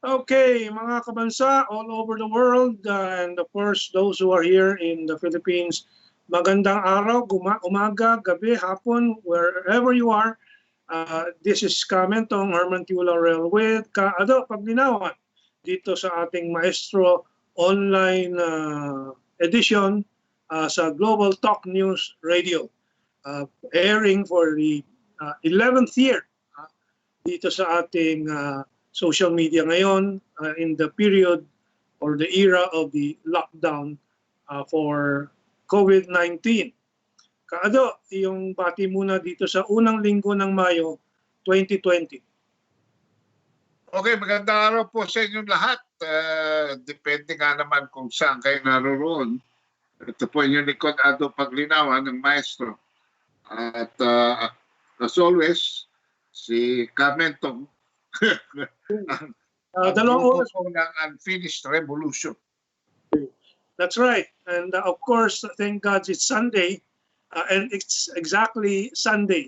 Okay, mga kabansa all over the world and of course those who are here in the Philippines, magandang araw, umaga, gabi, hapon, wherever you are. This is Mentong Laurel with Paglinawan dito sa ating Maestro online edition sa Global Talk News Radio. Airing for the 11th year dito sa ating social media ngayon in the period or the era of the lockdown for COVID-19. Kaado, yung bati muna dito sa unang linggo ng Mayo 2020. Okay, magandang araw po sa inyong lahat. Depende nga naman kung saan kayo naroon. Ito po yung likod Ado Paglinawan ng Maestro. At as always, si Mentong Dalawang oras po ng unfinished revolution. That's right. And of course, thank God it's Sunday. And it's exactly Sunday.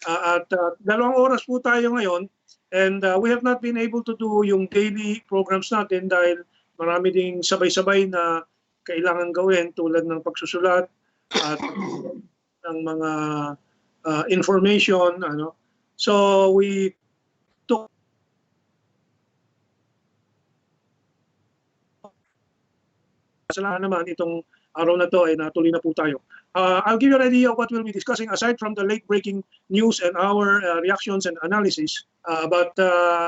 At dalawang oras po tayo ngayon. And we have not been able to do yung daily programs natin dahil marami ding sabay-sabay na kailangan gawin tulad ng pagsusulat at ng mga information. So we took salamat naman itong araw na to ay natuloy na po tayo. I'll give you an idea of what we'll be discussing aside from the late-breaking news and our reactions and analysis. But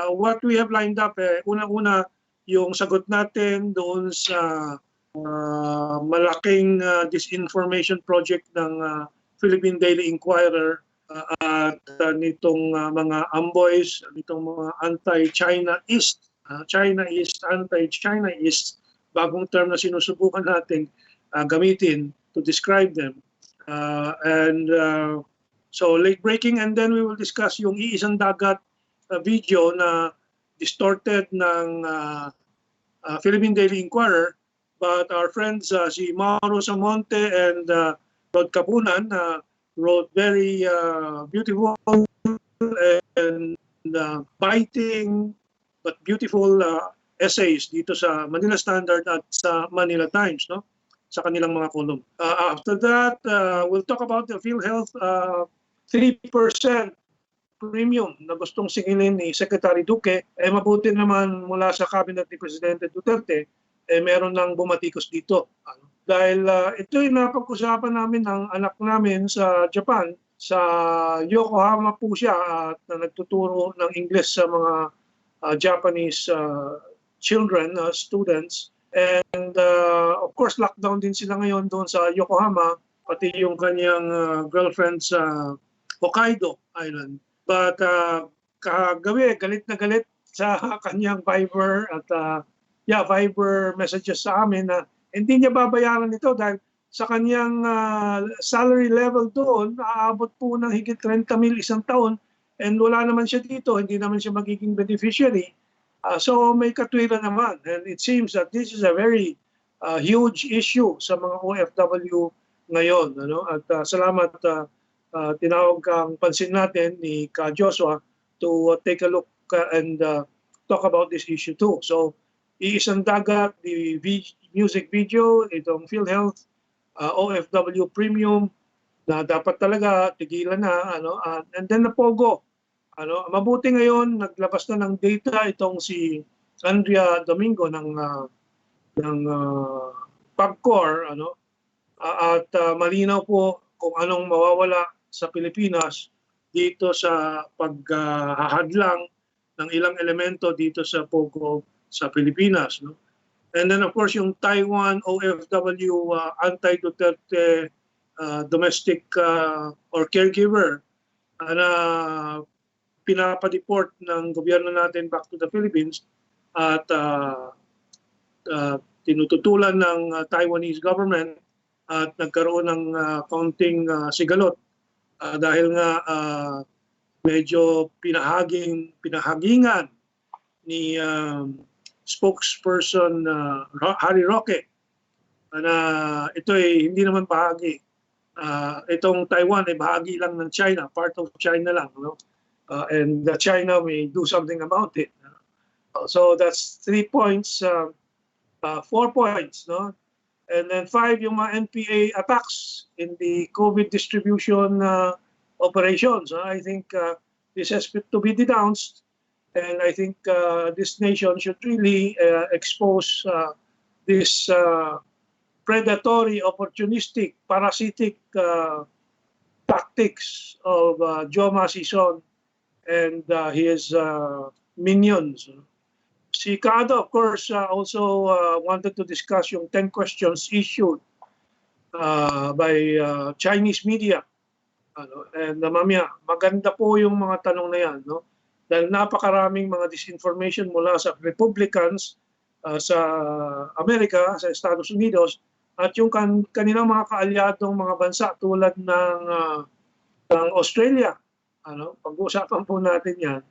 what we have lined up, una-una yung sagot natin doon sa malaking disinformation project ng Philippine Daily Inquirer at nitong mga amboys, nitong mga anti-Chinaist, Chinaist, anti-Chinaist, bagong term na sinusubukan natin gamitin to describe them. So late breaking, and then we will discuss yung Iisang Dagat video na distorted ng Philippine Daily Inquirer, but our friends si Mauro Samonte and Rod Kapunan wrote very beautiful and biting but beautiful essays dito sa Manila Standard at sa Manila Times, no? Sa kanilang mga column. After that, we'll talk about the PhilHealth 3% premium na gustong singilin ni Secretary Duque. Mabuti naman mula sa cabinet ni Presidente Duterte, meron nang bumatikos dito. Dahil ito yung napag-usapan namin ng anak namin sa Japan, sa Yokohama po siya at nagtuturo ng English sa mga Japanese children, students. And of course, lockdown din sila ngayon doon sa Yokohama, pati yung kanyang girlfriend sa Hokkaido Island. But kagabi, galit na galit sa kanyang Viber at Viber messages sa amin na hindi niya babayaran ito dahil sa kanyang salary level doon, aabot po ng higit 30,000 isang taon and wala naman siya dito, hindi naman siya magiging beneficiary. So may katwiran naman, and it seems that this is a very huge issue sa mga OFW ngayon. At salamat tinawag kang pansin natin ni Ka Joshua to take a look and talk about this issue too. So Iisang Dagat, the music video, itong PhilHealth OFW Premium na dapat talaga tigilan na, and then the POGO. Mabuti ngayon naglabas na ng data itong si Andrea Domingo ng PAGCOR, at malinaw po kung anong mawawala sa Pilipinas dito sa paghahadlang ng ilang elemento dito sa POGO sa Pilipinas. And then of course yung Taiwan OFW anti-Duterte domestic or caregiver na pinapadeport ng gobyerno natin back to the Philippines at tinututulan ng Taiwanese government at nagkaroon ng kaunting sigalot dahil nga medyo pinahagingan ni spokesperson Harry Roque na ito ay hindi naman bahagi. Itong Taiwan ay bahagi lang ng China, part of China lang. And China may do something about it. So that's 3 points, 4 points, no? And then 5 yung mga NPA attacks in the COVID distribution operations. I think this has to be denounced, and I think this nation should really expose this predatory, opportunistic, parasitic tactics of Joma Sison and his minions. Si Kada, of course, also wanted to discuss yung 10 questions issued by Chinese media. And mamaya, maganda po yung mga tanong na yan. No? Dahil napakaraming mga disinformation mula sa Republicans sa Amerika, sa Estados Unidos, at yung kanilang mga kaalyadong mga bansa tulad ng Australia. Pag-uusapan po natin yan.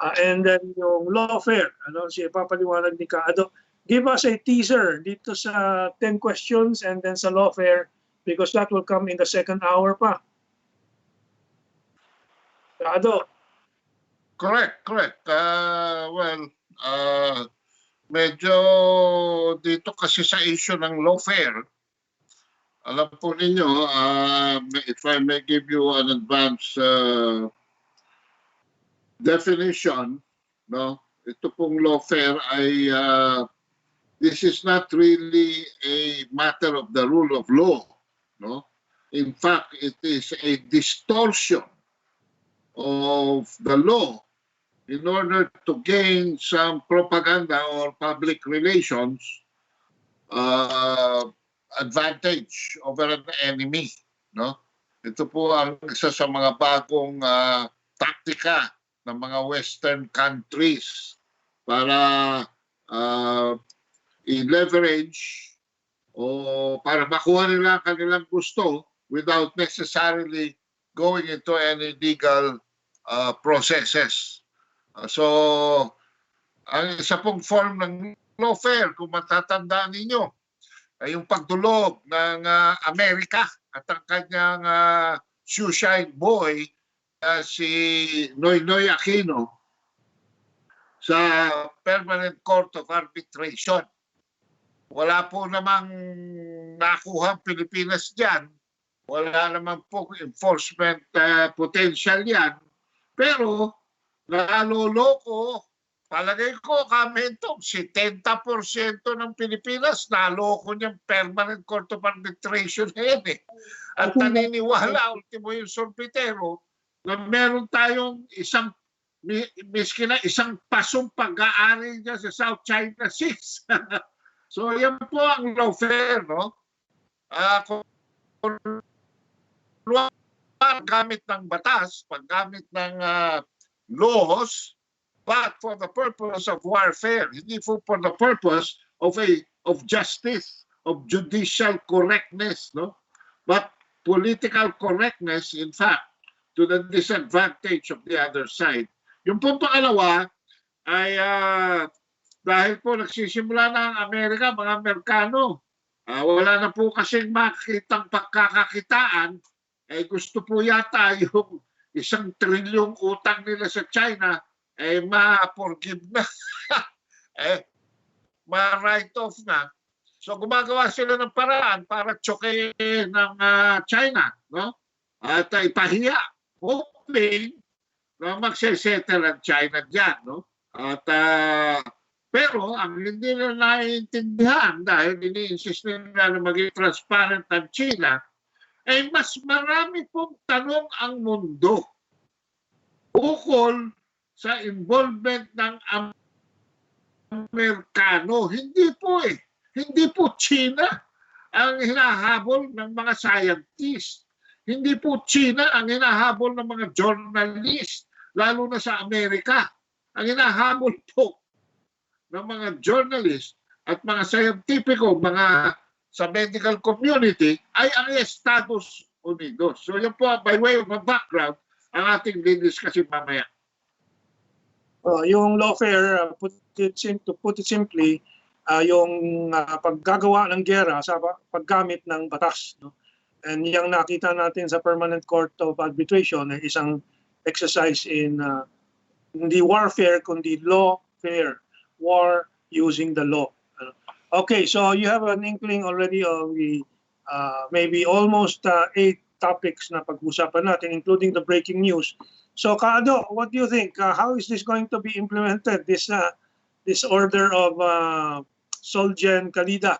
And then yung Lawfare, siya papaliwanag ni Kaado. Give us a teaser dito sa 10 questions and then sa Lawfare because that will come in the second hour pa. Kaado. Correct. Medyo dito kasi sa issue ng Lawfare, alam po ninyo, if I may give you an advance definition, no? Ito pong Lawfare ay this is not really a matter of the rule of law, no? In fact, it is a distortion of the law in order to gain some propaganda or public relations advantage over an enemy, no? Ito po ang isa sa mga bagong taktika ng mga Western countries para i-leverage o para makuha nila ang kanilang gusto without necessarily going into any legal processes. So, ang isa pong form ng lawfare, kung matatandaan ninyo, ay yung pagdulog ng Amerika at ang kanyang shoeshine boy si Noynoy Aquino sa Permanent Court of Arbitration. Wala po namang nakuhang Pilipinas dyan. Wala namang po enforcement potential yan. Pero naloloko, palagay ko, Mentong, 70% ng Pilipinas naloko niyang Permanent Court of Arbitration na yan eh. At naniniwala, ultimo yung sorbitero, na meron tayong miski na isang pasong pag-aari niya sa South China Sea. So yan po ang lawfare, no? Paggamit ng batas, paggamit ng laws, but for the purpose of warfare, hindi for the purpose of justice, of judicial correctness, no? But political correctness, in fact, to the disadvantage of the other side. Yung pong pangalawa ay dahil po nagsisimula na ang Amerika, mga Amerikano, wala na po kasing makikitang pagkakakitaan, ay gusto po yata yung 1 trilyong utang nila sa China ay ma-forgive na, ma-write off na. So gumagawa sila ng paraan para tsokehin ng China, no? At ipahiya, hoping na magsesettle ang China dyan, no? At pero ang hindi na naiintindihan dahil ini-insist nila na maging transparent ang China, ay mas marami pong tanong ang mundo ukol sa involvement ng Amerikano. Hindi po eh. Hindi po China ang hinahabol ng mga scientists. Hindi po China ang hinahabol ng mga journalist, lalo na sa Amerika. Ang hinahabol po ng mga journalist at mga scientifico, mga sa medical community, ay ang Estados Unidos. So yun po, by way of a background, ang ating didiscuss mamaya. Yung lawfare, to put it simply, yung paggagawa ng giyera sa paggamit ng batas. No? And yung nakita natin sa Permanent Court of Arbitration ay isang exercise in hindi warfare kundi lawfare. war using the law. Okay, so you have an inkling already of the maybe almost 8 topics na pag-usapan natin, including the breaking news. So, Kaado, what do you think? How is this going to be implemented? This order of Solgen Calida,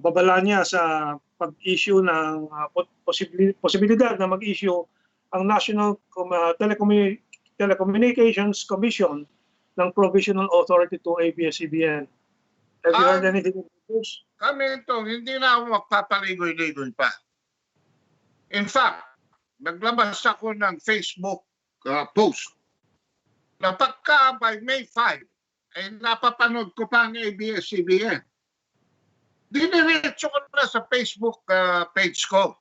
babala niya sa pag-issue ng posibilidad na mag-issue ang National Telecommunications Commission ng provisional authority to ABS-CBN. Have you heard anything about this? Kami ito, hindi na ako magpapaligoy-ligoy pa. In fact, naglabas ako ng Facebook post na pagka by May 5, ay napapanood ko pa ang ABS-CBN. Diniretso ko na sa Facebook page ko.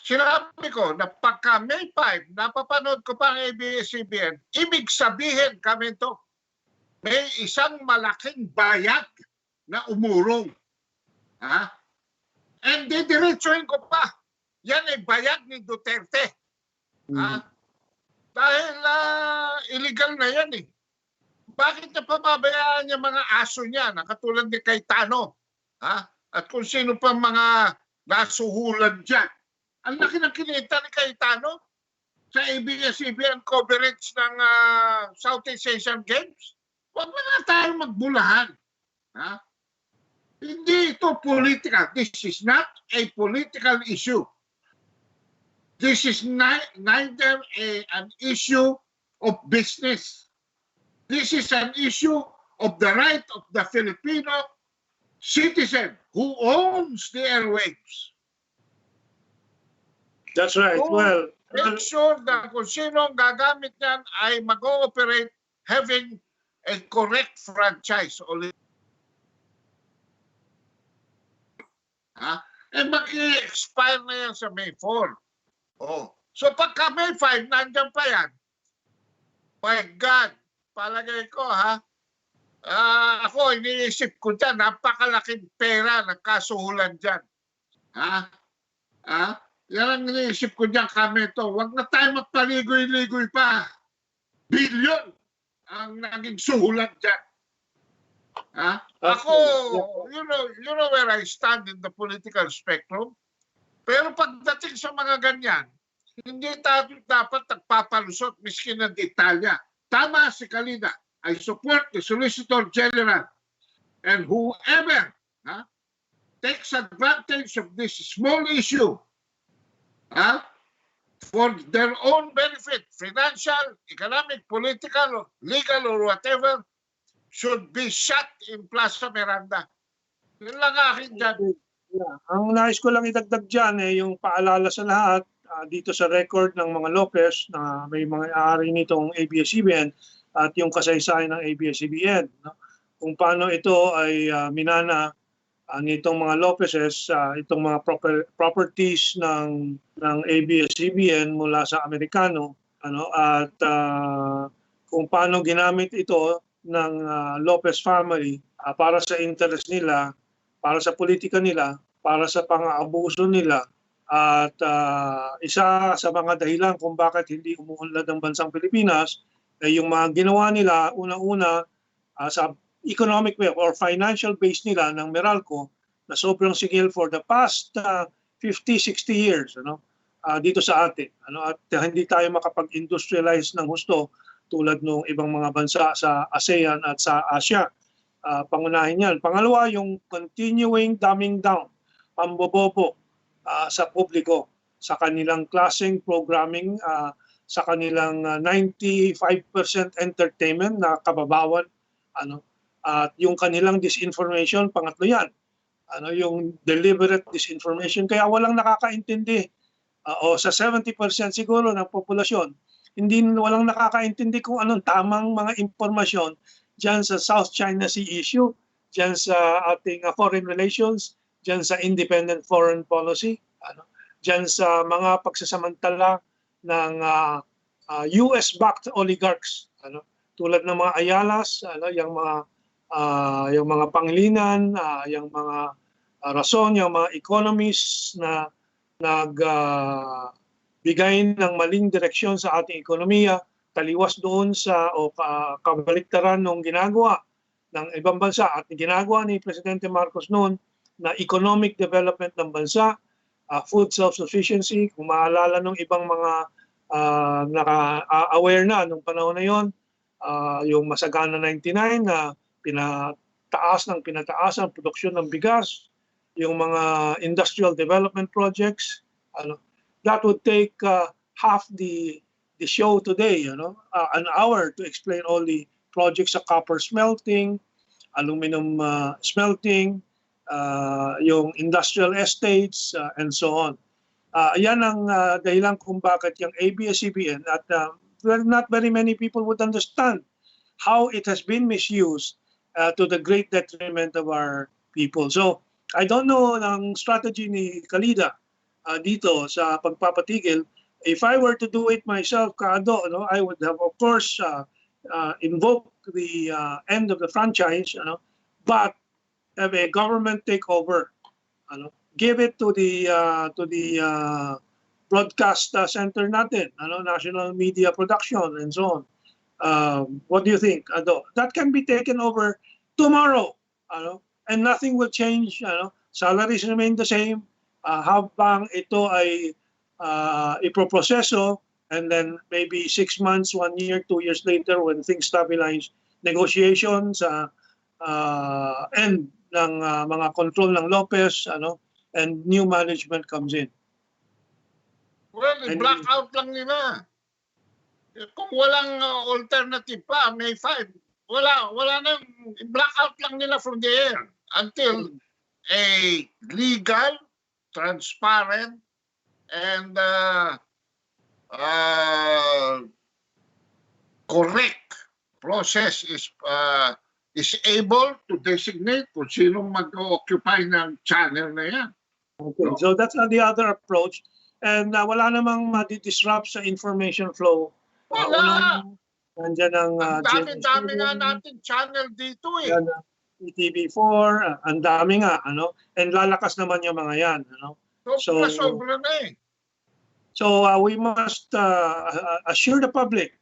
Sinabi ko na pagka May 5, napapanood ko pa ang ABS-CBN, ibig sabihin kami ito, may isang malaking bayag na umurong. And didiretsuhin ko pa. Yan ay bayag ni Duterte. Dahil illegal na yan eh. Bakit na pababayaan yung mga aso niya na katulad ni Cayetano? At kung sino pa mga nasuhulan dyan. Ang laki ng kinita ni Cayetano sa ABS-CBN coverage ng Southeast Asian Games. Huwag na nga tayo magbulahan. Hindi ito political. This is not a political issue. This is neither an issue of business. This is an issue of the right of the Filipino citizen who owns the airwaves. That's right. So, well, make sure na kung sino ang gagamit niyan ay mag-ooperate having a correct franchise. Mag-i-expire na yan sa May 4. So pagka May 5, nandiyan pa yan. My God, palagay ko ako iniisip ko dyan, napakalaking pera ng kasuhulan dyan. Yan ang iniisip ko dyan kami ito. Huwag na tayo magpaligoy-ligoy pa. Bilyon ang naging suhulan dyan. Ako, you know where I stand in the political spectrum. Pero pagdating sa mga ganyan, hindi tayo dapat nagpapalusot miskin ng detalya. Tama si Calida. I support the Solicitor General. And whoever takes advantage of this small issue for their own benefit, financial, economic, political, legal, or whatever, should be shot in Plaza Miranda. Yun lang akin dyan. Ang nais ko lang idagdag dyan yung paalala sa lahat dito sa record ng mga Lopez na may mga aari nitong ABS-CBN at yung kasaysayan ng ABS-CBN. Kung paano ito ay minana nitong mga Lopezes, itong mga properties ng ABS-CBN mula sa Amerikano, at kung paano ginamit ito ng Lopez family para sa interest nila, para sa politika nila, para sa pang-aabuso nila, at isa sa mga dahilan kung bakit hindi umuunlad ang bansang Pilipinas ay yung mga ginawa nila unang-una sa economic way or financial base nila ng Meralco na sobrang sigil for the past 50-60 years dito sa atin. At hindi tayo makapag-industrialize ng husto tulad ng ibang mga bansa sa ASEAN at sa Asia. Pangunahin yan. Pangalawa, yung continuing dumbing down, pambobobo sa publiko, sa kanilang klaseng programming, sa kanilang 95% entertainment na kababawan, at yung kanilang disinformation, pangatlo yan. Yung deliberate disinformation. Kaya walang nakakaintindi, o sa 70% siguro ng populasyon, walang nakakaintindi kung anong tamang mga impormasyon dyan sa South China Sea issue, dyan sa ating foreign relations, dyan sa independent foreign policy, dyan sa mga pagsasamantala ng US-backed oligarchs, tulad ng mga Ayalas, yung mga Panglinan, yung mga Rason, yung mga economists na nagbigay ng maling direksyon sa ating ekonomiya taliwas doon sa o kabaliktaran ng ginagawa ng ibang bansa at ginagawa ni Presidente Marcos noon na economic development ng bansa, food self-sufficiency. Kung maalala ng ibang mga naka-aware na nung panahon na yon, yung Masagana 99 na pinataas ang produksyon ng bigas, yung mga industrial development projects, that would take half the show today, an hour to explain all the projects sa copper smelting, aluminum smelting, yung industrial estates, and so on. Yan ang dahilan kung bakit yung ABS-CBN at not very many people would understand how it has been misused to the great detriment of our people. So, I don't know ng strategy ni Calida dito sa pagpapatigil. If I were to do it myself, Kaado, I would have, of course, invoked the end of the franchise, but have a government takeover. Give it to the broadcast center natin, national media production, and so on. What do you think, Ado? That can be taken over tomorrow, and nothing will change. Salaries remain the same. Habang ito ay ipoproseso, and then maybe 6 months, 1 year, 2 years later, when things stabilize, negotiations, end ng mga control ng Lopez, and new management comes in. Well, blackout lang nila. Kung walang alternative pa, May 5, wala nang blackout lang nila from the air until a legal, transparent, and correct process is able to designate kung sinong mag-occupy ng channel na yan. Okay, so that's the other approach. And wala namang disrupt sa information flow. Wala! Nandiyan ang dami nga natin channel dito eh. TV4, ang dami nga, and lalakas naman yung mga yan. Sobra na eh. So we must assure the public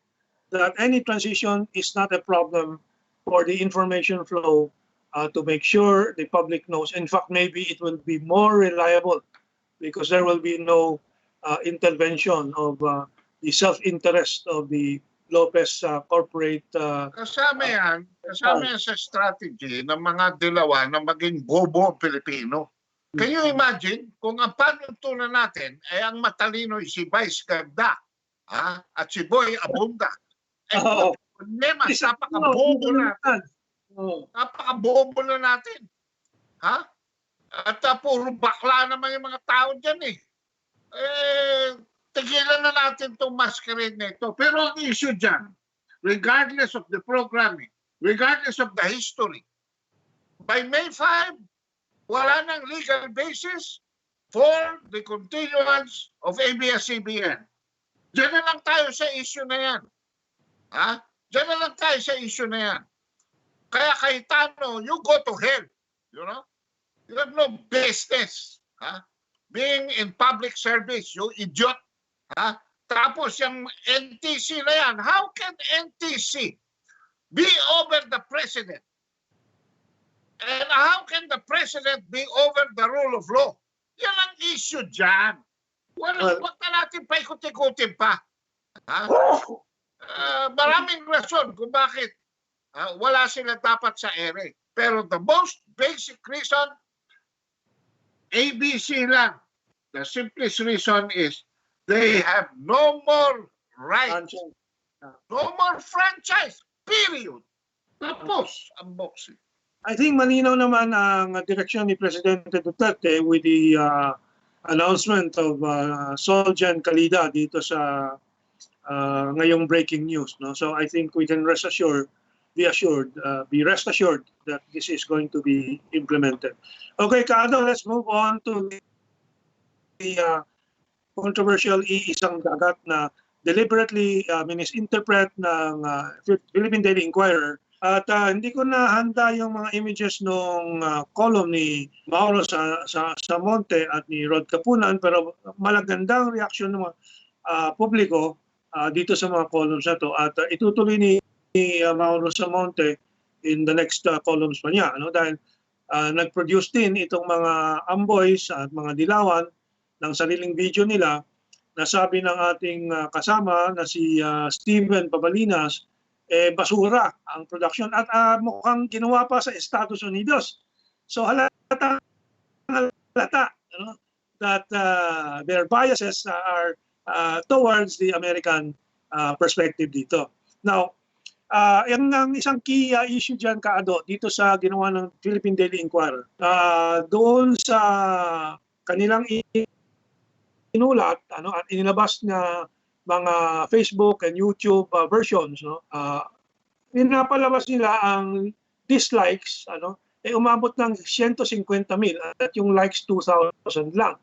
that any transition is not a problem for the information flow, to make sure the public knows. In fact, maybe it will be more reliable because there will be no intervention of the self-interest of the Lopez corporate. Kasama yan sa strategy ng mga dilawan na maging bobo ang Pilipino. Can you imagine kung ang panuntunan natin ay ang matalino si Vice Ganda at si Boy Abunda? Napaka-bobo natin. Napaka-bobo na natin. At puro bakla naman yung mga tao dyan eh. Tigilan na natin itong masquerade na ito. Pero ang issue dyan, regardless of the programming, regardless of the history, by May 5, wala nang legal basis for the continuance of ABS-CBN. Diyan na lang tayo sa issue na yan. Diyan na lang tayo sa issue na yan. Kaya Cayetano, you go to hell. You have no business being in public service, you idiot. Tapos yung NTC na yan, how can NTC be over the president? And how can the president be over the rule of law? Yan ang issue dyan. Wag na natin paikot-ikutin pa. Maraming rason kung bakit wala sila dapat sa ere. Pero the most basic reason, ABC lang. The simplest reason is they have no more rights. No more franchise. Period. Tapos ang boxing. I think malinaw naman ang direksyon ni Presidente Duterte with the announcement of Soljan Calida dito sa ngayong breaking news. So I think we can rest assured that this is going to be implemented. Okay, Kaado, let's move on to the controversial Iisang Dagat na deliberately misinterpret ng Philippine Daily Inquirer. At hindi ko na handa yung mga images nung column ni Mauro sa Monte at ni Rod Kapunan, pero malagandang reaksyon ng mga publiko dito sa mga columns na to. At itutuloy ni Mauro Samonte in the next columns pa niya. Ano? Dahil nag-produce din itong mga amboys at mga dilawan ng sariling video nila na sabi ng ating kasama na si Steven Pabalinas, basura ang production at mukhang ginawa pa sa Estados Unidos. So halata that their biases are towards the American perspective dito. Now, ang isang key issue dyan, Kaado, dito sa ginawa ng Philippine Daily Inquirer, doon sa kanilang inulat at inilabas na mga Facebook and YouTube versions, pinapalabas nila ang dislikes, umabot ng 150,000 at yung likes 2,000 lang.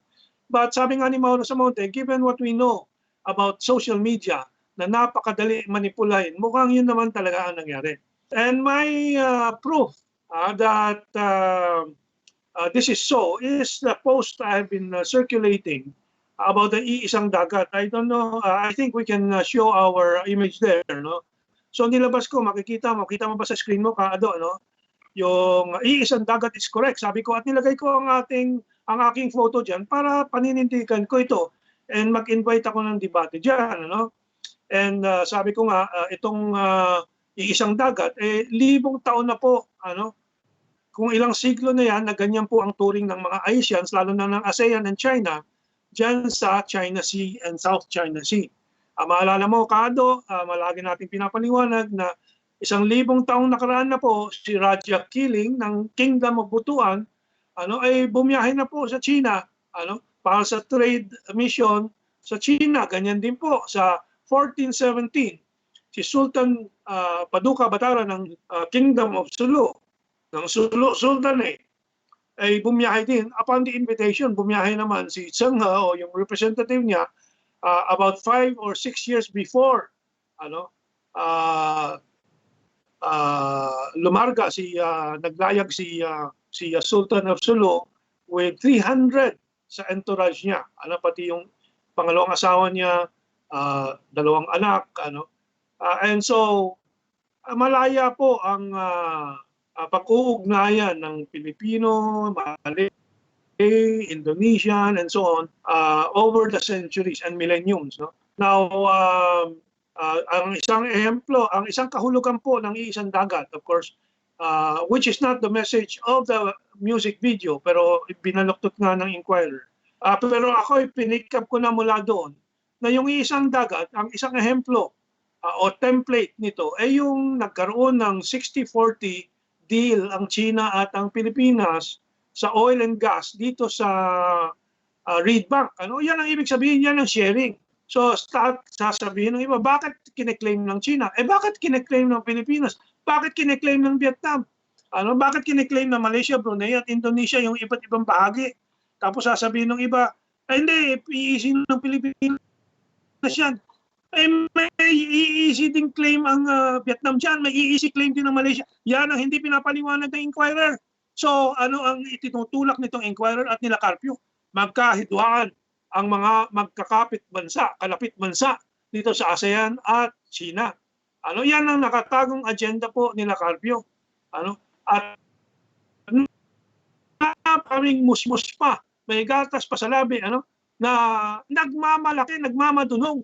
But sabi nga ni Mauro Samonte, given what we know about social media, na napakadali manipulahin, mukhang yun naman talaga ang nangyari. And my proof that this is so is the post I've been circulating about the Iisang Dagat. I don't know, I think we can show our image there. No? So nilabas ko, makikita mo ba sa screen mo, Kaado, no? Yung Iisang Dagat is correct. Sabi ko at nilagay ko ang aking photo diyan para paninindigan ko ito and mag-invite ako ng debate diyan, ano? And sabi ko nga itong Iisang Dagat libong taon na po, ano? Kung ilang siglo na yan na ganyan po ang turing ng mga Asians, lalo na ng ASEAN and China, diyan sa China Sea and South China Sea. Maalala mo, Kado, malagi nating pinapaliwanag na 1,000 taong nakaraan na po si Raja Kiling ng Kingdom of Butuan ay bumiyahe na po sa China para sa trade mission sa China. Ganyan din po sa 1417 si Sultan Paduka Batara ng Kingdom of Sulu, ng Sulu Sultanate, ay bumiyahe din. Upon the invitation, bumiyahe naman si Tsenghe o yung representative niya about 5 or 6 years before lumarga naglayag si Sultan of Sulu with 300 sa entourage niya. Pati yung pangalawang asawa niya, 2 anak, and so malaya po ang pag-uugnayan ng Filipino, Malay, Indonesian, and so on over the centuries and millenniums. No? Now, ang isang ehemplo, ang isang kahulugan po ng Iisang Dagat, of course, which is not the message of the music video, pero binaluktot nga ng Inquirer. Pero ako pinikap ko na mula doon na yung Iisang Dagat, ang isang ehemplo o template nito ay yung nagkaroon ng 60-40 deal ang China at ang Pilipinas sa oil and gas dito sa Reed Bank. Yan ang ibig sabihin, yan ang sharing. So sasabihin ng iba, bakit kine-claim ng China? Bakit kine-claim ng Pilipinas? Bakit kine-claim ng Vietnam? Bakit kine-claim ng Malaysia, Brunei at Indonesia yung iba't ibang bahagi? Tapos sasabihin ng iba, hindi, iisin ng Pilipinas yan. May EEC din claim ang Vietnam dyan, may EEC claim din ng Malaysia. Yan ang hindi pinapaliwanag ng Inquirer. So ano ang itinutulak nitong Inquirer at nila Carpio? Magkahidwaan ang mga magkakapit bansa, kalapit bansa dito sa ASEAN at China. Yan ang nakatagong agenda po nila Carpio. At kaming musmus pa, may gatas pa sa labi, na nagmamalaki, nagmamadunong,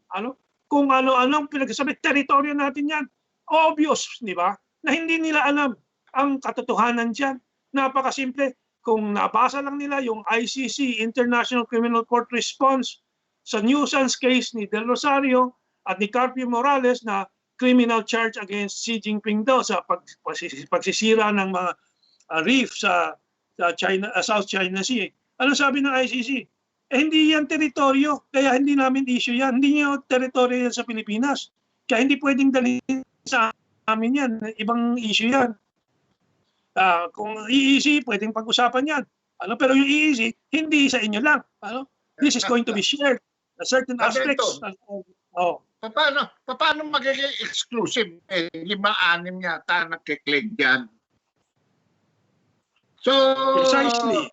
kung ano-anong pinagsasabi, teritoryo natin yan. Obvious, di ba? Na hindi nila alam ang katotohanan dyan. Napakasimple. Kung nabasa lang nila yung ICC, International Criminal Court response sa nuisance case ni Del Rosario at ni Carpio Morales na criminal charge against Xi Jinping daw sa pagsisira ng mga reef sa China, South China Sea. Ano sabi ng ICC? Hindi yan teritoryo, kaya hindi namin issue yan. Hindi nyo teritoryo yan sa Pilipinas. Kaya hindi pwedeng dalhin sa amin yan. Ibang issue yan. Kung EEC, pwedeng pag-usapan yan. Pero yung EEC, hindi sa inyo lang. This is going to be shared. Certain aspects. Paano magiging exclusive? 5-6 yata nagkiklik yan. So, precisely.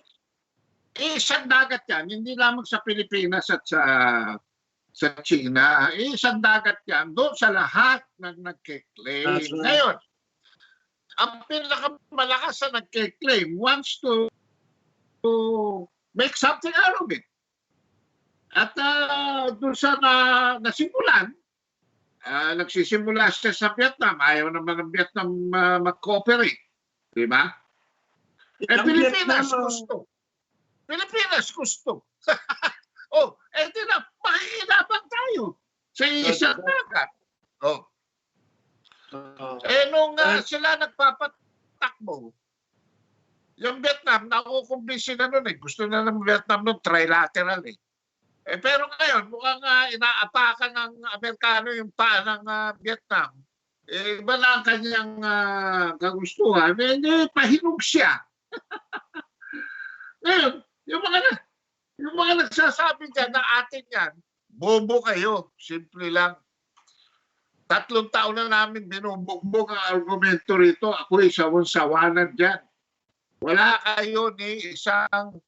Iisang Dagat yan, hindi lamang sa Pilipinas at sa sa China. Iisang dagat yan doon sa lahat ng nagke-claim. That's right. Ngayon, ang pinakamalakas na nagke-claim wants to make something out of it. At doon sa nasimulan, nagsisimula siya sa Vietnam. Ayaw naman ng Vietnam mag-cooperate. Di ba? Pilipinas gusto. Pilipinas gusto. Oh, di na, makikinabang tayo sa isang dagat. Oh. Nung sila nagpapatakbo, yung Vietnam, nakukumbinsi na nun eh. Gusto na ng Vietnam nun, trilateral eh. Pero ngayon, mukhang inaapakan ng Amerikano yung paa ng Vietnam. Iba na ang kanyang kagustuhan. Hindi, pahinog siya. Ngayon, yung mga nagsasabi dyan na atin yan, bobo kayo. Simple lang. 3 taon na namin binubugbog ang argumento rito. Ako'y sawang-sawanan dyan. Wala kayo ni isang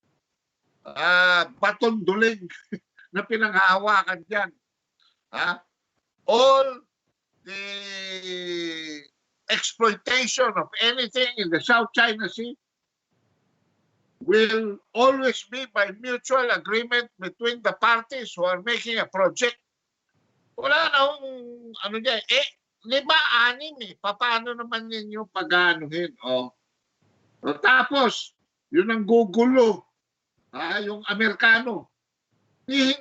baton dulig na pinanghahawakan dyan. All the exploitation of anything in the South China Sea will always be by mutual agreement between the parties who are making a project. Wala na ano dyan. 5, 6 eh. Paano naman ninyo pag-anuhin? Tapos, yun ang gugulo. Yung Amerikano. Hindi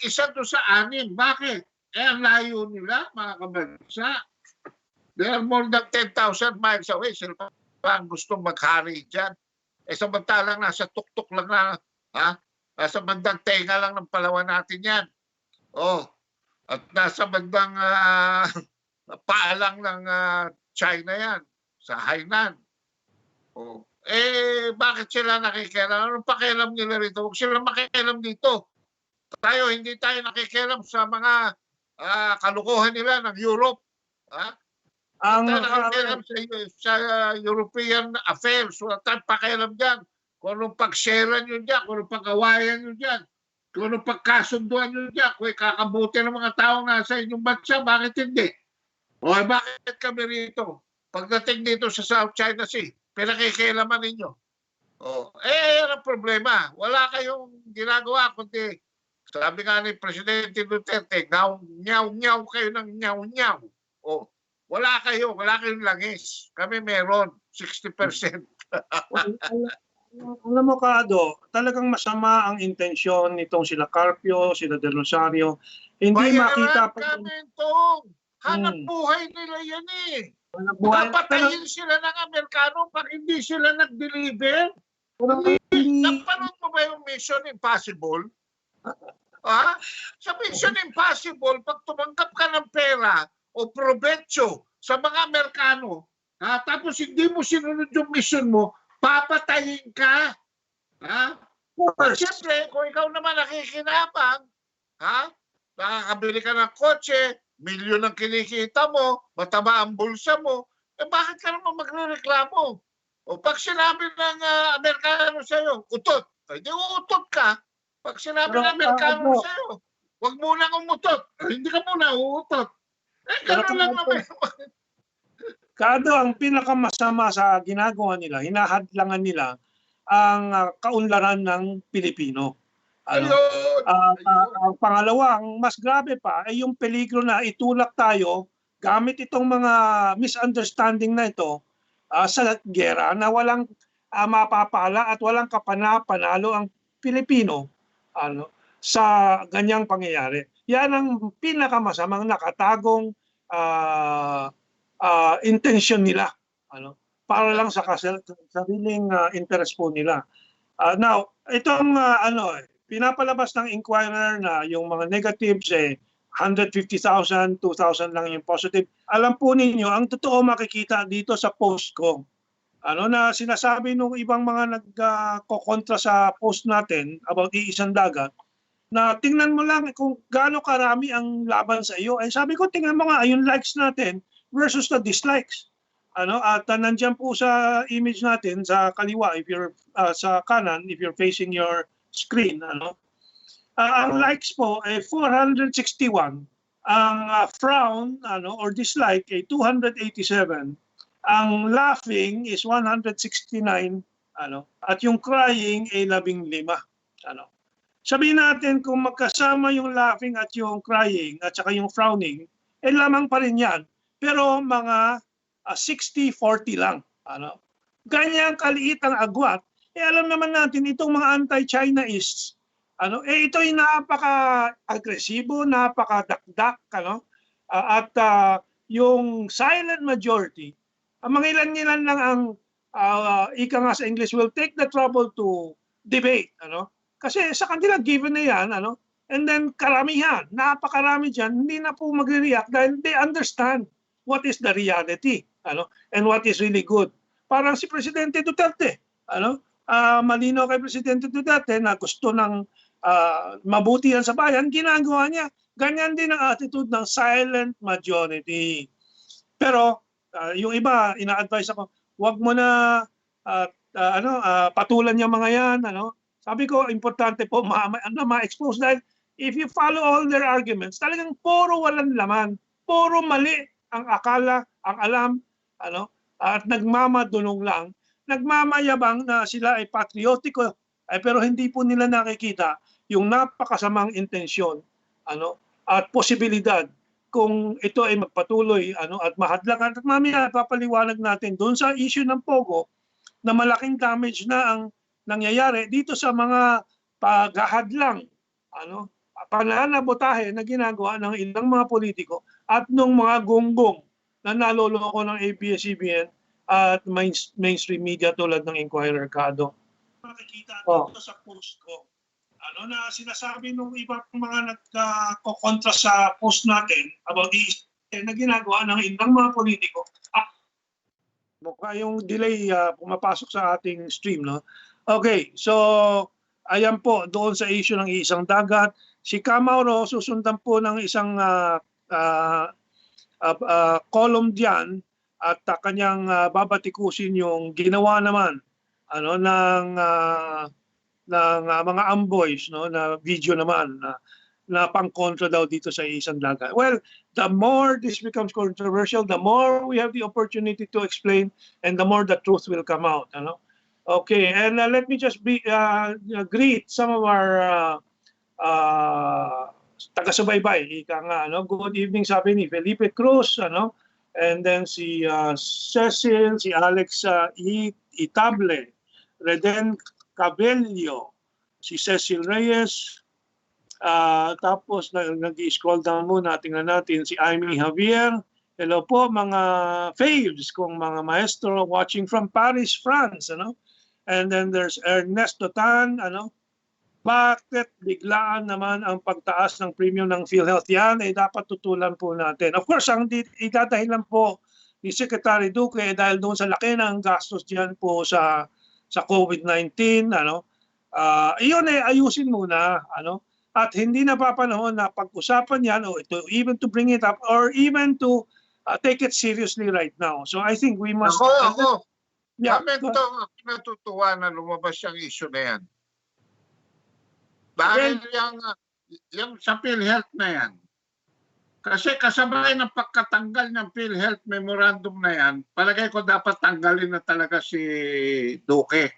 isa to sa 6. Bakit? Ang layo nila, mga kabansa. They are more than 10,000 miles away. Sila pa ang gustong maghari dyan. Samantalang nasa tuktok lang na, nasa bandang tenga lang ng Palawan natin yan. At nasa bandang paalang ng China yan, sa Hainan. Bakit sila nakikialam? Anong pakialam nila rito? Huwag sila makikialam dito. Hindi tayo nakikialam sa mga kalukuhan nila ng Europe. Tayo nakikialam sa European affairs. Wala tayong pakialam dyan. Kung anong pag-sharean nyo dyan, kung anong pag-awayan nyo dyan, kung anong pagkasunduan nyo dyan, kung kakabuti ng mga taong nasa inyong bansa, bakit hindi? Bakit kami rito? Pagdating dito sa South China Sea, pinakikialaman ninyo. Yan ang problema. Wala kayong ginagawa, kundi sabi nga ni Presidente Duterte, nyaw-nyaw kayo ng nyaw-nyaw. Wala kayong langis. Kami meron, 60%. Alam mo, Kado, talagang masama ang intensyon nitong sila Carpio, sila Del Rosario. Hindi makita pa. Hanap buhay nila yan eh. Papatayin sila ng Amerikano pag hindi sila nag-deliver. Napanood mo ba yung Mission Impossible? Sa Mission Impossible, pag tumanggap ka ng pera o probetsyo sa mga Amerikano, tapos hindi mo sinunod yung mission mo, papatayin ka. Siyempre, kung ikaw naman nakikinabang, nakakabili ka ng kotse, milyon ang kinikita mo, mataba ang bulsa mo, bakit ka naman magrereklamo? Pag sinabi ng Amerikano sa'yo, utot, hindi uutot ka. Pag sinabi ng Amerikano sa'yo, huwag munang umutot, hindi ka muna uutot. Gano'n lang naman. Kado, ang pinakamasama sa ginagawa nila, hinahadlangan nila ang kaunlaran ng Pilipino. Ang pangalawa, ang mas grabe pa ay yung peligro na itulak tayo gamit itong mga misunderstanding na ito sa gera na walang mapapala at walang kapana-panalo ang Pilipino sa ganyang pangyayari. Yan ang pinakamasamang nakatagong intensyon nila para lang sa sariling interest po nila. Now, itong pinapalabas ng Inquirer na yung mga negatives 150,000, 2,000 lang yung positive. Alam po ninyo, ang totoo makikita dito sa post ko. Na sinasabi nung ibang mga nagkokontra sa post natin about Iisang Dagat, na tingnan mo lang kung gaano karami ang laban sa iyo. Sabi ko, tingnan mo nga yung likes natin versus the dislikes. At nandiyan po sa image natin sa kaliwa, if you're sa kanan, if you're facing your screen, Ang likes po ay 461. Ang frown or dislike ay 287. Ang laughing is 169. At yung crying ay 15. Sabihin natin kung magkasama yung laughing at yung crying at saka yung frowning, lamang pa rin yan. Pero mga 60-40 lang. Ganyang kaliit ang agwat. Alam naman natin itong mga anti-Chinaists, ito'y napaka-agresibo, napaka-dakdak, at yung silent majority, mga ilan-ilan lang ang ika nga sa English will take the trouble to debate, kasi sa kanila given na yan, and then karamihan, napakarami dyan, hindi na po magre-react dahil they understand what is the reality, and what is really good. Parang si Presidente Duterte, malinaw kay Presidente Duterte na gusto ng mabuti yan sa bayan, ginagawa niya. Ganyan din ang attitude ng silent majority. Pero yung iba, ina-advise ako, wag mo na patulan yung mga yan. Sabi ko, importante po ma-expose dahil if you follow all their arguments, talagang puro walang laman, puro mali ang akala, ang alam, at nagmamadulong lang, nagmamayabang na sila ay patriotiko, pero hindi po nila nakikita yung napakasamang intensyon at posibilidad kung ito ay magpatuloy at mahadlangan. At mamaya papaliwanag natin doon sa issue ng POGO na malaking damage na ang nangyayari dito sa mga paghahadlang, pananabotahe na ginagawa ng ilang mga politiko at ng mga gonggong na naloloko ng ABS-CBN at mainstream media tulad ng Inquirer, Kado. Nakikita dito sa post ko, na sinasabi ng ibang mga nagko-kontra sa post natin about na ginagawa ng ilang mga politiko. Mukha yung delay pumapasok sa ating stream, no? Okay, so ayan po doon sa issue ng Iisang Dagat. Si Kamauro susundan po ng isang column diyan at kanyang babatikusin yung ginawa naman ng mga amboys, na video naman na pang-kontra daw dito sa Iisang Dagat. Well, the more this becomes controversial, the more we have the opportunity to explain and the more the truth will come out. Okay, and let me just greet some of our taga-subaybay. Ika nga, good evening sabi ni Felipe Cruz, and then si Cecil, si Alex Itable, Reden Cabello, si Cecil Reyes, tapos nag-scroll down muna, tingnan natin si Amy Javier. Hello po mga faves kong mga maestro watching from Paris, France. And then there's Ernesto Tan. Bakit biglaan naman ang pagtaas ng premium ng Philhealth? Yan ay dapat tutulan po natin. Of course, ang idadahilan po ni Secretary Duque dahil doon sa laki ng gastos diyan po sa COVID-19, iyon ay ayusin muna, at hindi na papanahon na pag-usapan yan o even to bring it up or even to take it seriously right now. So I think we must... Ako. Yeah, Mentong, natutuwa na lumabas yung issue na yan. Dahil yung sa PhilHealth na yan, kasi kasabay ng pagkatanggal ng PhilHealth memorandum na yan, palagay ko dapat tanggalin na talaga si Duque.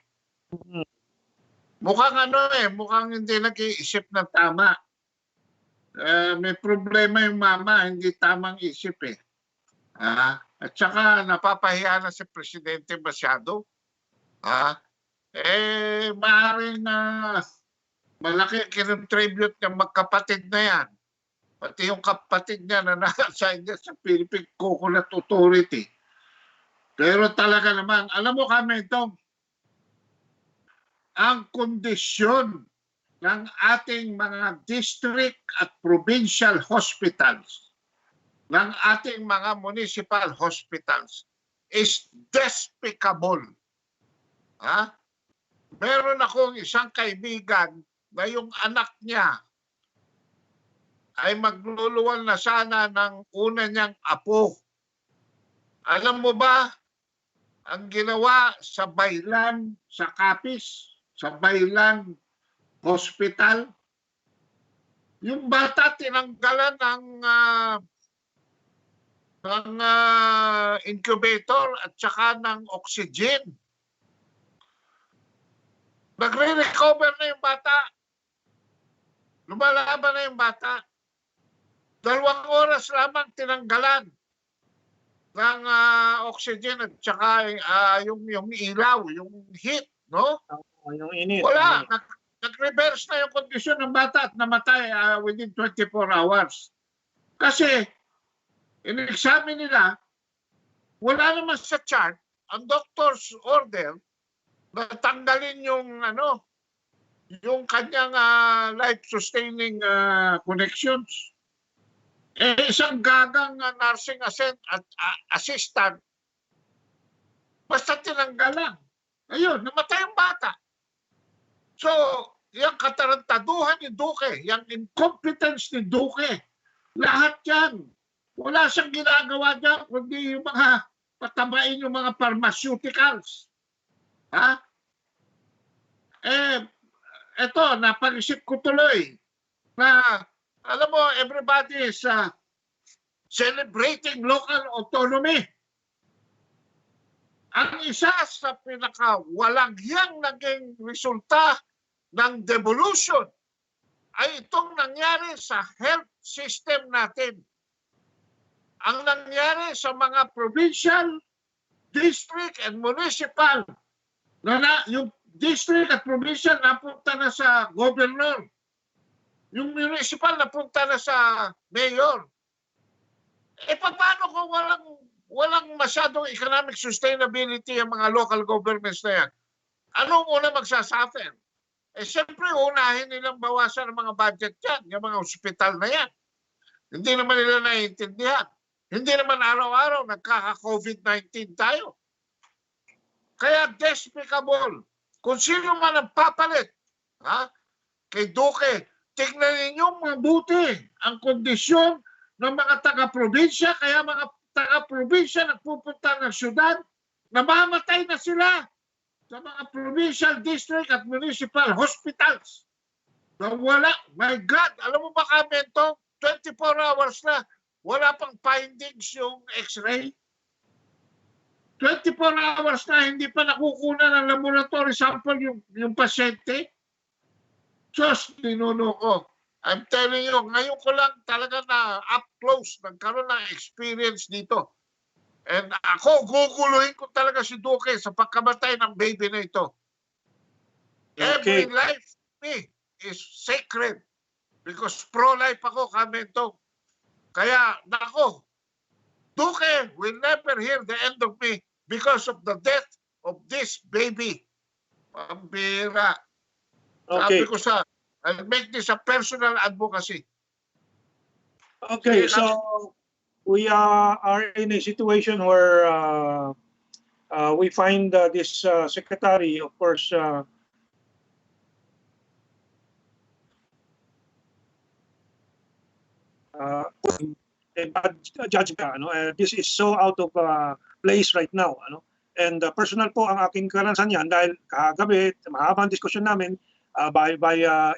Mukhang hindi nag-iisip ng tama. May problema yung mama, hindi tamang isip eh. At saka napapahiya na si Presidente masyado. Maaaring malaki kinontribute ng magkapatid na yan. Pati yung kapatid niya na nasa sa Philippine Coconut Authority. Pero talaga naman, alam mo kami itong ang kondisyon ng ating mga district at provincial hospitals, ng ating mga municipal hospitals is despicable. Meron akong isang kaibigan na yung anak niya ay magluluwal na sana ng una niyang apo. Alam mo ba, ang ginawa sa Baylan, sa Capiz, sa Baylan Hospital, yung bata tinanggalan ng incubator at saka ng oxygen. Nagre-recover na yung bata. Lumalaban na yung bata. 2 oras lamang tinanggalan ng oxygen at saka yung ilaw, yung heat, no? Yung init. Wala. Nag-reverse na yung kondisyon ng bata at namatay within 24 hours. Kasi, in-examine nila, wala naman sa chart, ang doctor's order, na tanggalin yung kanyang life-sustaining connections. Isang gagang nursing assistant, basta tinanggal lang. Ayun, namatay yung bata. So, yung katarantaduhan ni Duque, yung incompetence ni Duque, lahat yan. Wala siyang ginagawa dyan, kundi yung mga patabain yung mga pharmaceuticals. Ha? Eto, napag-isip ko tuloy na, alam mo, everybody is celebrating local autonomy. Ang isa sa pinaka-walang hiyang naging resulta ng devolution ay itong nangyari sa health system natin. Ang nangyari sa mga provincial, district, and municipal. Yung district at provincial napunta na sa governor. Yung municipal napunta na sa mayor. Paano kung walang masyadong economic sustainability ang mga local governments na yan? Anong una magsasuffer? Siyempre, unahin nilang bawasan ang mga budget yan, yung mga ospital na yan. Hindi naman nila naiintindihan. Hindi naman araw-araw nagkaka-COVID-19 tayo. Kaya despicable. Kung sino man ang papalit kay Duque, tignan ninyo mabuti ang kondisyon ng mga taga-probinsya, kaya mga taga-probinsya nagpupunta ng syudad, namamatay na sila sa mga provincial district at municipal hospitals. Wala, my God, alam mo ba Mentong, 24 hours na, wala pang findings yung x-ray. 24 hours na, hindi pa nakukuha ng laboratory sample yung pasyente. Diyos, ninuno ko. I'm telling you, ngayon ko lang talaga na up close, nagkaroon ng experience dito. And ako, guguluhin ko talaga si Duque sa pagkamatay ng baby na ito. Okay. Every life to me is sacred because pro-life ako, Mentong. Kaya, nako, Duque will never hear the end of me because of the death of this baby. Pambira. Okay. Sabi ko I'll make this a personal advocacy. Okay, so we are in a situation where we find this secretary, of course, a bad judgment. This is so out of place right now. And personal po ang aking karanasan yan dahil kagabi, mahabang diskusyon namin by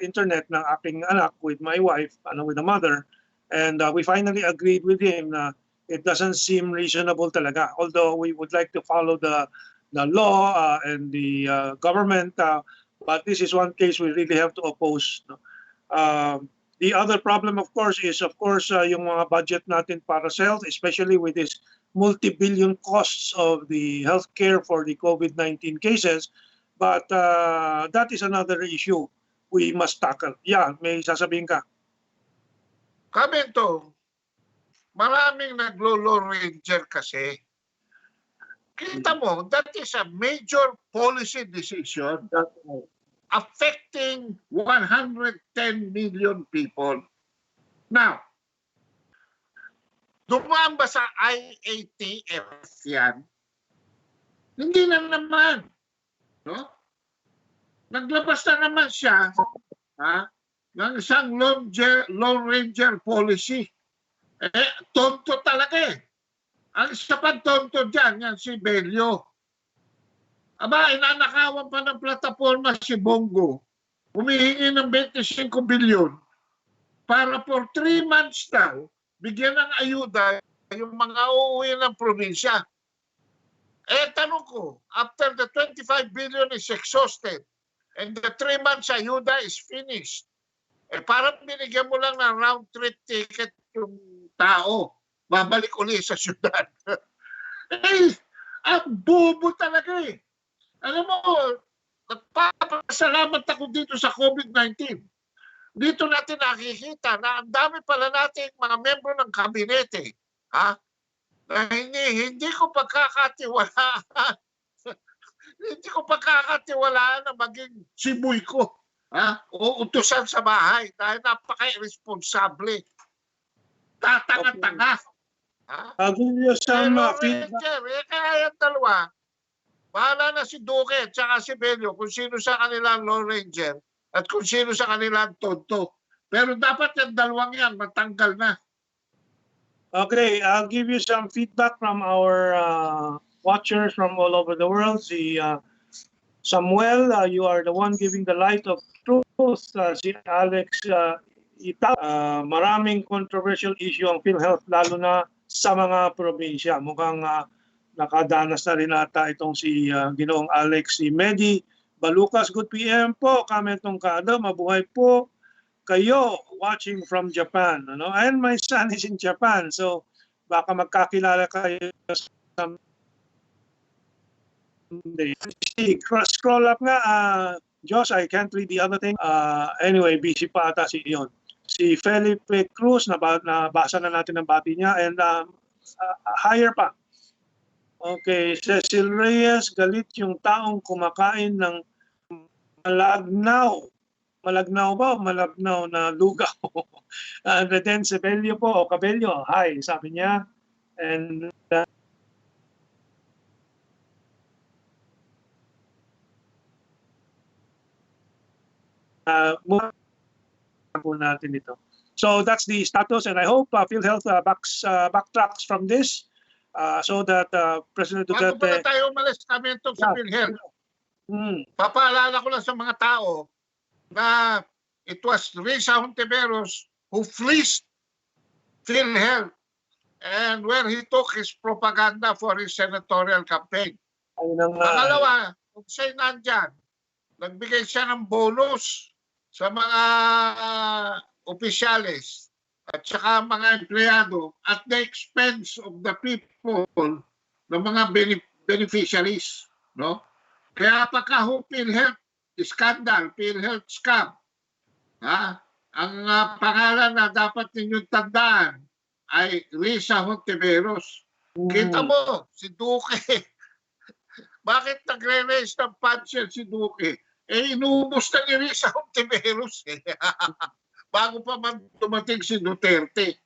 internet ng aking anak with my wife, with the mother. And we finally agreed with him na it doesn't seem reasonable talaga. Although we would like to follow the law and the government, but this is one case we really have to oppose. The other problem, of course, is yung mga budget natin para sa health, especially with this multi-billion costs of the healthcare for the COVID-19 cases. But that is another issue we must tackle. Yeah, may sasabihin ka. Mentong, maraming naglo-law ranger kasi. Kita mo, that is a major policy decision affecting 110 million people. Now, dumaan ba sa IATF yan? Hindi na naman. No? Naglabas na naman siya ng isang Lone Ranger policy. Tonto talaga eh. Ang isa pang tonto dyan, yan si Bello. Aba, inanakawan pa ng plataforma si Bongo. Humihingi ng 25 bilyon para for 3 months daw, bigyan ng ayuda yung mga uuwi ng probinsya. Eh, tanong ko, after the 25 billion is exhausted and the 3 months ayuda is finished, eh parang binigyan mo lang ng round trip ticket yung tao. Babalik uli sa syudad. Eh, ang bobo talaga eh. Alam mo, nagpapasalamat ako dito sa COVID-19. Dito natin nakikita na ang dami pala nating mga membro ng kabinete. Ha? Na hindi ko pagkakatiwalaan. Hindi ko pagkakatiwalaan na maging sibuy ko. Ha? O utusan sa bahay dahil napaka-irresponsable. Tatanga-tanga. I'll give you some feedback. Kaya yung dalawa, bahala na si Duque at saka si Bello kung sino sa kanilang Law Ranger at kung sino sa kanilang Tonto. Pero dapat yung dalawang yan matanggal na. Okay, I'll give you some feedback from our watchers from all over the world. Si Samuel, you are the one giving the light of truth. Si Alex Ita, maraming controversial issue ang Philhealth, lalo na sa mga probinsya. Mukhang nakadanas na rin ata itong si Ginoong Alex. Si Medi Balukas, good PM po. Kamentong Kada, mabuhay po kayo watching from Japan. Ano? And my son is in Japan, so baka magkakilala kayo someday. Scroll up nga, Josh, I can't read the other thing. Anyway, busy pa ata si Ion. Si Felipe Cruz, nabasa na natin ang bati niya, and higher pa. Okay, Cecil Reyes, galit yung taong kumakain ng malagnaw. Malagnaw ba o malagnaw na lugaw? Reden Sebelio po, o Cabello, hi, sabi niya. And po natin ito. So that's the status, and I hope Philhealth backtracks from this so that President Bago Duterte... pala tayo umalis kami itong sa Philhealth, papaalala ko lang sa mga tao na it was Risa Hontiveros who fleeced Philhealth and where he took his propaganda for his senatorial campaign. Pangalawa, kung siya'y nandyan, nagbigay siya ng bonus sa mga opisyalis at saka mga empleyado at the expense of the people, ng mga beneficiaries. No? Kaya pagka PhilHealth scandal, PhilHealth scam, ang pangalan na dapat ninyong tandaan ay Risa Hontiveros. Kita mo, si Duque. Bakit nagre-raise ng pansel si Duque? Eh, inuubos na ni Risa Hontiveros. Bago pa man tumating si Duterte.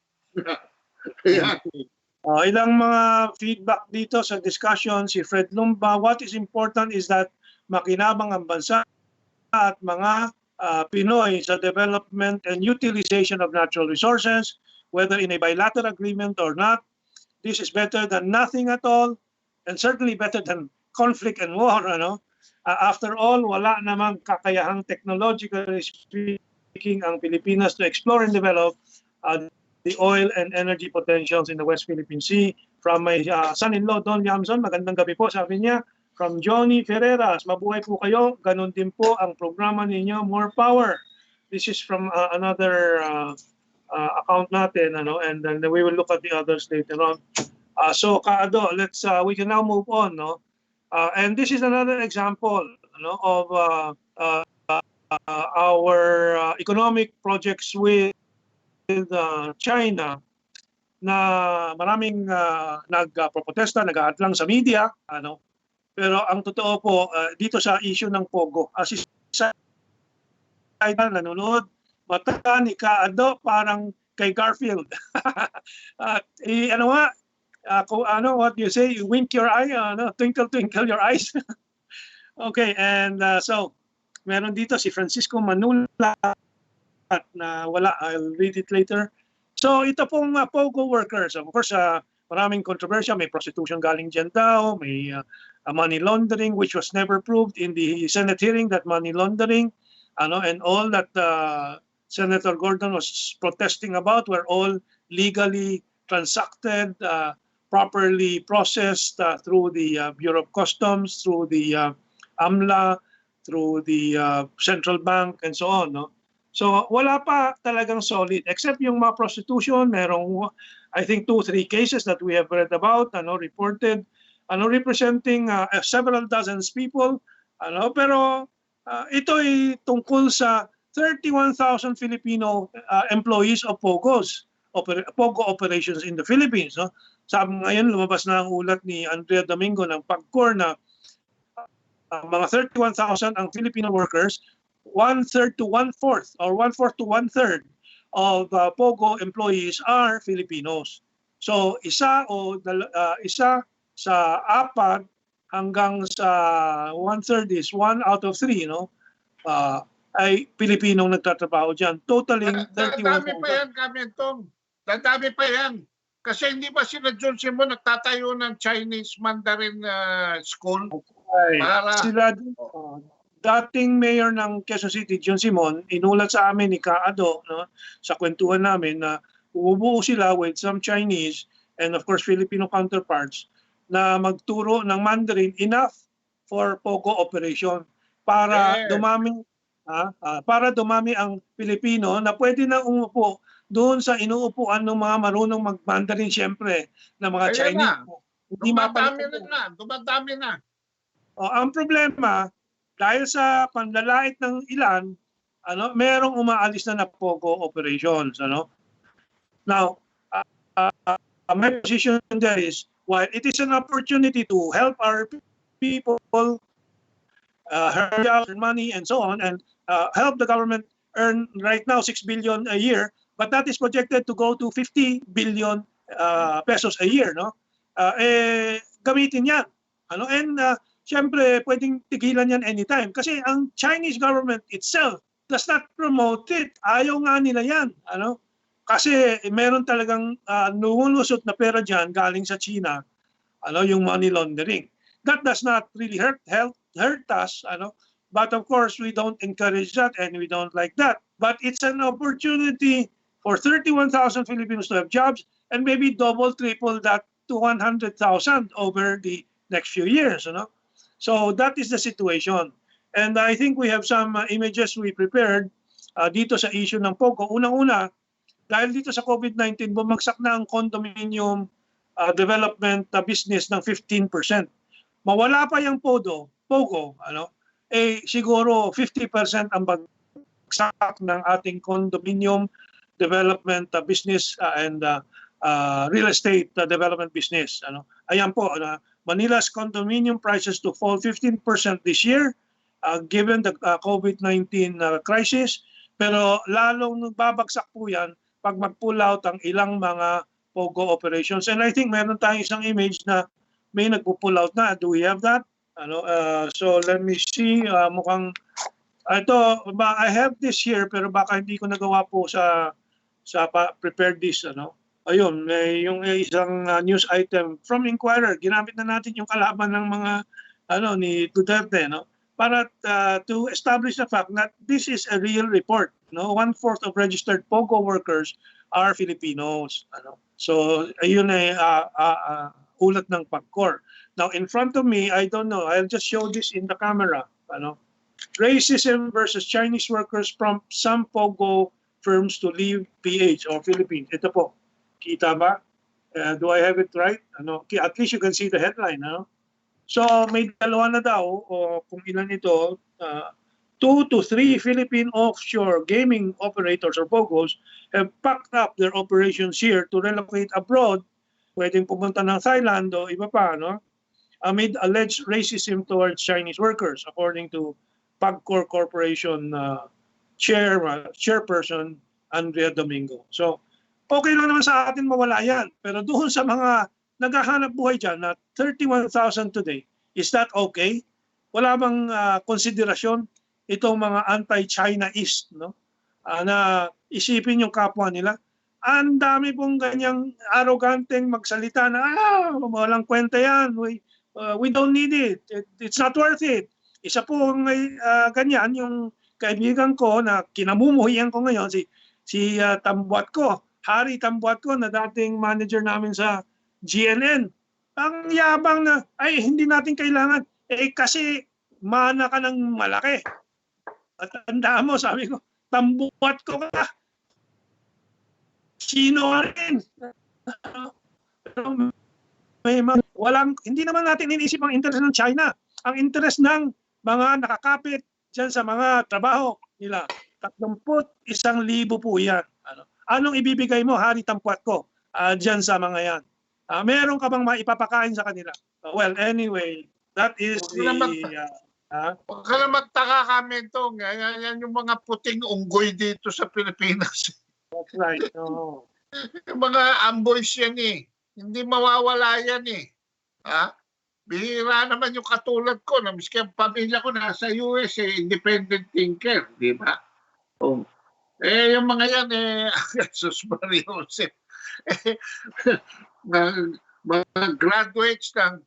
Ilang mga feedback dito sa discussion, si Fred Lumba, what is important is that makinabang ang bansa at mga Pinoy sa development and utilization of natural resources, whether in a bilateral agreement or not. This is better than nothing at all, and certainly better than conflict and war. After all, wala namang kakayahang technologically speaking ang Pilipinas to explore and develop the oil and energy potentials in the West Philippine Sea. From my son-in-law, Don Yamson, magandang gabi po, sabi niya. From Johnny Ferreras, mabuhay po kayo. Ganun din po ang programa ninyo, more power. This is from another account natin, and then we will look at the others later on. So, Kaado, we can now move on, and this is another example, of our economic projects with China na maraming nagprotesta, nag-aadlang sa media, pero ang totoo po dito sa issue ng POGO, si Saida nanonood, mata ni Kaado parang kay Garfield. What do you say? You wink your eye, twinkle twinkle your eyes. Okay, and so meron dito si Francisco Manula na wala, I'll read it later. So ito pong POGO workers, of course, maraming controversy, may prostitution galing dyan daw, may money laundering which was never proved in the Senate hearing, that money laundering, and all that Senator Gordon was protesting about were all legally transacted, properly processed through the Bureau of Customs, through the AMLA, through the central bank, and so on. No? So wala pa talagang solid, except yung mga prostitution, merong I think 2-3 cases that we have read about, reported, representing several dozens people, pero ito ay tungkol sa 31,000 Filipino employees of POGO operations in the Philippines. No? Sabi ngayon, lumabas na ang ulat ni Andrea Domingo ng PAGCOR na mga 31,000 ang Filipino workers, 1/3 to 1/4 or 1/4 to 1/3 of POGO employees are Filipinos. So isa sa 4 hanggang sa 1/3 is 1 out of 3, ay Pilipinong nagtatrabaho dyan. Totaling 31,000. Dadami pa yan, Mentong. Dadami pa yan. Kasi hindi ba sila John Simon nagtatayo ng Chinese Mandarin school? Para sila dating mayor ng Quezon City, John Simon, inulat sa amin ni Kaado, sa kwentuhan namin na bumubuo sila with some Chinese and of course Filipino counterparts na magturo ng Mandarin enough for POGO operation para dumami ang Pilipino na pwede na umupo doon sa inuupuan ng mga marunong mag-Mandarin siyempre na mga Chinese. Dumadami na. Ang problema, dahil sa panlalait ng ilan, merong umaalis na POGO operations. Now, my position there is, while it is an opportunity to help our people earn money and so on, and help the government earn right now 6 billion a year, but that is projected to go to 50 billion pesos a year. Gamitin yan. Siyempre, pwedeng tigilan yan anytime. Kasi ang Chinese government itself does not promote it. Ayaw nga nila yan. Kasi meron talagang nungulusot na pera dyan galing sa China, yung money laundering. That does not really hurt us. But of course, we don't encourage that and we don't like that. But it's an opportunity for 31,000 Filipinos to have jobs and maybe double, triple that to 100,000 over the next few years. So that is the situation. And I think we have some images we prepared dito sa issue ng POGO. Unang-una, dahil dito sa COVID-19, bumagsak na ang condominium development business ng 15%. Mawala pa yung POGO, siguro 50% ang bagsak ng ating condominium development business and real estate development business. Ayan po, Manila's condominium prices to fall 15% this year given the COVID-19 crisis. Pero lalong babagsak po yan pag mag-pull out ang ilang mga POGO operations. And I think meron tayong isang image na may nagpo-pull out na. Do we have that? So let me see. Mukhang ito, I have this here pero baka hindi ko nagawa po sa prepared this. Ayun, may yung isang news item from Inquirer. Ginamit na natin yung kalaban ng mga ni Duterte, para to establish the fact that this is a real report. 1/4 of registered POGO workers are Filipinos. So ayun ay ulat ng PAGCOR. Now in front of me, I don't know, I'll just show this in the camera. Racism versus Chinese workers prompt some POGO firms to leave PH or Philippines. Ito po. Kita ba? Do I have it right? At least you can see the headline. So may dalawa na daw, o kung ilan ito, 2 to 3 Philippine offshore gaming operators or POGOs have packed up their operations here to relocate abroad. Pwedeng pumunta ng Thailand o iba pa, amid alleged racism towards Chinese workers, according to PAGCOR Corporation chairperson Andrea Domingo. So, okay lang naman sa atin mawala yan. Pero doon sa mga naghahanap buhay dyan na 31,000 today, is that okay? Wala bang konsiderasyon itong mga anti-China-ist, na isipin yung kapwa nila? Ang dami pong ganyang arroganteng magsalita na, walang kwenta yan. We don't need it. It's not worth it. Isa po ganyan yung kaibigan ko na kinamumuhian ko ngayon, si Tambuat ko, Hari Tambuat ko na dating manager namin sa GNN. Ang yabang na, ay hindi natin kailangan. Kasi mana ka ng malaki. At tandaan mo, sabi ko, Tambuat ko ka. Sino ka rin? Hindi naman natin iniisip ang interest ng China. Ang interest ng mga nakakapit dyan sa mga trabaho nila. 31,000 po yan. Anong ibibigay mo, Hari Tampuat ko, dyan sa mga yan? Meron ka bang maipapakain sa kanila? Well, anyway, that is Huwag ka na magtaka ka, Mentong. Yan yung mga puting unggoy dito sa Pilipinas. That's right. Oh. Yung mga amboys yan eh. Hindi mawawala yan eh. Bihira naman yung katulad ko na miski ang pamilya ko nasa US independent thinker, di ba? Oh. Yung mga yan Jesus Maria Joseph. Mga graduates ng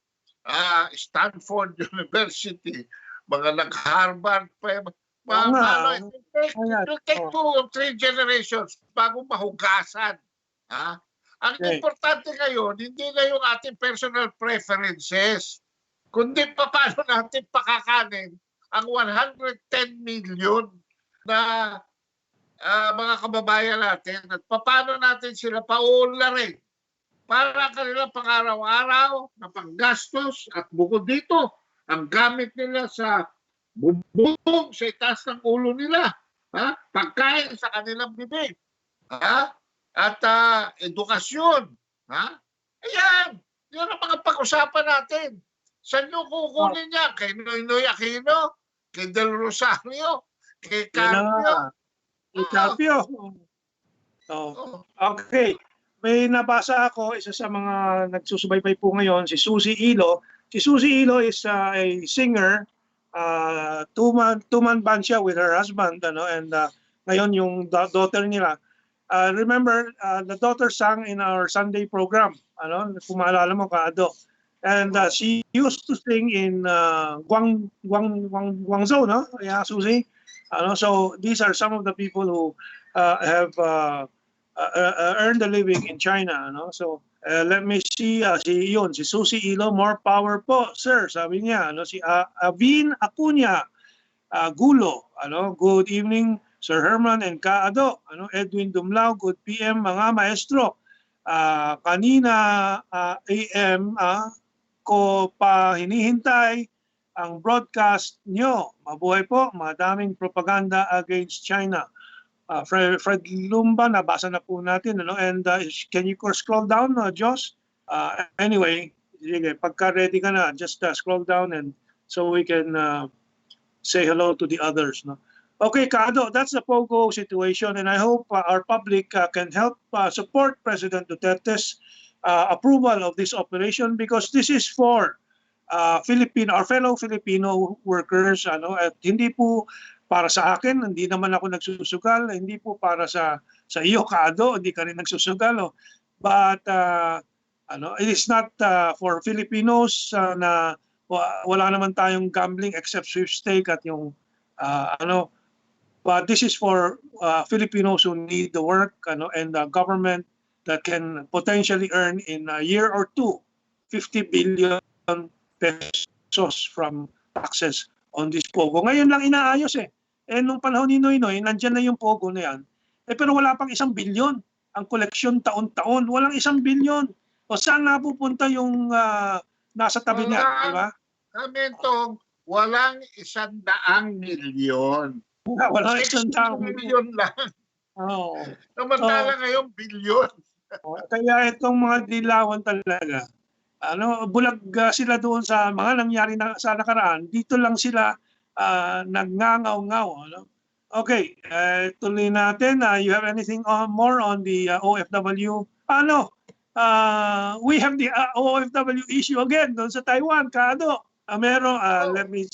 Stanford University, mga nag-Harvard pa, it will take 2 or 3 generations bago mahugasan. Ang importante ngayon, hindi na yung ating personal preferences, kundi paano natin pakakanin ang 110 million na mga kababayan natin at paano natin sila paularin para kanilang pang-araw-araw na panggastos at bukod dito, ang gamit nila sa bubong sa itaas ng ulo nila, pagkain sa kanilang bibig, at edukasyon. Ayan, yan ang mga pag-usapan natin. Saan nyo kukunin niya? Kay Noynoy Aquino? Kay Del Rosario? Kay Carpio? Okay. May nabasa ako, isa sa mga nagsusubaybay po ngayon, si Susie Ilo. Si Susie Ilo is a singer, two-man band siya with her husband, and ngayon yung daughter nila. Remember, the daughter sang in our Sunday program, kung maalala mo, Kaado. And she used to sing in Guangzhou, no? Yeah, Susie. So these are some of the people who have earned a living in China. So let me see, si Susie Ilo, more power po, sir, sabi niya. Si Avin Acuña Gulo, good evening, Sir Herman and Kaado. Edwin Dumlao, good PM, mga maestro. Kanina AM ko pa hinihintay ang broadcast nyo. Mabuhay po, madaming propaganda against China. Fred Lumba, nabasa na po natin. And can you scroll down, Josh? Anyway, sige, pagka ready ka na, just scroll down and so we can say hello to the others. No? Okay, Kado, that's the POGO situation, and I hope our public can help support President Duterte's approval of this operation because this is for our fellow Filipino workers, at hindi po para sa akin, hindi naman ako nagsusugal, hindi po para sa iyo, Kado, hindi ka rin nagsusugal. But it is not for Filipinos na wala naman tayong gambling except sweepstake at yung but this is for Filipinos who need the work and the government that can potentially earn in a year or two 50 billion pesos from taxes on this POGO. Ngayon lang inaayos nung panahon ni Noynoy, nandyan na yung POGO na yan. Pero wala pang 1 bilyon. Ang koleksyon taon-taon, walang 1 bilyon. O saan napupunta yung nasa tabi niya, di ba? Mentong, walang 100 milyon. Walang 100 milyon lang. Samantala ngayon, bilyon. Kaya itong mga dilawan talaga, bulag sila doon sa mga nangyari sa nakaraan. Dito lang sila nagngangaw-ngaw. Okay, tuloy natin. You have anything more on the OFW? We have the OFW issue again doon sa Taiwan, Kado. Let me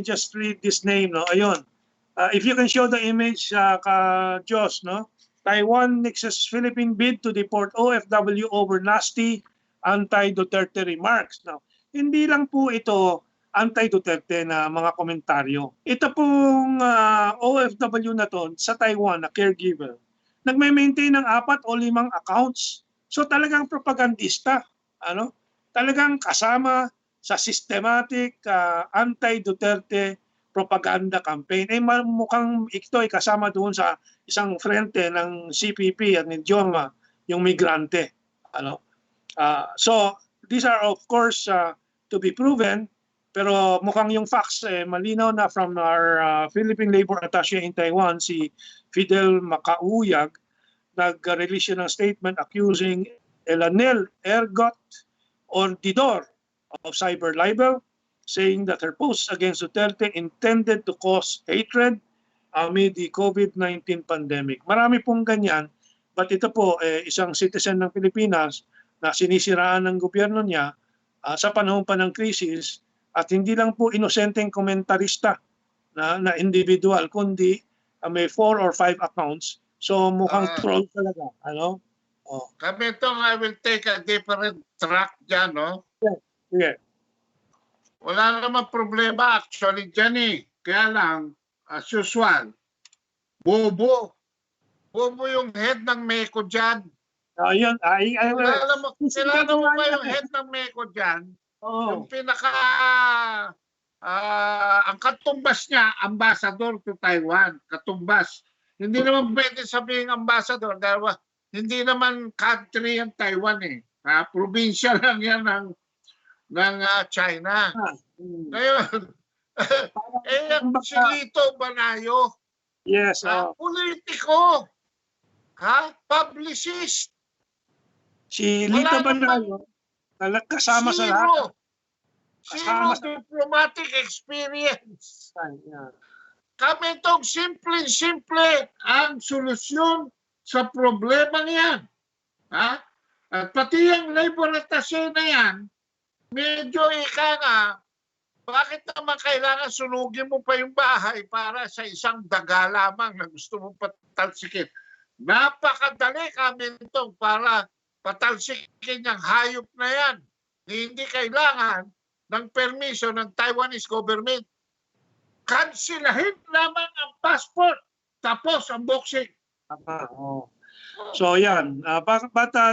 just read this name. Ayun. If you can show the image, Josh, Taiwan nixes Philippine bid to deport OFW over nasty anti-Duterte remarks. Now, hindi lang po ito anti-Duterte na mga komentaryo. Ito pong OFW na to sa Taiwan na caregiver, nagme-maintain ng 4 o 5 accounts. So talagang propagandista, ano? Talagang kasama sa systematic anti-Duterte propaganda campaign. Mukhang ito ay kasama doon sa isang frente ng CPP at ni Joma, yung migrante. Ano? So these are of course to be proven, pero mukhang yung facts malinaw na from our Philippine Labor Attaché in Taiwan, si Fidel Macauyag, nag-release ng statement accusing Elanel Ergot Ordidor of cyber libel, saying that her posts against Duterte intended to cause hatred amid the COVID-19 pandemic. Marami pong ganyan, but ito po isang citizen ng Pilipinas na sinisiraan ng gobyerno niya sa panahon pa ng krisis, at hindi lang po inosenteng komentarista na individual, kundi may 4 or 5 accounts. So mukhang troll talaga, ano? Oh. Mentong, I will take a different track dyan, no? Yeah. Wala naman problema actually dyan eh. Kaya lang, as usual, bobo. Bobo yung head ng Meko dyan. Yun, Kilala mo ba yung head ng Meko dyan? Oh. Yung pinaka, ang katumbas niya, ambassador to Taiwan. Katumbas. Hindi naman pwede sabihin ambassador dahil hindi naman country yung Taiwan eh. Provincial lang yan ng China. Ngayon, si Lito Banayo. Yes. Politiko. Publicist. Si Lito Banayo, kasama sa lahat. Zero diplomatic experience. Kami itong simple ang solusyon sa problema niyan. At pati yung labor attaché na yan, medyo bakit naman kailangan sunugin mo pa yung bahay para sa isang daga lamang na gusto mong patalsikin? Napakadali kami itong para patalsikin yung hayop na yan. Hindi kailangan ng permiso ng Taiwanese government. Kansilahin lamang ang passport. Tapos ang boxing. So yan, but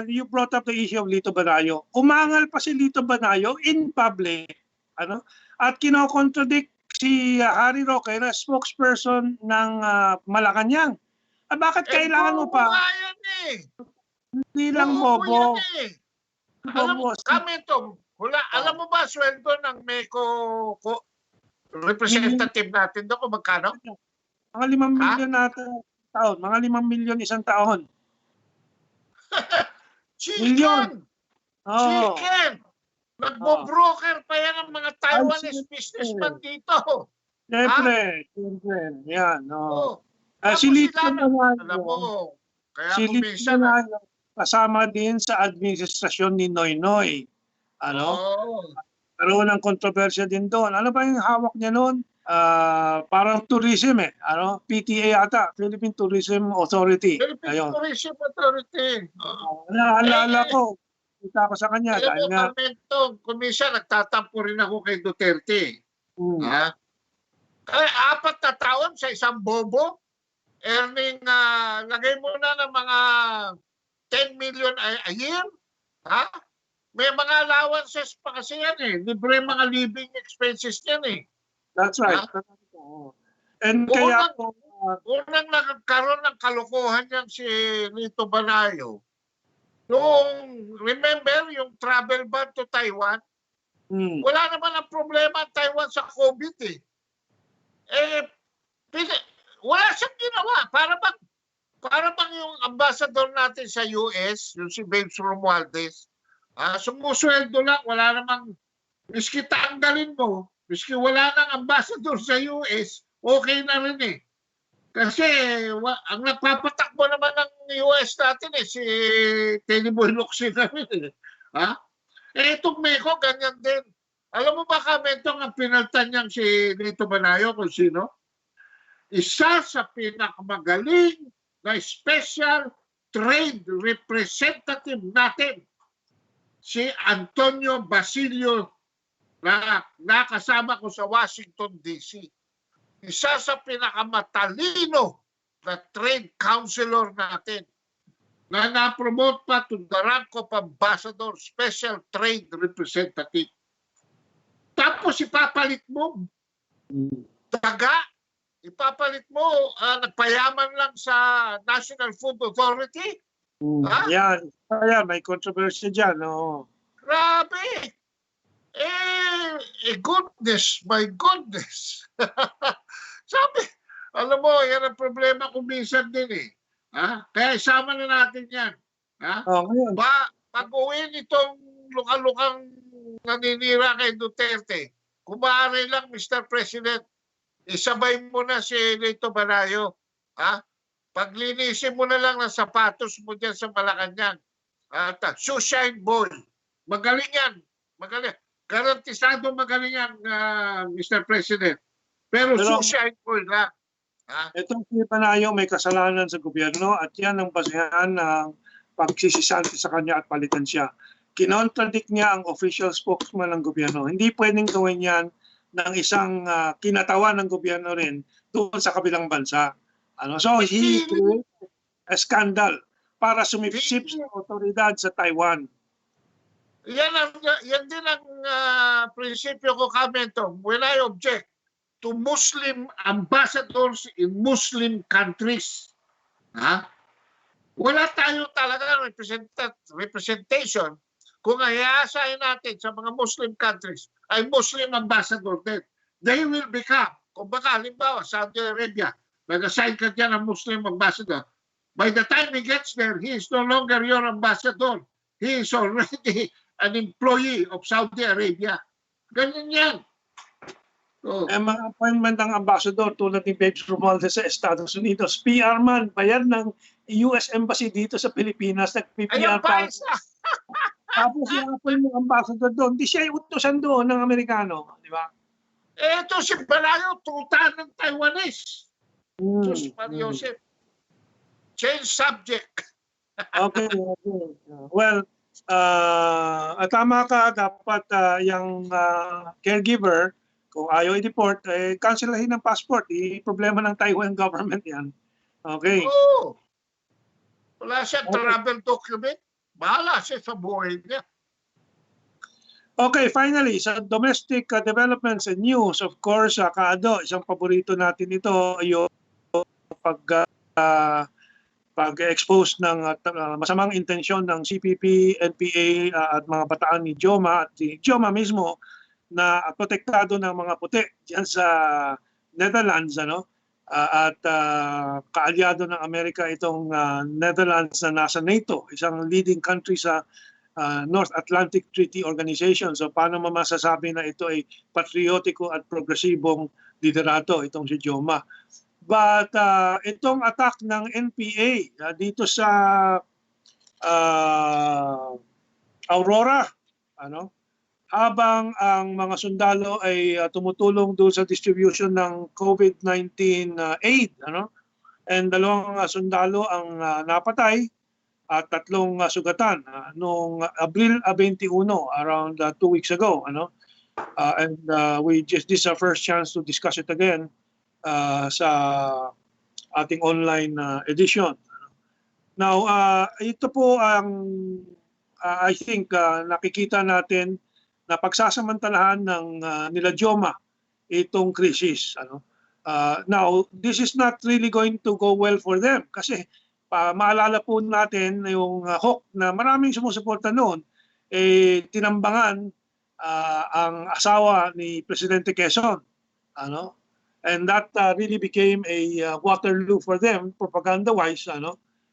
you brought up the issue of Lito Banayo. Umangal pa si Lito Banayo in public, ano? At kino-contradict si Harry Roque na spokesperson ng Malacanang. Bakit kailangan mo pa? Hindi lang bobo. Kami ito, alam mo ba sweldo ng Meko representative natin doon kung magkano? Mga 5 milyon natin taon. Mga 5 milyon isang taon. Chicken! Chicken! Nagbo-broker pa yan ang mga Taiwanese businessman dito. Siyempre. Yan. Si Lito Banayo, kasama din sa administrasyon ni Noynoy. Karoon ng kontrobersya din doon. Ano ba yung hawak niya noon? Parang tourism PTA ata, Philippine Tourism Authority. Philippine Tourism Authority. Naalala ko, kita ko sa kanya. Alam mo, kung minsan nagtatampo rin ako kay Duterte. Kaya 4 na taon sa isang bobo, earning, lagay mo na ng mga 10 million a year. May mga allowances pa kasi yan eh. Libre mga living expenses yan eh. That's right. And kaya unang nagkaroon ng kalokohan yan si Lito Banayo. Remember yung travel ban to Taiwan? Wala naman ang problema ang Taiwan sa COVID eh. Wala siyang ginawa. Para bang yung ambassador natin sa US, yung si Babes Romualdez, sumusweldo lang, wala namang, miski tanggalin mo, miski wala nang ambassador sa US, okay na rin eh. Kasi ang nagpapatakbo naman ng US natin si Teniboy Locsin na rin eh. Itong Meko, ganyan din. Alam mo ba Mentong, ang pinaltan niyang si Lito Banayo kung sino? Isa sa pinakamagaling na special trade representative natin, si Antonio Basilio na nakasama ko sa Washington, D.C. Isa sa pinakamatalino na trade counselor natin na na-promote pa to the rank of ambassador, special trade representative. Tapos ipapalit mo daga, ipapalit mo nagpayaman lang sa National Food Authority. Ha? Yan, may controversy dyan. No? Grabe! Goodness, my goodness. Sabi, alam mo, yan ang problema ko minsan din eh. Ha? Kaya isama na natin yan. Ha? Ngayon. Pag-uwi nitong lukang-lukang naninira kay Duterte, kumari lang, Mr. President, isabay mo na si Lito Banayo. Ha? Paglinisin mo na lang ng sapatos mo dyan sa Malacanang. At shoeshine boy. Magaling yan. Magaling. Garantisado magaling yan, Mr. President. Pero shoeshine boy lang. Itong si Banayo may kasalanan sa gobyerno at yan ang basehan ng pagsisisanti sa kanya at palitan siya. Kinontradict niya ang official spokesman ng gobyerno. Hindi pwedeng gawin yan ng isang kinatawan ng gobyerno rin doon sa kabilang bansa. So he created a scandal para sumipsip sa otoridad sa Taiwan. Yan din ang prinsipyo ko, Mentong. When I object to Muslim ambassadors in Muslim countries, wala tayo talaga representation kung i-assign natin sa mga Muslim countries ay Muslim ambassador din. They will become, kung baka halimbawa, Saudi Arabia, nag-assign ka dyan ng Muslim ambassador. By the time he gets there, he is no longer your ambassador. He is already an employee of Saudi Arabia. Ganyan yan. Mga appointment ng ambassador tulad ni Babes Romualdez sa Estados Unidos, PR man, bayad ng US Embassy dito sa Pilipinas, nag-PR pa. Tapos i-appoint ng ambassador doon, di siya iutosan doon ng Amerikano, di ba? Ito si Banayo, tuta ng Taiwanese. Diyos Mariosep. Change subject. Okay. Well, tama ka, dapat yung caregiver, kung ayaw i-deport, cancelahin ng passport. Problema ng Taiwan government yan. Okay. Oo. Wala siya travel document. Bahala siya sa buhay niya. Okay, finally, sa domestic developments and news, of course, Kaado, isang paborito natin ito, yung pag-expose ng masamang intensyon ng CPP, NPA at mga bataan ni Joma at si Joma mismo na protektado ng mga puti diyan sa Netherlands, at kaalyado ng Amerika itong Netherlands na nasa NATO, isang leading country sa North Atlantic Treaty Organization. So paano masasabi na ito ay patriotiko at progresibong liderato itong si Joma. But itong attack ng NPA dito sa Aurora, habang ang mga sundalo ay tumutulong doon sa distribution ng COVID-19 aid, and 2 sundalo ang napatay at 3 sugatan noong Abril 21, around 2 weeks ago, and this is our first chance to discuss it again sa ating online edition. Now, ito po ang I think nakikita natin na pagsasamantalahan ng nila Joma itong krisis. Now, this is not really going to go well for them kasi maalala po natin yung hawk na maraming sumusuporta noon, tinambangan ang asawa ni Presidente Quezon. And that really became a Waterloo for them, propaganda-wise.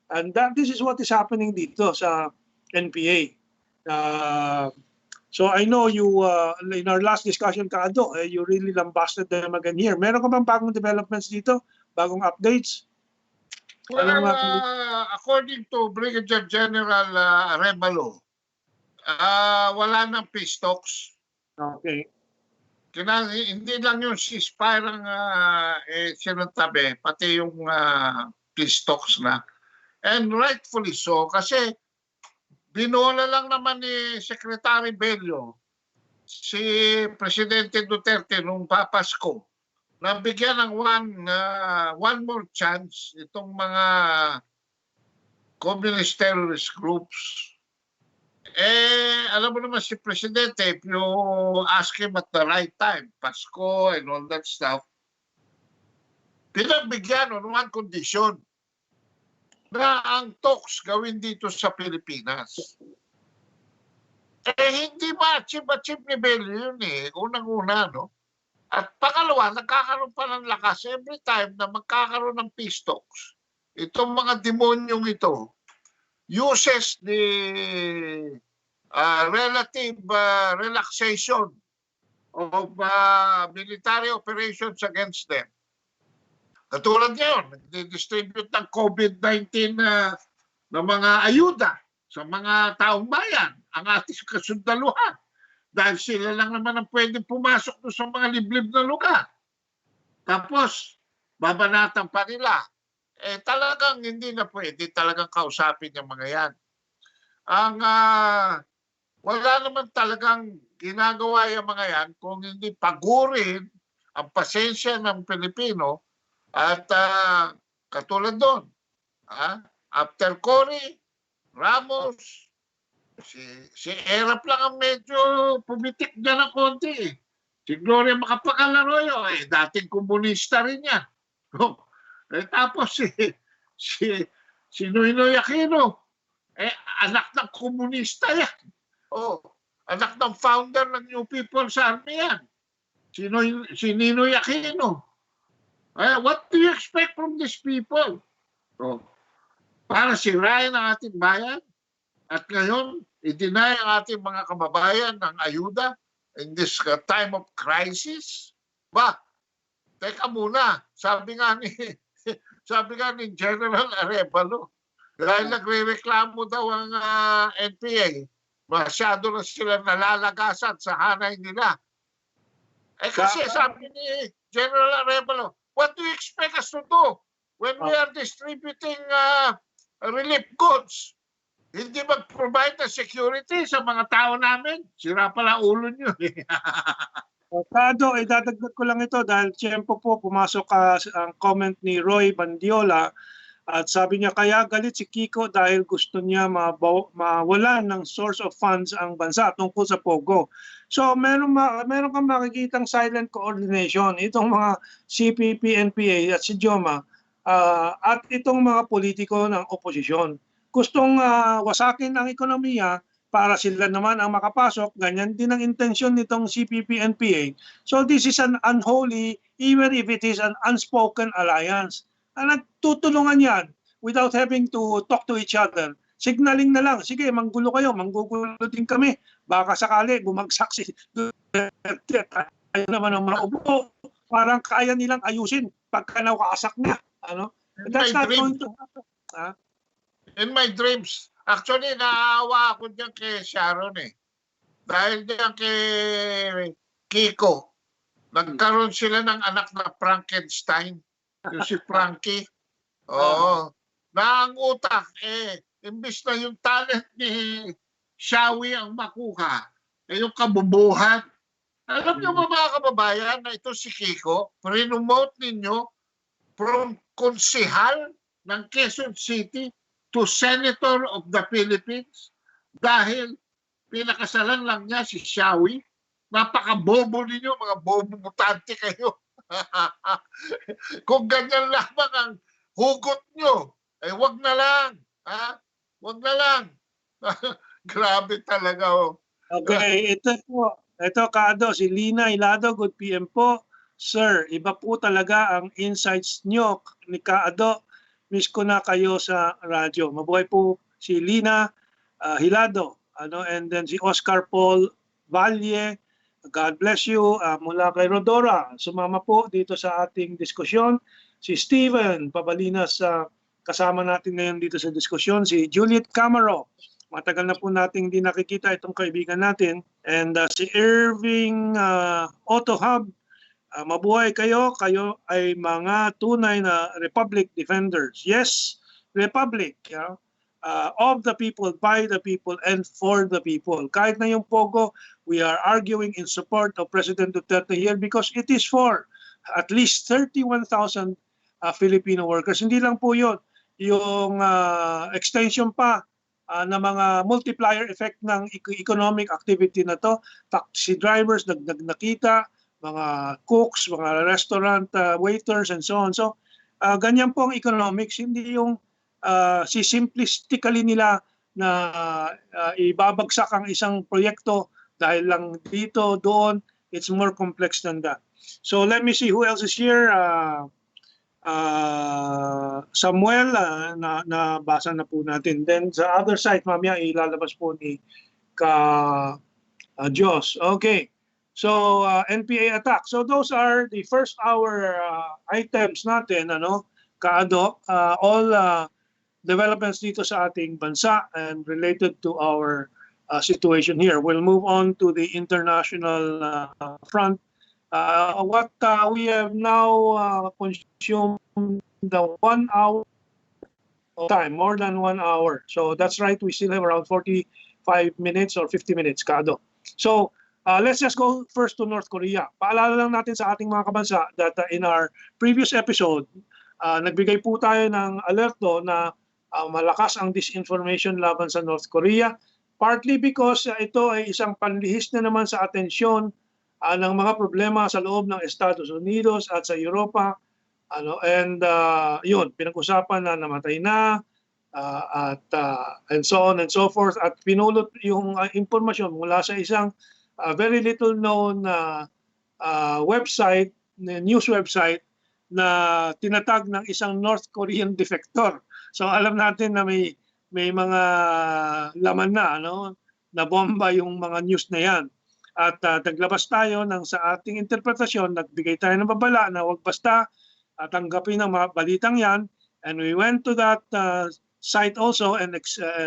And this is what is happening dito sa NPA. So I know you, in our last discussion, Kaado, you really lambasted them again here. Meron ka bang bagong developments dito? Bagong updates? Well, according to Brigadier General Arevalo, wala nang peace talks. Okay. Hindi lang yung ceasefire ang sinuntabi, pati yung peace talks na. And rightfully so, kasi binola lang naman ni Secretary Bello si Presidente Duterte nung papasko, nabigyan ng one more chance itong mga communist terrorist groups. Alam mo naman si Presidente, if you ask him at the right time, Pasko and all that stuff, pinagbigyan on one condition, na ang talks gawin dito sa Pilipinas. Hindi ma-achieve ni Bello yun unang-una, no? At pangalawa, nagkakaroon pa ng lakas every time na magkakaroon ng peace talks. Itong mga demonyong ito uses the relative relaxation of military operations against them. Katulad ngayon, nag-distribute ng COVID-19 na mga ayuda sa mga taong bayan, ang ating kasundaluhan. Dahil sila lang naman ang pwedeng pumasok doon sa mga liblib na lugar. Tapos, babanatan pa nila. Talagang hindi na pwede talagang kausapin yung mga yan. Wala naman talagang ginagawa yung mga yan kung hindi pagurin ang pasensya ng Pilipino at katulad doon. After Cory, Ramos, si Erap lang ang medyo pumitik dyan ng konti. Si Gloria Macapagal Arroyo, dating komunista rin yan. Tapos si Noynoy Aquino, anak ng komunista yan. Anak ng founder ng New People's Army yan. Si Ninoy Aquino. What do you expect from these people? Para sirain ang ating bayan at ngayon, i-deny ang ating mga kababayan ng ayuda in this time of crisis? Teka muna, sabi nga ni General Arevalo, dahil nagre-reklamo daw ang NPA, masyado na sila nalalagasan sa hanay nila. Kasi sabi ni General Arevalo, what do you expect us to do when we are distributing relief goods? Hindi mag-provide ng security sa mga tao namin? Sira pala ulo nyo. Kado, idadagdag ko lang ito dahil tiyempo po pumasok ang comment ni Roy Bandiola at sabi niya kaya galit si Kiko dahil gusto niya mawalan ng source of funds ang bansa tungkol sa POGO. So meron kang makikitang silent coordination itong mga CPP, NPA at si Joma at itong mga politiko ng oposisyon. Gustong wasakin ang ekonomiya para sila naman ang makapasok. Ganyan din ang intensyon nitong CPP-NPA. So this is an unholy, even if it is an unspoken alliance. Nagtutulungan yan without having to talk to each other. Signaling na lang, sige, manggulo kayo, manggugulo din kami. Baka sakali, bumagsak si Duterte. Tayo naman ang maupo. Parang kaya nilang ayusin pagka nakasak na. That's not going to happen. In my dreams, actually, naawa ako dyan kay Sharon Dahil dyan kay Kiko, nagkaroon sila ng anak na Frankenstein. Yung si Frankie. Na ang utak, imbis na yung talent ni Shawi ang makuha, yung kabubuhan. Alam niyo mga kababayan na ito si Kiko, pre-promote ninyo from konsehal ng Quezon City to Senator of the Philippines dahil pinakasalan lang niya si Shawi. Napakabobo ninyo, mga bobo mutante kayo. Kung ganyan lamang ang hugot nyo, wag na lang. Wag na lang. Grabe talaga. Okay, ito po. Ito, Kado, si Lina Hilado, good PM po. Sir, iba po talaga ang insights nyo ni Kado. Miss ko na kayo sa radyo. Mabuhay po si Lina Hilado. And then si Oscar Paul Valle. God bless you. Mula kay Rodora. Sumama po dito sa ating diskusyon. Si Steven Pabalinas, kasama natin ngayon dito sa diskusyon. Si Juliet Camaro. Matagal na po nating hindi nakikita itong kaibigan natin. And si Irving Auto Hub. Mabuhay kayo. Kayo ay mga tunay na Republic defenders. Yes, Republic. of the people, by the people, and for the people. Kahit na yung POGO, we are arguing in support of President Duterte here because it is for at least 31,000 Filipino workers. Hindi lang po yun. Yung extension pa na mga multiplier effect ng economic activity na to. Taxi drivers, nakita, mga cooks, mga restaurant waiters, and so on. So, ganyan po ang economics. Hindi yung simplistically nila na ibabagsak ang isang proyekto dahil lang dito, doon. It's more complex than that. So let me see who else is here. Samuel, nabasa na po natin. Then sa other side, mamaya ilalabas po ni Diyos. Okay. So NPA attack. So those are the first hour items natin, Kaado. All developments dito sa ating bansa and related to our situation here. We'll move on to the international front. What we have now consumed the 1 hour of time, more than 1 hour. So that's right, we still have around 45 minutes or 50 minutes, Kado. So let's just go first to North Korea. Paalala lang natin sa ating mga kabansa that in our previous episode, nagbigay po tayo ng alerto na malakas ang disinformation laban sa North Korea. Partly because ito ay isang panlihis na naman sa atensyon ng mga problema sa loob ng Estados Unidos at sa Europa. Yun, pinag-usapan na namatay na and so on and so forth. At pinulot yung impormasyon mula sa isang very little known website, news website na tinatag ng isang North Korean defector. So alam natin na may mga laman na, na bomba yung mga news na yan. At naglabas tayo ng sa ating interpretasyon, nagbigay tayo ng babala na huwag basta tanggapin ang mga balitang yan. And we went to that site also and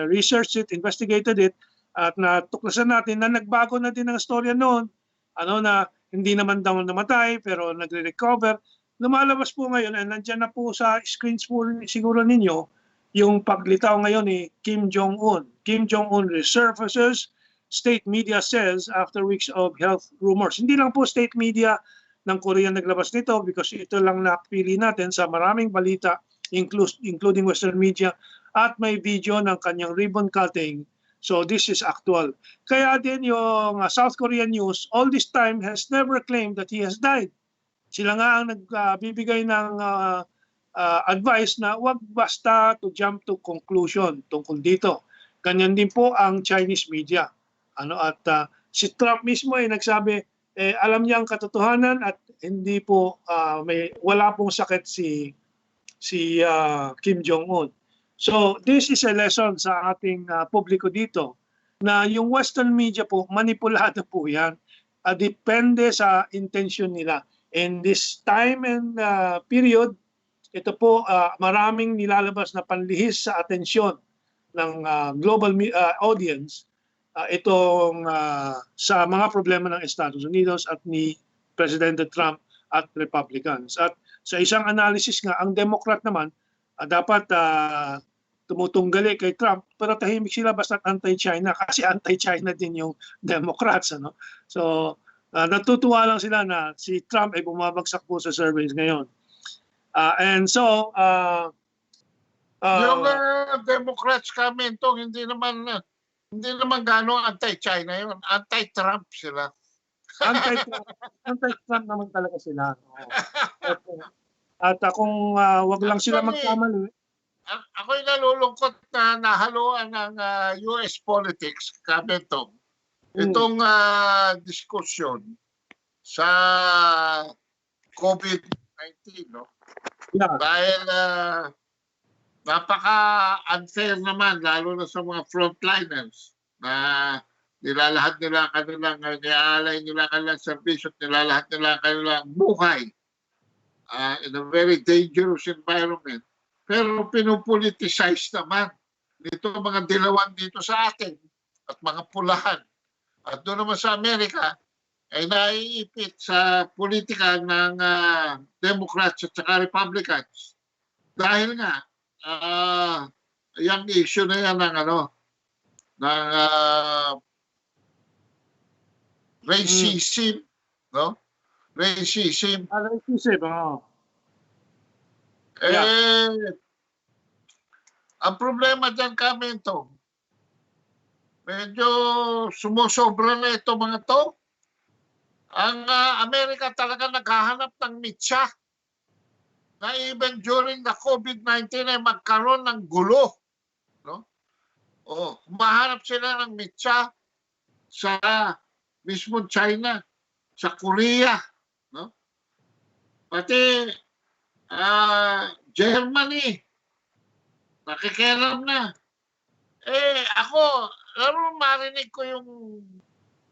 researched it, investigated it, at natuklasan natin na nagbago na din ang storya noon. Na hindi naman daw namatay pero nagre-recover. Lumalabas po ngayon, and nandyan na po sa screens po siguro ninyo, yung paglitaw ngayon ni Kim Jong Un. Kim Jong Un resurfaces, state media says after weeks of health rumors. Hindi lang po state media ng Korea naglabas nito because ito lang napili natin sa maraming balita, including Western media, at may video ng kanyang ribbon cutting. So this is actual. Kaya din yung South Korean news all this time has never claimed that he has died. Sila nga ang nagbibigay ng advice na wag basta to jump to conclusion tungkol dito. Ganyan din po ang Chinese media. Si Trump mismo ay nagsabi, alam niya ang katotohanan at hindi po wala pong sakit si Kim Jong Un. So this is a lesson sa ating publiko dito na yung Western media po manipulado po yan. Depende sa intention nila. In this time and period, ito po maraming nilalabas na panlihis sa atensyon ng global audience itong sa mga problema ng Estados Unidos at ni President Trump at Republicans. At sa isang analysis nga, ang Democrat naman dapat tumutunggali kay Trump pero tahimik sila basta anti-China kasi anti-China din yung Democrats. So natutuwa lang sila na si Trump ay bumabagsak po sa surveys ngayon. Yung Democrats kami ito, hindi naman gano'ng anti-China yun. Anti-Trump sila. Anti-Trump naman talaga sila. At kung wag lang sila magkamali. Ako'y nalulungkot na nahaluan ng US politics kami ito. Itong diskusyon sa COVID-19, no? Yeah. Dahil napaka-unfair naman, lalo na sa mga frontliners na nilalahat nila kanilang, niaalay nila kanilang servisyo, nilalahat nila kanilang buhay in a very dangerous environment. Pero pinupoliticize naman dito mga dilawan dito sa atin at mga pulahan. At doon naman sa Amerika, ay naiipit sa politika ng Democrats at saka Republicans. Dahil nga, yung issue na yan ng racism, no? Racism. Racism, oo. Ang problema dyan kami ito, medyo sumusobra na ito mga to. Ang Amerika talaga naghahanap ng mitsa na even during the COVID-19 ay magkaroon ng gulo. No? Humahanap sila ng mitsa sa mismo China, sa Korea, no? Pati Germany, nakikialam na. Ako, lalo marinig ko yung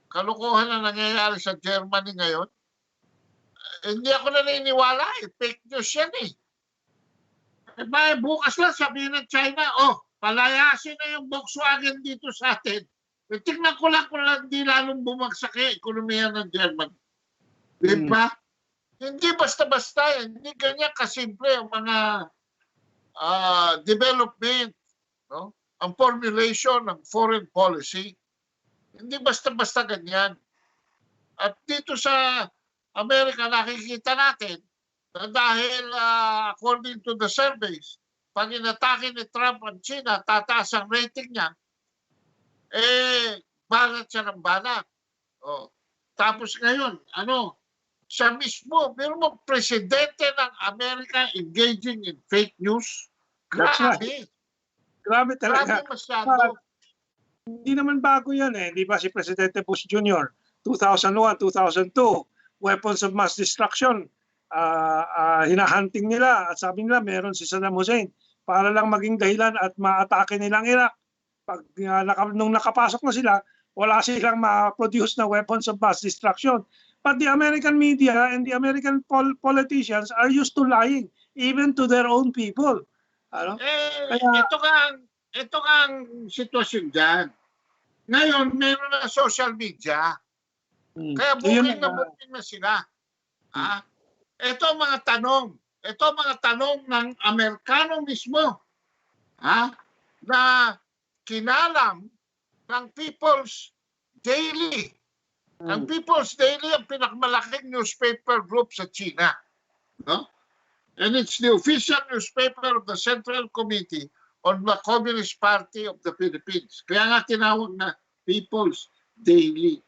kalokohan na nangyayari sa Germany ngayon. Hindi ako naniniwala. Fake news yan bukas lang sabihin ng China, palayasin na yung Volkswagen dito sa atin. Tingnan ko lang kung hindi lalong bumagsak yung ekonomiya ng Germany. Di ba? Hindi basta-basta. Hindi ganyan kasimple ang mga development, no? Ang formulation ng foreign policy. Hindi basta-basta ganyan. At dito sa Amerika, nakikita natin na dahil according to the surveys, pag inatake ni Trump ang China, tataas ang rating niya, banat siya ng banat. Tapos ngayon, siya mismo, pero mo, presidente ng Amerika engaging in fake news. Grabe. Grabe talaga. Grabe masyado. Hindi naman bago yan Di ba si Presidente Bush Jr., 2001, 2002, weapons of mass destruction, hinahunting nila at sabi nila meron si Saddam Hussein para lang maging dahilan at maatake nilang Iraq. Nung nakapasok na sila, wala silang ma-produce na weapons of mass destruction. But the American media and the American politicians are used to lying, even to their own people. Ito ang sitwasyon dyan. Ngayon, meron na social media. Kaya booking na sila. Ito ang mga tanong. Ito ang mga tanong ng Amerikano mismo. Na kinalam ng People's Daily. Ang People's Daily ang pinakamalaking newspaper group sa China. No? And it's the official newspaper of the Central Committee on the Communist Party of the Philippines. Kaya nga tinawag na People's Daily.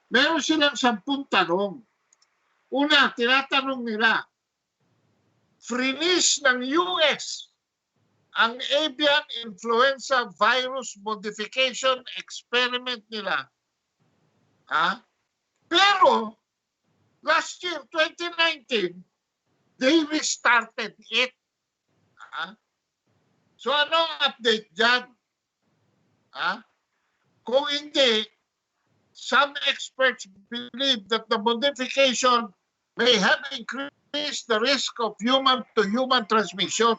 Meron silang 10 tanong. Una, tinatanong nila, frinis ng US ang avian influenza virus modification experiment nila. Pero, last year, 2019, they restarted it. So ano ang update dyan? Kung hindi, some experts believe that the modification may have increased the risk of human-to-human transmission.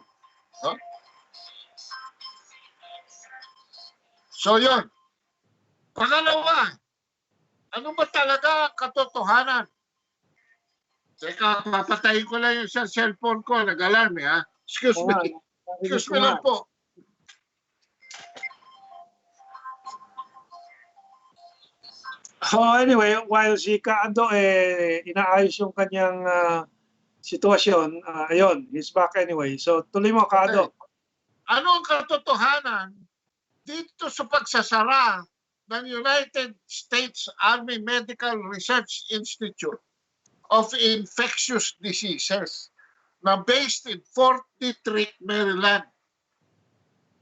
So yun. Pangalawa, ano ba talaga katotohanan? Teka, papatayin ko lang yung cellphone ko. Nag-alarm Excuse me. Excuse me lang po. Anyway, while si Kaando inaayos yung kanyang sitwasyon, ayun, he's back anyway. So tuloy mo, Kaando. Ano ang katotohanan dito sa pagsasara ng United States Army Medical Research Institute of Infectious Diseases na based in Fort Detrick, Maryland,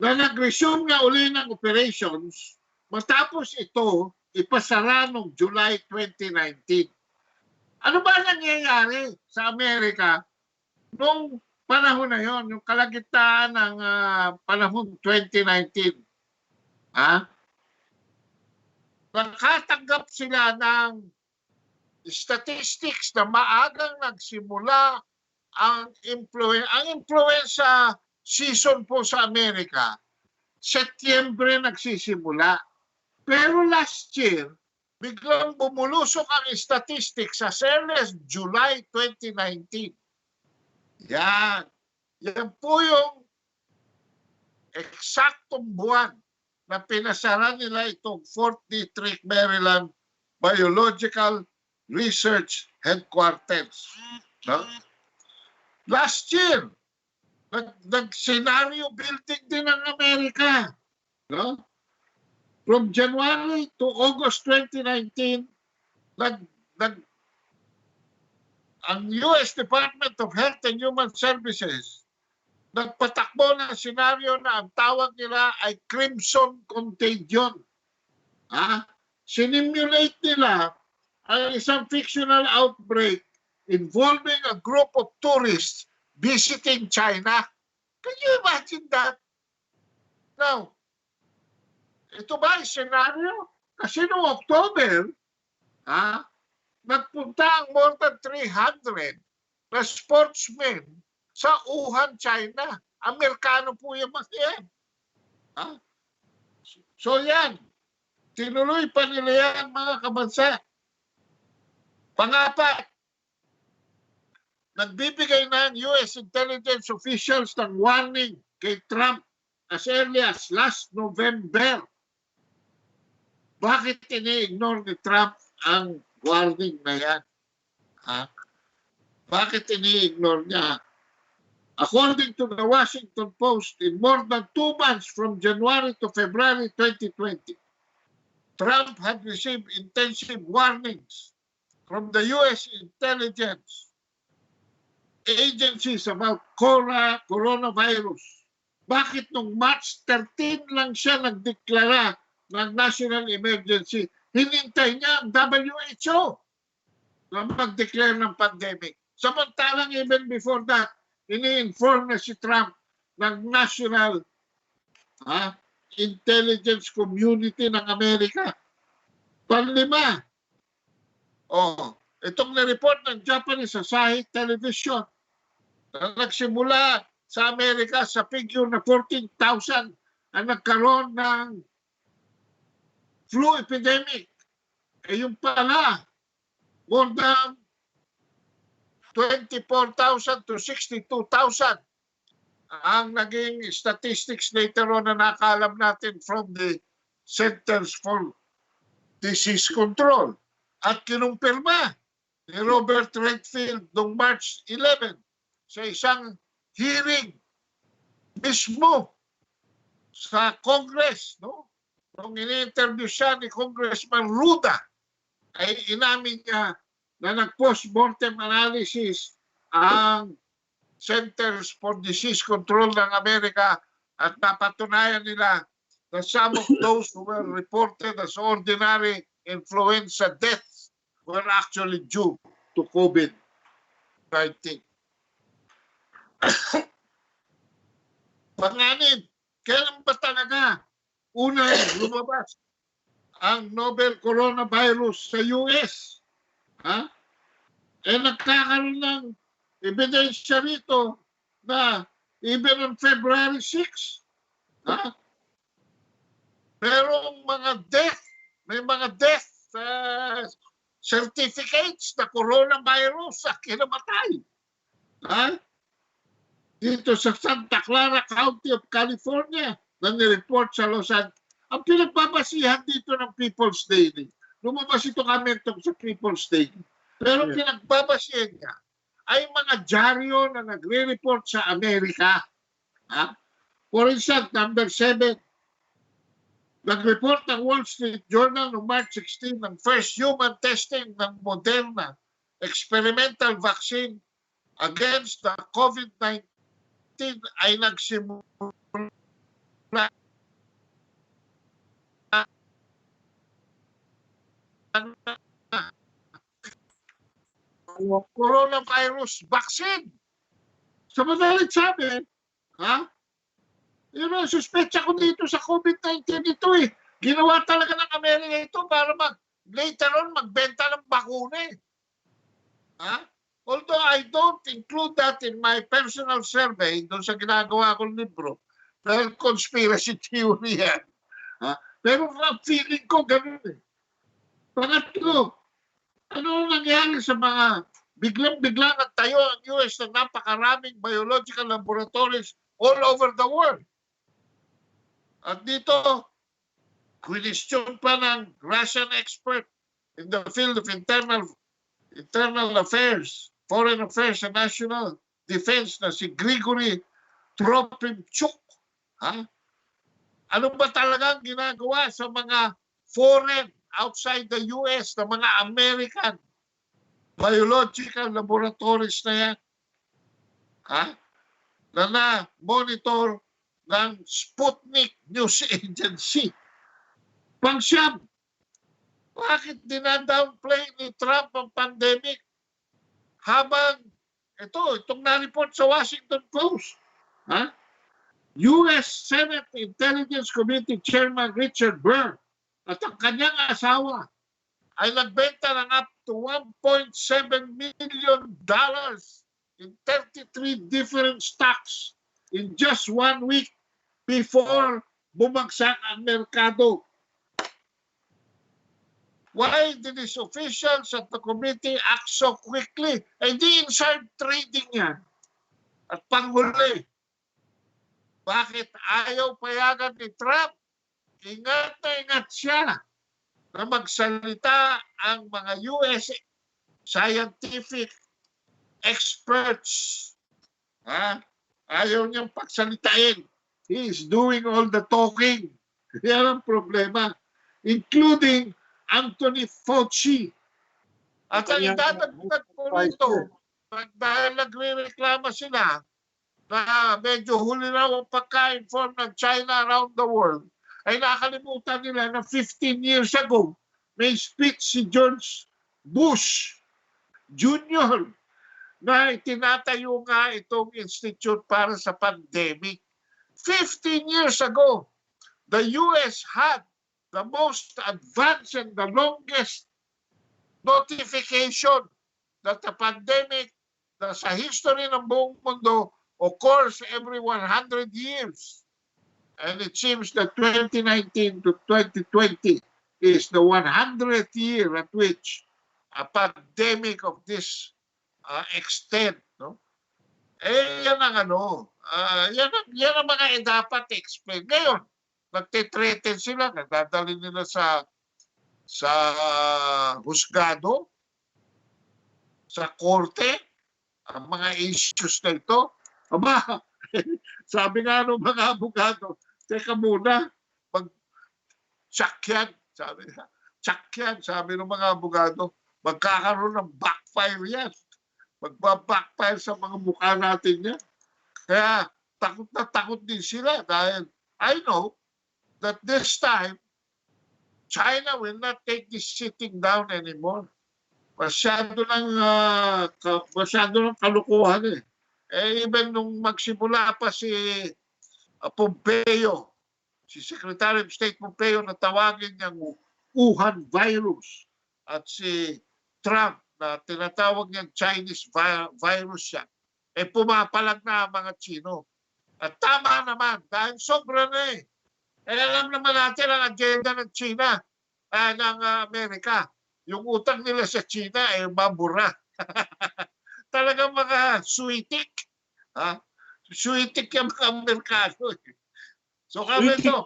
na nag-resume nga uli ng operations matapos ito ipasara noong July 2019. Ano ba nangyayari sa Amerika noong panahon na yon, yung kalagitnaan ng panahon 2019? Nakatanggap sila ng statistics na maagang nagsimula ang influenza season po sa Amerika. Setyembre nagsisimula. Pero last year, biglang bumulusok ang statistics sa early as July 2019. Yan. Yan po yung eksaktong buwan na pinasara nila itong Fort Detrick, Maryland Biological Research Headquarters. No? Last year, nag-scenario building din ng Amerika. No? From January to August 2019, ang US Department of Health and Human Services nagpatakbo ng senaryo na ang tawag nila ay Crimson Contagion. Sinimulate nila ang isang fictional outbreak involving a group of tourists visiting China. Can you imagine that? Now, ito ba ay senaryo? Kasi noong October, nagpunta ang more than 300 na sportsmen sa Wuhan, China. Amerikano po yung mga yan. So yan, tinuloy pa nila yan mga kabansa. Pangapat, nagbibigay na ang US intelligence officials ng warning kay Trump as early as last November. Bakit ini-ignore ni Trump ang warning na yan? Bakit ini-ignore niya? According to the Washington Post, in more than 2 months from January to February 2020, Trump had received intensive warnings from the U.S. intelligence agencies about coronavirus. Bakit nung March 13 lang siya nagdeklara ng national emergency? Hinintay niya ang WHO na mag-declare ng pandemic. Samantalang even before that, ini-inform na si Trump ng national intelligence community ng Amerika. Panlima, itong na-report ng Japanese Asahi Television na nagsimula sa Amerika sa figure na 14,000 ang nagkaroon ng flu epidemic. Yung pala, more than 24,000 to 62,000 ang naging statistics later on na nakaalam natin from the Centers for Disease Control. At kinumpirma ni Robert Redfield noong March 11 sa isang hearing mismo sa Congress. No? Nung ini-interview siya ni Congressman Ruda, ay inamin niya na nag-post-mortem analysis ang Centers for Disease Control ng Amerika at napatunayan nila that some of those who were reported as ordinary influenza deaths were actually due to COVID-19. Panganin, kailan ba talaga unang lumabas ang novel coronavirus sa US? Nagkakaroon ng ebidensya rito na even on February 6, merong mga death, may mga death certificates na coronavirus ang kinamatay. Dito sa Santa Clara County of California na nireport sa Los Angeles. Ang pinagbabasihan dito ng People's Daily, lumabas ito kamentong sa People's Daily. Pero pinagbabasihan niya ay mga dyaryo na nagre-report sa Amerika. For instance, number 7, nag-report ng Wall Street Journal noong March 16 ng first human testing ng Moderna experimental vaccine against the COVID-19 ay nagsimula coronavirus vaccine. Sa madalit sabi, suspetsa ko dito sa COVID-19 ito eh. Ginawa talaga ng Amerika ito para later on magbenta ng bakuna eh. Although I don't include that in my personal survey doon sa ginagawa kong libro, dahil conspiracy theory yan. Pero feeling ko ganun eh. Pangatlo, ano nangyari sa mga biglang-biglang nagtayo ang US na napakaraming biological laboratories all over the world? At dito, question pa ng Russian expert in the field of internal affairs, foreign affairs and national defense na si Grigory Tropimchuk. Ha? Ano ba talagang ginagawa sa mga foreign outside the US na mga American biological laboratories na yan? Ha? Na monitor ng Sputnik News Agency. Pangsyam, bakit dinadownplay ni Trump ang pandemic habang itong na-report sa Washington Post? Ha? US Senate Intelligence Committee Chairman Richard Burr at ang kanyang asawa ay nagbenta ng up to $1.7 million in 33 different stocks in just 1 week before bumagsak ang merkado. Why did these officials at the committee act so quickly? Eh di inside trading yan. At panghuli, bakit ayaw payagan ni Trump? Ingat na ingat siya na magsalita ang mga US scientific experts. Ha? Ayaw niyang pagsalitain. He is doing all the talking. Yan ang problema. Including Anthony Fauci. At ang idadagdag ko rito, dahil nagre-reklama sila na medyo huli raw ang pagka-inform ng China around the world, ay nakalimutan nila na 15 years ago, may speech si George Bush Jr. na itinatayo nga itong institute para sa pandemic. 15 years ago, the US had the most advanced and the longest notification that the pandemic na sa history ng buong mundo occurs every 100 years. And it seems that 2019 to 2020 is the 100th year at which a pandemic of this extent, no? Eh, yan ang yan ang mga dapat explain. Ngayon, nagtitreten sila, nadadali nila sa husgado, sa korte, ang mga issues na ito. Aba, sabi nga ng mga abogado, teka muna, mag-check yan, sabi ng mga abogado, magkakaroon ng backfire yan. Magbabackfire sa mga mukha natin yan. Kaya takot na takot din sila dahil I know that this time, China will not take this sitting down anymore. Masyado ng kalukuhan eh. Even nung magsimula pa si Pompeo, si Secretary of State Pompeo na tawagin niyang Wuhan virus at si Trump na tinatawag niyang Chinese virus siya, pumapalag na ang mga Chino. At tama naman, dahil sobra na eh. Alam naman natin ang agenda ng China, ng Amerika. Yung utang nila sa China ay mabura. Talagang mga sweetik. Sweetik yung mga Amerikano. So kami ito.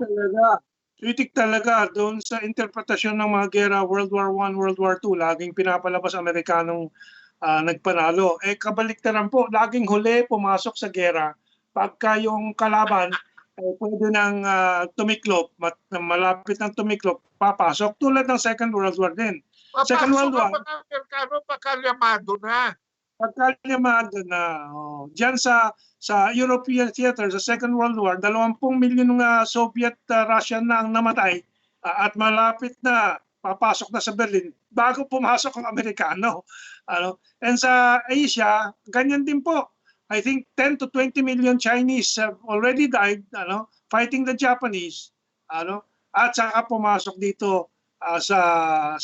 Sweetik talaga doon sa interpretasyon ng mga gera World War I, World War II. Laging pinapalabas Amerikanong nagpanalo. Kabaliktaran po, laging huli pumasok sa gera. Pagka yung kalaban pwede nang tumiklop, malapit ng tumiklop, papasok. Tulad ng Second World War din. Second World War. Pagkalyamado na. Pagkalyamado na. Diyan sa European theater, sa Second World War, 20 milyon ng Soviet Russian na ang namatay at malapit na papasok na sa Berlin bago pumasok ang Amerikano. And sa Asia, ganyan din po. I think 10 to 20 million Chinese have already died fighting the Japanese. At saka pumasok dito sa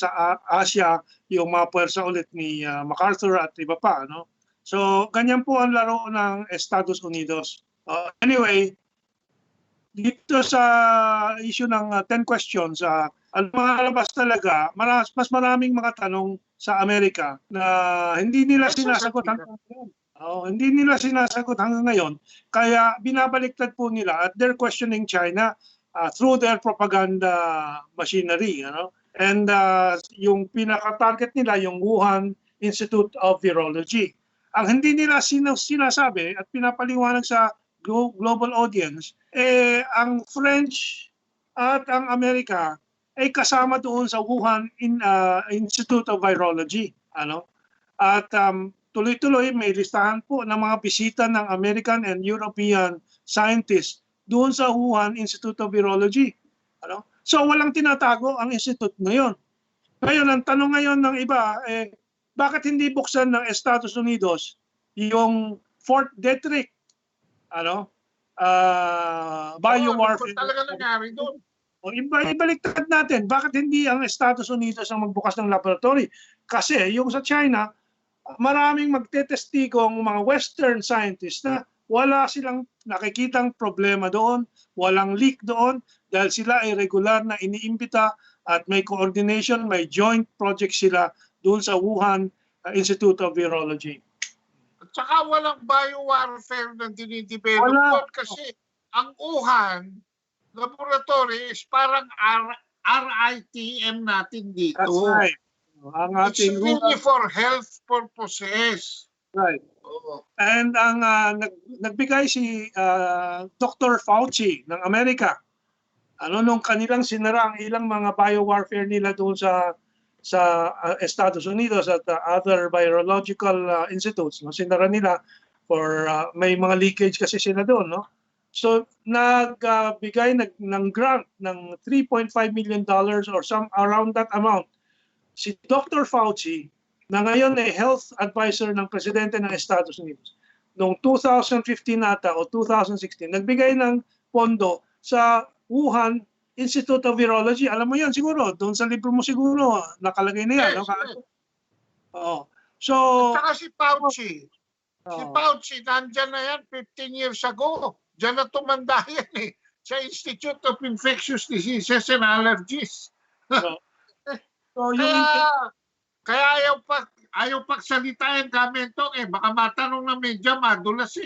Asia yung mga puwersa ulit ni MacArthur at iba pa. So, ganyan po ang laro ng Estados Unidos. Anyway, dito sa issue ng 10 questions, ang mga labas talaga, mas maraming mga tanong sa Amerika na hindi nila sinasagot hanggang ngayon. Hindi nila sinasagot hanggang ngayon. Kaya binabaliktad po nila at they're questioning China. through their propaganda machinery. And yung pinaka-target nila, yung Wuhan Institute of Virology. Ang hindi nila sinasabi at pinapaliwanag sa global audience, ang French at ang Amerika ay kasama doon sa Wuhan Institute of Virology. At tuloy-tuloy may listahan po ng mga bisita ng American and European scientists doon sa Wuhan Institute of Virology. So walang tinatago ang institute ngayon. Ngayon, ang tanong ngayon ng iba, bakit hindi buksan ng Estados Unidos yung Fort Detrick? Biowarfare. Talaga nangyari doon. O ibaliktad natin, bakit hindi ang Estados Unidos ang magbukas ng laboratory? Kasi yung sa China, maraming magtetestigong mga Western scientists na wala silang nakikitang problema doon, walang leak doon, dahil sila ay regular na iniimbita at may coordination, may joint project sila doon sa Wuhan Institute of Virology. At saka walang biowarfare na dinidevelop doon kasi ang Wuhan laboratory is parang RITM natin dito. That's right. It's really for health purposes. Right. And ang nagbigay si Dr. Fauci ng Amerika, nung kanilang sinara ang ilang mga biowarfare nila doon sa Estados Unidos at other virological institutes, sinara nila for may mga leakage kasi sila doon, So nagbigay ng grant ng $3.5 million or some around that amount si Dr. Fauci, na ngayon ay health advisor ng presidente ng Estados Unidos. Noong 2015 ata o 2016, nagbigay ng pondo sa Wuhan Institute of Virology. Alam mo yan siguro, doon sa libro mo siguro, nakalagay na yan. Yes, yes. So, at saka si Fauci, nandyan na yan 15 years ago. Diyan na tumanda yan sa Institute of Infectious Diseases and Allergies. So kaya ayaw pagsalitain Mentong baka matanong ng media madulas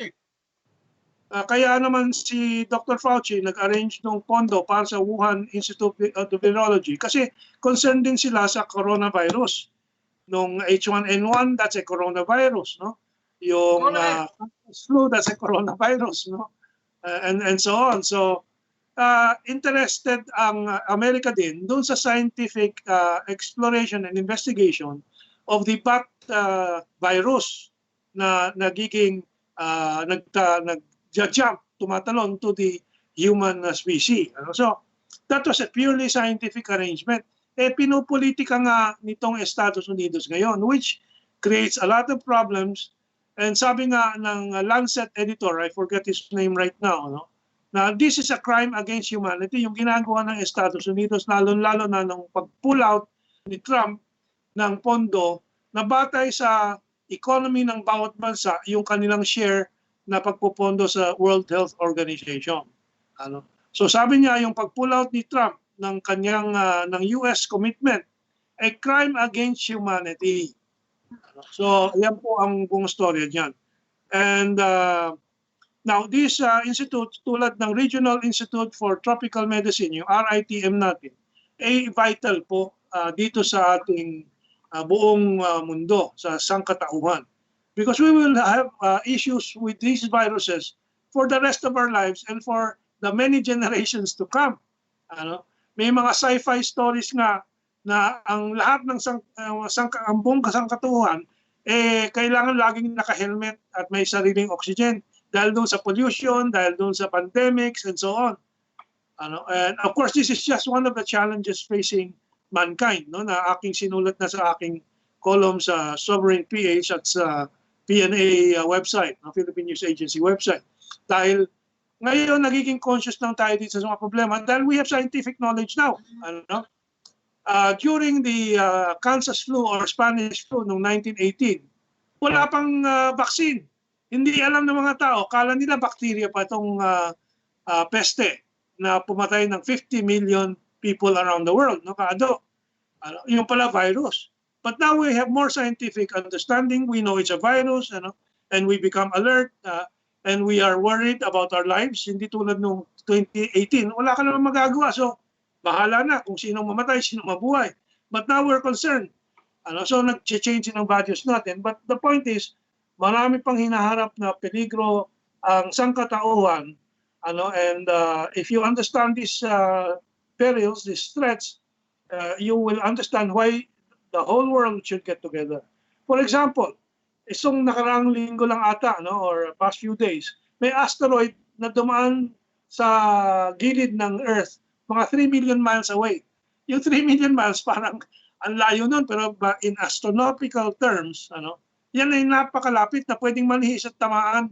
Kaya naman si Dr. Fauci nag-arrange ng pondo para sa Wuhan Institute of Virology kasi concerned din sila sa coronavirus. Nung H1N1, that's a coronavirus, Yung flu, that's a coronavirus, and so on. So interested ang Amerika din doon sa scientific exploration and investigation of the bat virus na nagiging nag-jump, tumatalon to the human species. So that was a purely scientific arrangement. Pinupolitika nga nitong Estados Unidos ngayon, which creates a lot of problems. And sabi nga ng Lancet editor, I forget his name right now, na this is a crime against humanity, yung ginagawa ng Estados Unidos, lalo-lalo na nung pag-pull out ni Trump ng pondo na batay sa economy ng bawat bansa, yung kanilang share na pagpupondo sa World Health Organization. So sabi niya, yung pag-pull out ni Trump ng kanyang ng US commitment ay crime against humanity. So yan po ang buong storya diyan. And now, this institute, tulad ng Regional Institute for Tropical Medicine, yung RITM natin, ay vital po dito sa ating buong mundo, sa sangkatauhan. Because we will have issues with these viruses for the rest of our lives and for the many generations to come. May mga sci-fi stories nga na ang lahat ng ang buong kasangkatuhan, kailangan laging naka-helmet at may sariling oxygen. Dahil doon sa pollution, dahil doon sa pandemics, and so on. And of course, this is just one of the challenges facing mankind, na aking sinulat na sa aking column sa Sovereign PH at sa PNA website, Philippine News Agency website. Dahil ngayon, nagiging conscious lang tayo dito sa mga problema dahil we have scientific knowledge now. During the Kansas flu or Spanish flu noong 1918, wala pang vaccine. Hindi alam ng mga tao, kala nila bacteria pa itong peste na pumatay ng 50 million people around the world, kaado. Yung pala virus. But now we have more scientific understanding. We know it's a virus, and we become alert, and we are worried about our lives. Hindi tulad nung 2018, wala ka naman magagawa. So, bahala na kung sino mamatay, sino mabuhay. But now we're concerned. So, nag-change ng values natin. But the point is, marami pang hinaharap na peligro ang sangkatauhan. And if you understand these perils, these threats, you will understand why the whole world should get together. For example, isang nakaraang linggo lang ata, or past few days, may asteroid na dumaan sa gilid ng Earth, mga 3 million miles away. Yung 3 million miles, parang ang layo nun, pero in astronomical terms, yan ay napakalapit na pwedeng manhis at tamaan.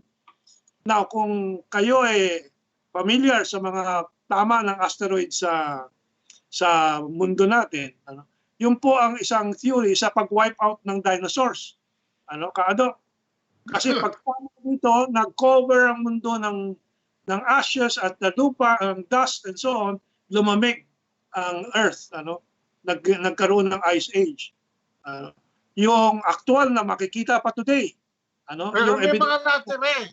Now, kung kayo ay familiar sa mga tama ng asteroid sa mundo natin, yun po ang isang theory sa pag-wipe out ng dinosaurs. Kaado? Kasi pag dito, nag-cover ang mundo ng ashes at the lupa, ang dust and so on, lumamig ang Earth. Nagkaroon ng ice age. Yung actual na makikita pa today. Pero yung may mga natira eh.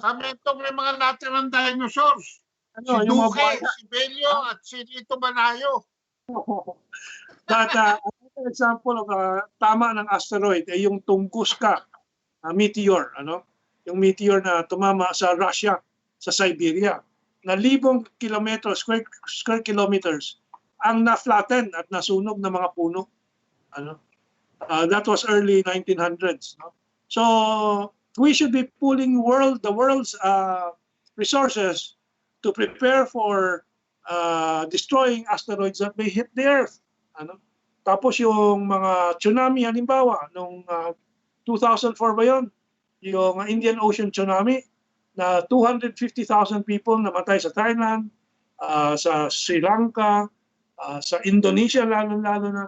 Sa Mentong may mga natirang dinosaurs. Si Duque, si Belio, at si Lito Banayo. But an example of tama ng asteroid ay yung Tunguska meteor. Yung meteor na tumama sa Russia, sa Siberia. Na libong kilometro, square kilometers ang na-flatten at nasunog ng mga puno. That was early 1900s. So we should be pooling the world's resources to prepare for destroying asteroids that may hit the Earth. Tapos yung mga tsunami, halimbawa, noong 2004 ba yun? Yung Indian Ocean tsunami, na 250,000 people namatay sa Thailand, sa Sri Lanka, sa Indonesia lalo-lalo na.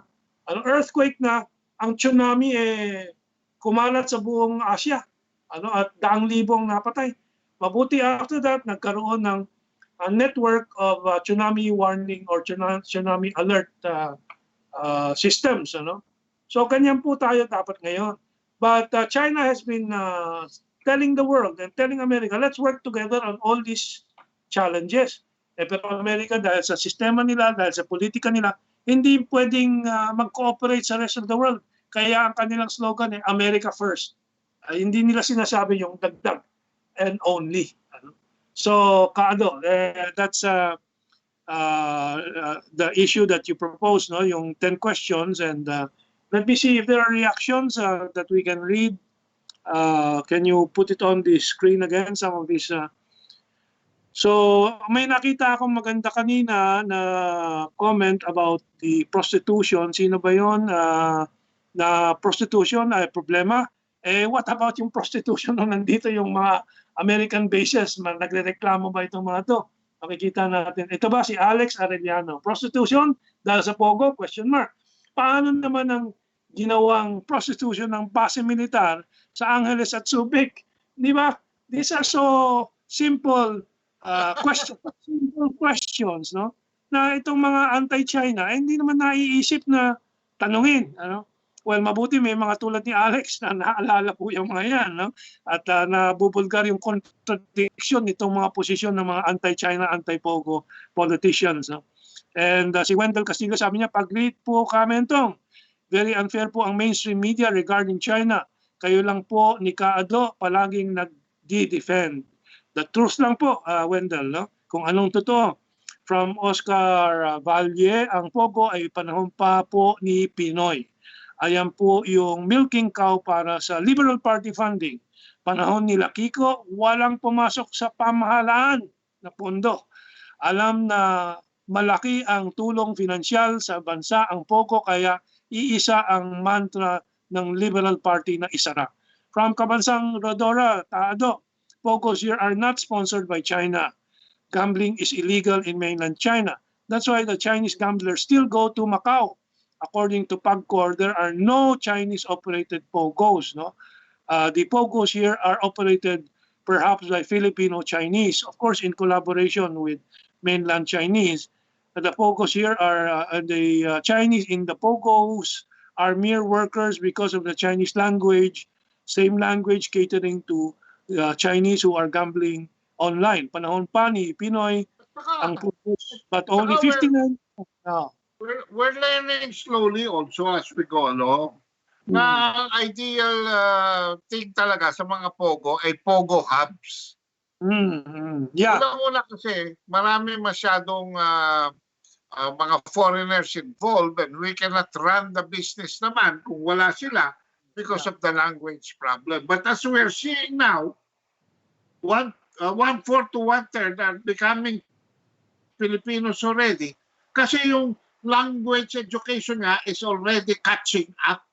Earthquake na, ang tsunami kumalat sa buong Asia. At daang libong napatay. Mabuti after that, nagkaroon ng a network of tsunami warning or tsunami alert systems. So ganyan po tayo dapat ngayon. But China has been telling the world and telling America, let's work together on all these challenges. Pero America, dahil sa sistema nila, dahil sa politika nila, hindi pwedeng mag-cooperate sa rest of the world. Kaya ang kanilang slogan ay America First. Hindi nila sinasabi yung dagdag and only. So, Kaado, that's the issue that you propose, yung 10 questions. And let me see if there are reactions that we can read. Can you put it on the screen again, some of these? So, may nakita akong maganda kanina na comment about the prostitution. Sino ba yun? Na prostitution ay problema. What about yung prostitution nung nandito yung mga American bases? Nagrereklamo ba itong mga to? Makikita natin. Ito ba si Alex Arellano? Prostitution dahil sa POGO? Question mark. Paano naman ang ginawang prostitution ng base militar sa Angeles at Subic? Di ba? These are so simple questions, no? Na itong mga anti-China, hindi naman naiisip na tanungin. Well, mabuti may mga tulad ni Alex na naalala po yung mga yan, no? At nabubulgar yung contradiction nitong mga posisyon ng mga anti-China, anti-POGO politicians. No? And si Wendell Castillo sabi niya, pag-read po Mentong. Very unfair po ang mainstream media regarding China. Kayo lang po ni Kaado palaging nag-defend. The truth lang po, Wendell, no? Kung anong totoo. From Oscar Valle, ang POGO ay panahon pa po ni Pinoy. Ayan po yung milking cow para sa Liberal Party funding. Panahon ni Kiko, walang pumasok sa pamahalaan na pondo. Alam na malaki ang tulong pinansyal sa bansa ang POGO, kaya iisa ang mantra ng Liberal Party na isara. From Kabansang Rodora, Taado, POGOs here are not sponsored by China. Gambling is illegal in mainland China. That's why the Chinese gamblers still go to Macau. According to PAGCOR, there are no Chinese-operated POGOs. No? The POGOs here are operated perhaps by Filipino Chinese, of course in collaboration with mainland Chinese. The POGOs here are, the Chinese in the POGOs are mere workers because of the Chinese language, same language catering to Chinese who are gambling online. Panahon pa ni Pinoy ang purpose, but only 59. We're learning slowly also as we go along. Na ang ideal thing talaga sa mga POGO ay POGO hubs. Yeah. Una kasi marami masyadong mga foreigners involved and we cannot run the business naman kung wala sila because of the language problem. But as we're seeing now, one-fourth to one-third are becoming Filipinos already kasi yung language education nga is already catching up.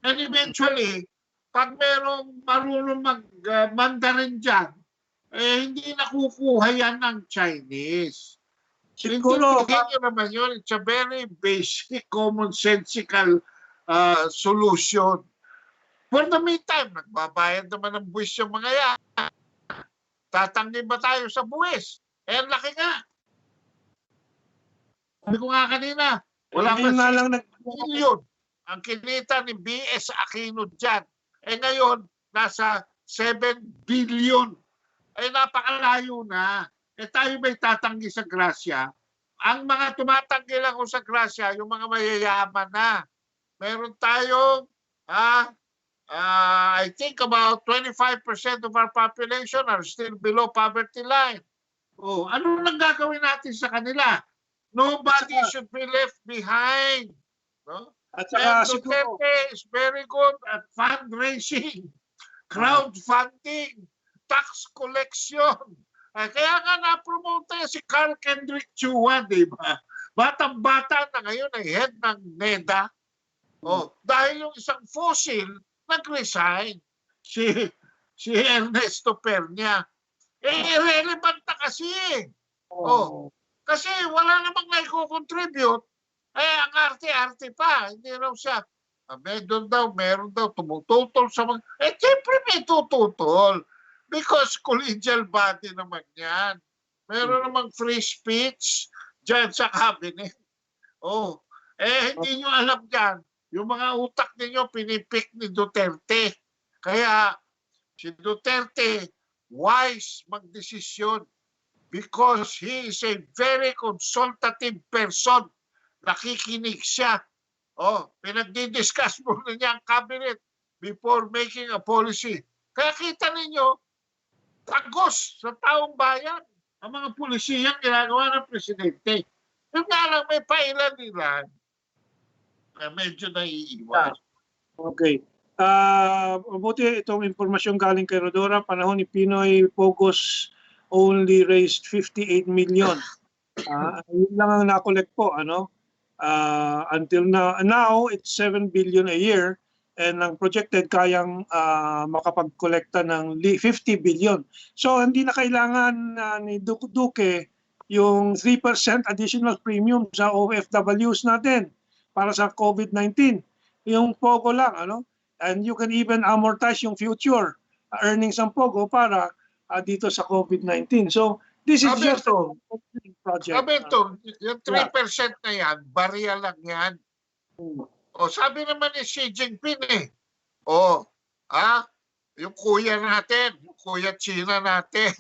And eventually, pag merong marunong mag-Mandarin dyan, hindi nakukuha yan ng Chinese. Siguro, Intindihin nyo naman yun. It's a very basic, commonsensical solution. For the meantime, nagbabayad naman ng buwis yung mga yan. Tatanggi ba tayo sa buwis? Ang laki nga. Sabi ko nga kanina, wala pa lang billion ang kinita ni B.S. Aquino dyan. Ngayon, nasa 7 billion. Napakalayo na. Tayo ba'y tatanggi sa grasya? Ang mga tumatanggi lang sa grasya, yung mga mayayaman na. Meron tayong, I think about 25% of our population are still below poverty line. Ano lang gagawin natin sa kanila? Nobody should be left behind. No? At saka Duterte is very good at fundraising, crowdfunding, tax collection. Kaya nga na-promote si Carl Kendrick Chua, di ba? Batang-bata na ngayon ay head ng NEDA. Dahil yung isang fossil nag-resign, si Ernesto Pernia. Irrelevant na kasi. Kasi wala namang naiko-contribute. Ang arte-arte pa. Hindi raw siya. Meron daw tumututol sa mga... Siyempre may tututol. Because collegial body naman yan. Meron namang free speech dyan sa cabinet. Hindi nyo alam dyan. Yung mga utak ninyo pinipik ni Duterte. Kaya si Duterte wise magdesisyon. Because he is a very consultative person. Nakikinig siya. Pinagdi-discuss muna niya ang cabinet before making a policy. Kaya kita ninyo, tagos sa taong bayan. Ang mga pulisiyang ginagawa ng presidente. Yung nga lang may pailan-ilan na medyo naiiwan. Okay. Mabuti itong informasyon galing kay Rodora. Panahon ni Pinoy, POGOs only raised 58 million. Yun lang ang nakolekt po. Until now, it's 7 billion a year. And ang projected kayang makapagkolekta ng 50 billion. So hindi na kailangan ni Duque yung 3% additional premium sa OFWs natin para sa COVID-19. Yung POGO lang. And you can even amortize yung future earnings ng POGO para dito sa COVID-19. So this is just a project. Yung 3% na yan, barya lang yan. Sabi naman ni Xi Jinping yung kuya natin, yung kuya China natin.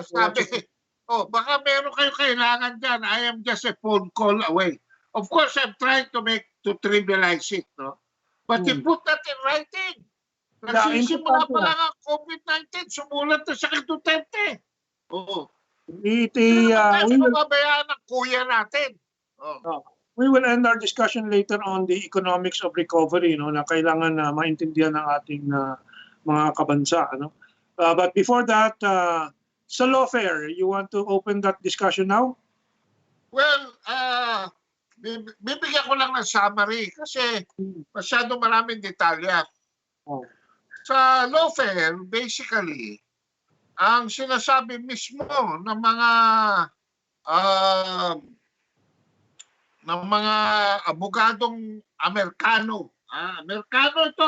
Sabi, baka meron kayo kailangan dyan. I am just a phone call away. Of course, I'm trying to trivialize it, no? But you put that in writing. Nagsisimula pa lang ang COVID-19, sumulat na siya kay Duterte. Mabayaan ng kuya natin. We will end our discussion later on the economics of recovery, na kailangan na maintindihan ng ating mga kabansa. But before that, sa Lawfare, you want to open that discussion now? Well, bibigyan ko lang ng summary kasi masyado maraming detalya. Sa Lawfare, basically, ang sinasabi mismo ng mga abogadong Amerikano. Amerikano ito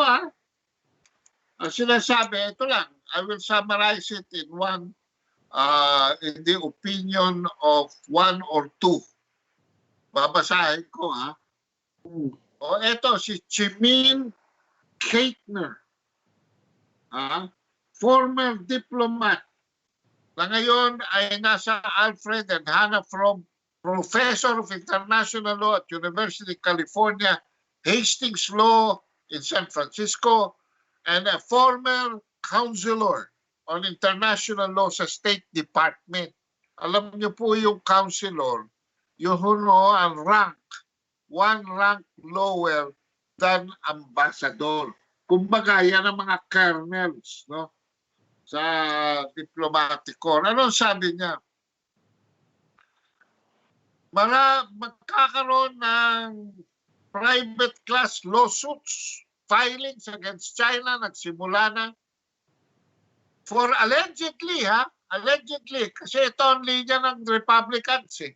Ang sinasabi, ito lang. I will summarize it in in the opinion of one or two. Babasahin ko ito si Chimin Keitner. Former diplomat na ngayon ay nasa Alfred and Hannah From Professor of International Law at University of California, Hastings Law in San Francisco, and a former counselor on international law sa State Department. Alam niyo po yung counselor, yung ang rank, one rank lower than ambassador. Kumbaga, yan ang mga colonels, no? Sa diplomatic corps. Ano sabi niya? Magkakaroon ng private class lawsuits, filings against China, nagsimula na. For allegedly, allegedly, kasi ito ang linya ng Republicans,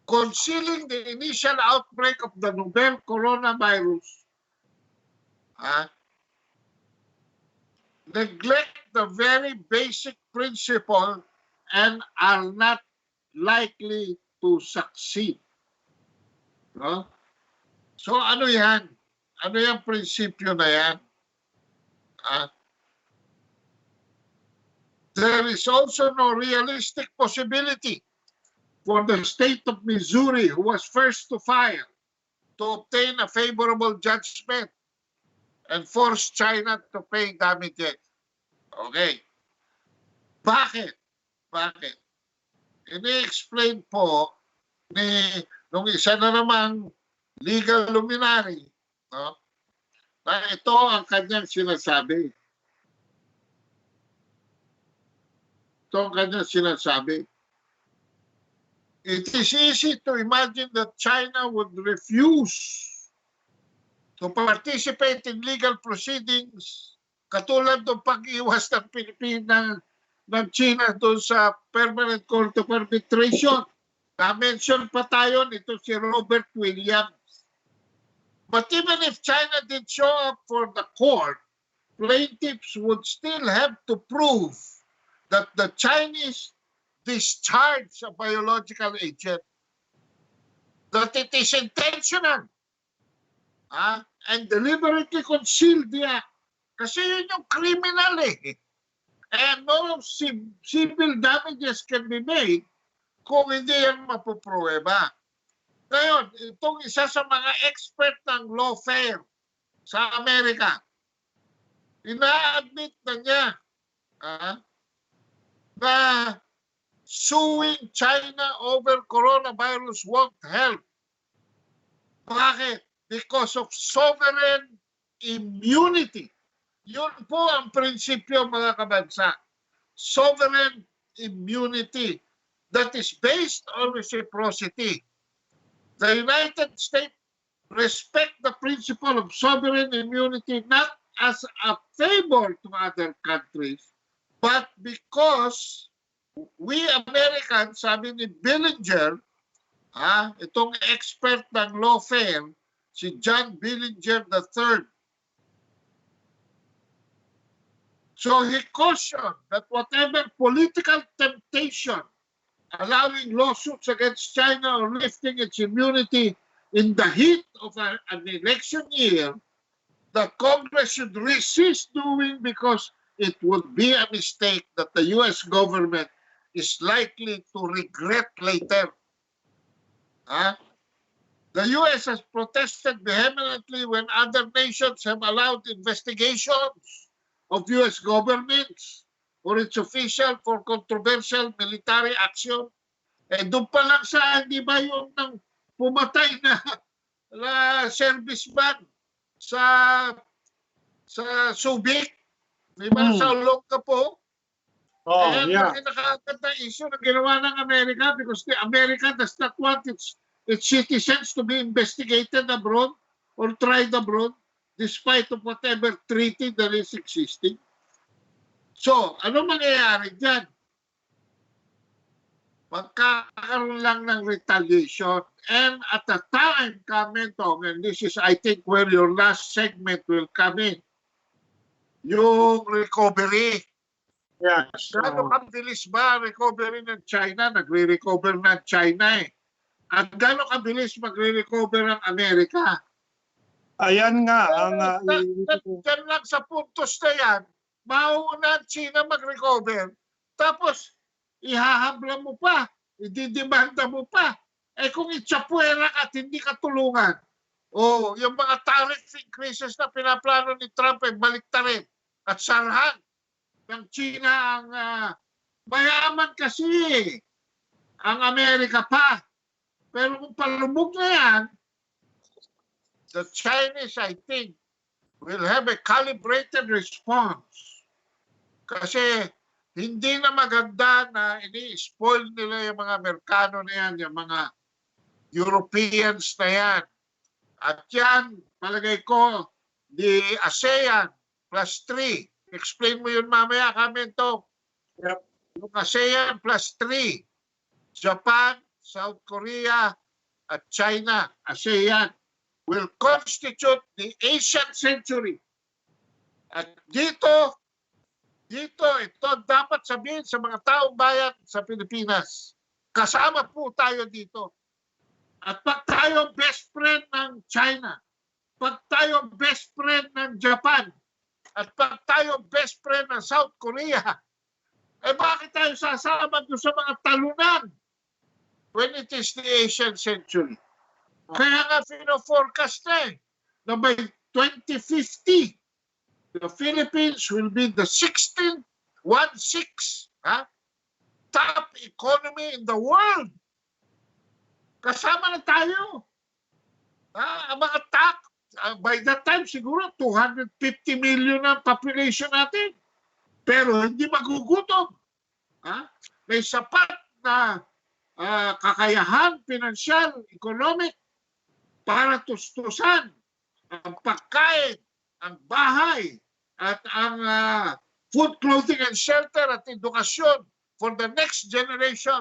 concealing the initial outbreak of the novel coronavirus, neglect the very basic principle and are not likely to succeed. No? So ano yan? Ano yung prinsipyo na yan? There is also no realistic possibility for the state of Missouri, who was first to file, to obtain a favorable judgment and force China to pay damages. Okay. Bakit? Bakit? Ini-explain po nung isa na namang legal luminary, no? Na ito ang kanyang sinasabi. Ito ang kanyang sinasabi. It is easy to imagine that China would refuse to participate in legal proceedings katulad ng pag-iwas ng Pilipinas ng China doon sa Permanent Court of Arbitration. Na-mention pa tayo nito si Robert Williams. But even if China did show up for the court, plaintiffs would still have to prove that the Chinese discharged a biological agent, that it is intentional, and deliberately concealed the act. Kasi yun yung criminal And no civil damages can be made kung hindi yan mapupruweba. Ngayon, itong isa sa mga expert ng Lawfare sa Amerika, ina-admit na niya na suing China over coronavirus won't help. Bakit? Because of sovereign immunity. Yun po ang prinsipyo, mga kabansa. Sovereign immunity that is based on reciprocity. The United States respect the principle of sovereign immunity not as a favor to other countries, but because we Americans, sabi ni Billinger, itong expert ng Lawfare, si John Billinger III, so he cautioned that whatever political temptation allowing lawsuits against China or lifting its immunity in the heat of an election year, the Congress should resist doing because it would be a mistake that the U.S. government is likely to regret later. The U.S. has protested vehemently when other nations have allowed investigations of U.S. governments or its official for controversial military action. Doon pa lang sa, di ba yung nang pumatay na serviceman sa Subic, di ba sa Olongga po? Yeah. Nakakagat na issue na ginawa ng Amerika because the America does not want its citizens to be investigated abroad or tried abroad despite of whatever treaty that is existing. So, ano mangyayari dyan? Magkakaroon lang ng retaliation. And at the time, Mentong, and this is, I think, where your last segment will come in, yung recovery. Yes. Gano'ng kabilis ba recovery ng China? Nagre-recover ng China At gano'ng kabilis magre-recover ng Amerika? Ayan nga ang Diyan lang sa puntos na yan, mauuna ang China mag-recover. Tapos ihahabla mo pa, ididemanda mo pa. Eh kung itsapuera ka at hindi ka tulungan, yung mga tariff increases na pinaplano ni Trump ay baliktarin at sarhan ng China ang mayaman kasi ang Amerika pa. Pero kung palubog na yan, the Chinese, I think, will have a calibrated response. Kasi hindi na maganda na ini-spoil nila yung mga Amerikano na yan, yung mga Europeans na yan. At yan, palagay ko, the ASEAN plus 3. Explain mo yun mamaya kami ito. Yep. Yung ASEAN plus 3. Japan, South Korea, at China, ASEAN, will constitute the Asian century. At dito, ito dapat sabihin sa mga taong bayan sa Pilipinas. Kasama po tayo dito. At pag tayo best friend ng China, pag tayo best friend ng Japan, at pag tayo best friend ng South Korea, eh bakit tayo sasama doon sa mga talunan when it is the Asian century? Kaya nga pino-forecast na by 2050, the Philippines will be the 16th top economy in the world. Kasama na tayo. Ang mga by that time siguro 250 million ang population natin. Pero hindi magugutom. May sapat na kakayahan, pinansyal, economic para tustusan ang pagkain, ang bahay, at ang food, clothing, and shelter at edukasyon for the next generation.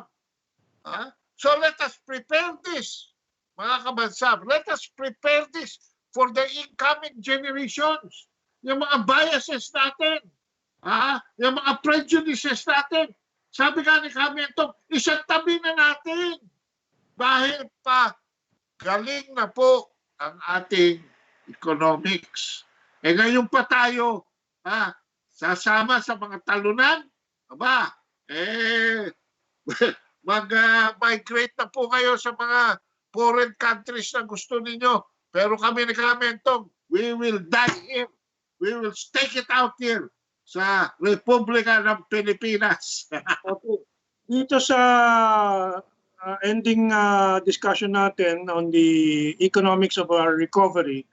So let us prepare this, mga kabansa. Let us prepare this for the incoming generations. Yung mga biases natin, yung mga prejudices natin. Sabi nga ni Mentong, isang tabi na natin. Dahil pa galing na po ang ating economics. Eh ngayon pa tayo sasama sa mga talunan. Mag-migrate na po kayo sa mga foreign countries na gusto ninyo. Pero kami ni Mentong, we will die here. We will stake it out here sa Republika ng Pilipinas. Okay. Dito sa ending discussion natin on the economics of our recovery,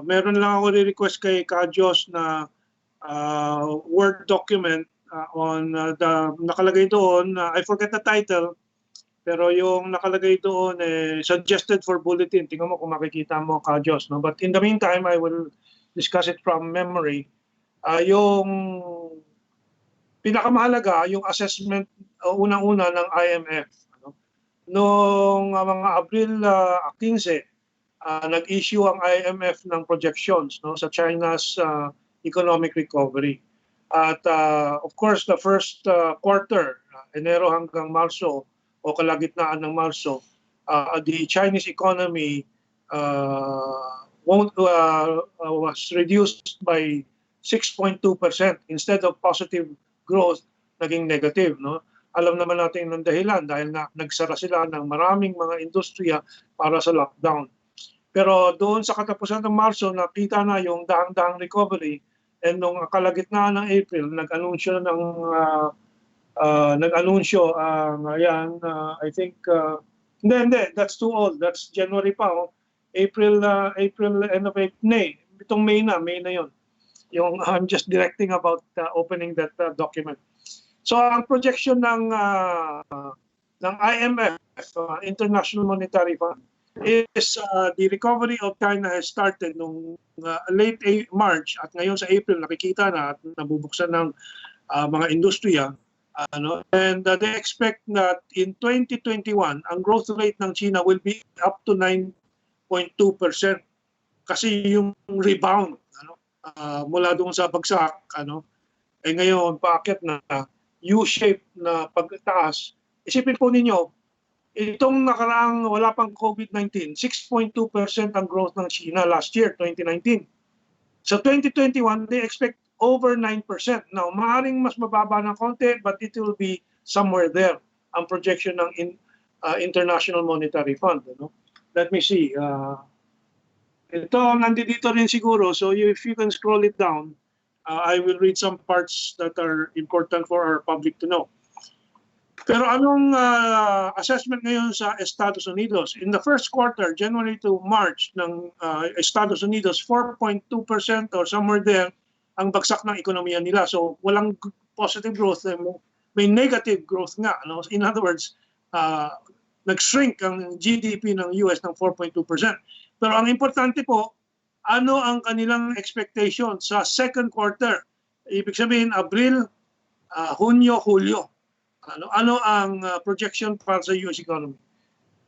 meron lang ako request kay Kajos na Word document on nakalagay doon, I forget the title, pero yung nakalagay doon suggested for bulletin. Tingnan mo kung makikita mo, Kajos. No? But in the meantime, I will discuss it from memory. Yung pinakamahalaga, yung assessment unang-una ng IMF. Noong mga Abril 15, nag-issue ang IMF ng projections sa China's economic recovery. At of course, the first quarter, Enero hanggang Marso o kalagitnaan ng Marso, the Chinese economy was reduced by 6.2%. Instead of positive growth, naging negative. No? Alam naman natin ng dahilan dahil nagsara sila ng maraming mga industriya para sa lockdown. Pero doon sa katapusan ng Marso, nakita na yung dahang-dahang recovery. And nung kalagitnaan ng April, nag-anunsyo I think, hindi, that's too old. That's January pa. April, end of May. Itong May na yun. I'm just directing about opening that document. So ang projection ng IMF, International Monetary Fund, is the recovery of China has started nung late March at ngayon sa April nakikita na at nabubuksan ng mga industriya. And they expect that in 2021, ang growth rate ng China will be up to 9.2%. Kasi yung rebound mula doon sa bagsak, ngayon paakyat na U-shape na pagtaas. Isipin po ninyo, itong nakaraang wala pang COVID-19, 6.2% ang growth ng China last year, 2019. So 2021, they expect over 9%. Now, maaaring mas mababa ng konti, but it will be somewhere there ang projection ng International Monetary Fund. Ano? Let me see. Ito, nandito rin siguro. So if you can scroll it down, I will read some parts that are important for our public to know. Pero anong assessment ngayon sa Estados Unidos? In the first quarter, January to March ng Estados Unidos, 4.2% or somewhere there ang bagsak ng ekonomiya nila. So walang positive growth, may negative growth nga. No? In other words, nag-shrink ang GDP ng US ng 4.2%. Pero ang importante po, ano ang kanilang expectation sa second quarter? Ibig sabihin, Abril, Hunyo, Hulyo. Ano ang projection para sa US economy?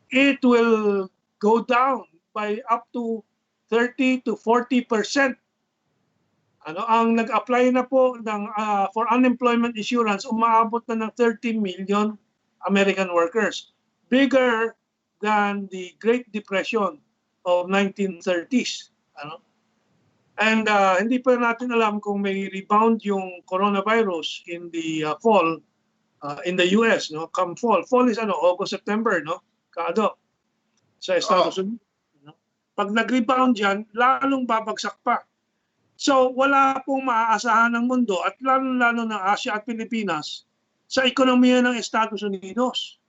It will go down by up to 30 to 40%. Ang nag-apply na po for unemployment insurance, umaabot na ng 30 million American workers. Bigger than the Great Depression of 1930s. And hindi pa natin alam kung may rebound yung coronavirus in the fall in the US, no? Come fall. Fall is August, September, no? Sa Estados Unidos. No? Pag nag-rebound yan, lalong babagsak pa. So wala pong maaasahan ng mundo at lalo ng Asia at Pilipinas sa ekonomiya ng Estados Unidos.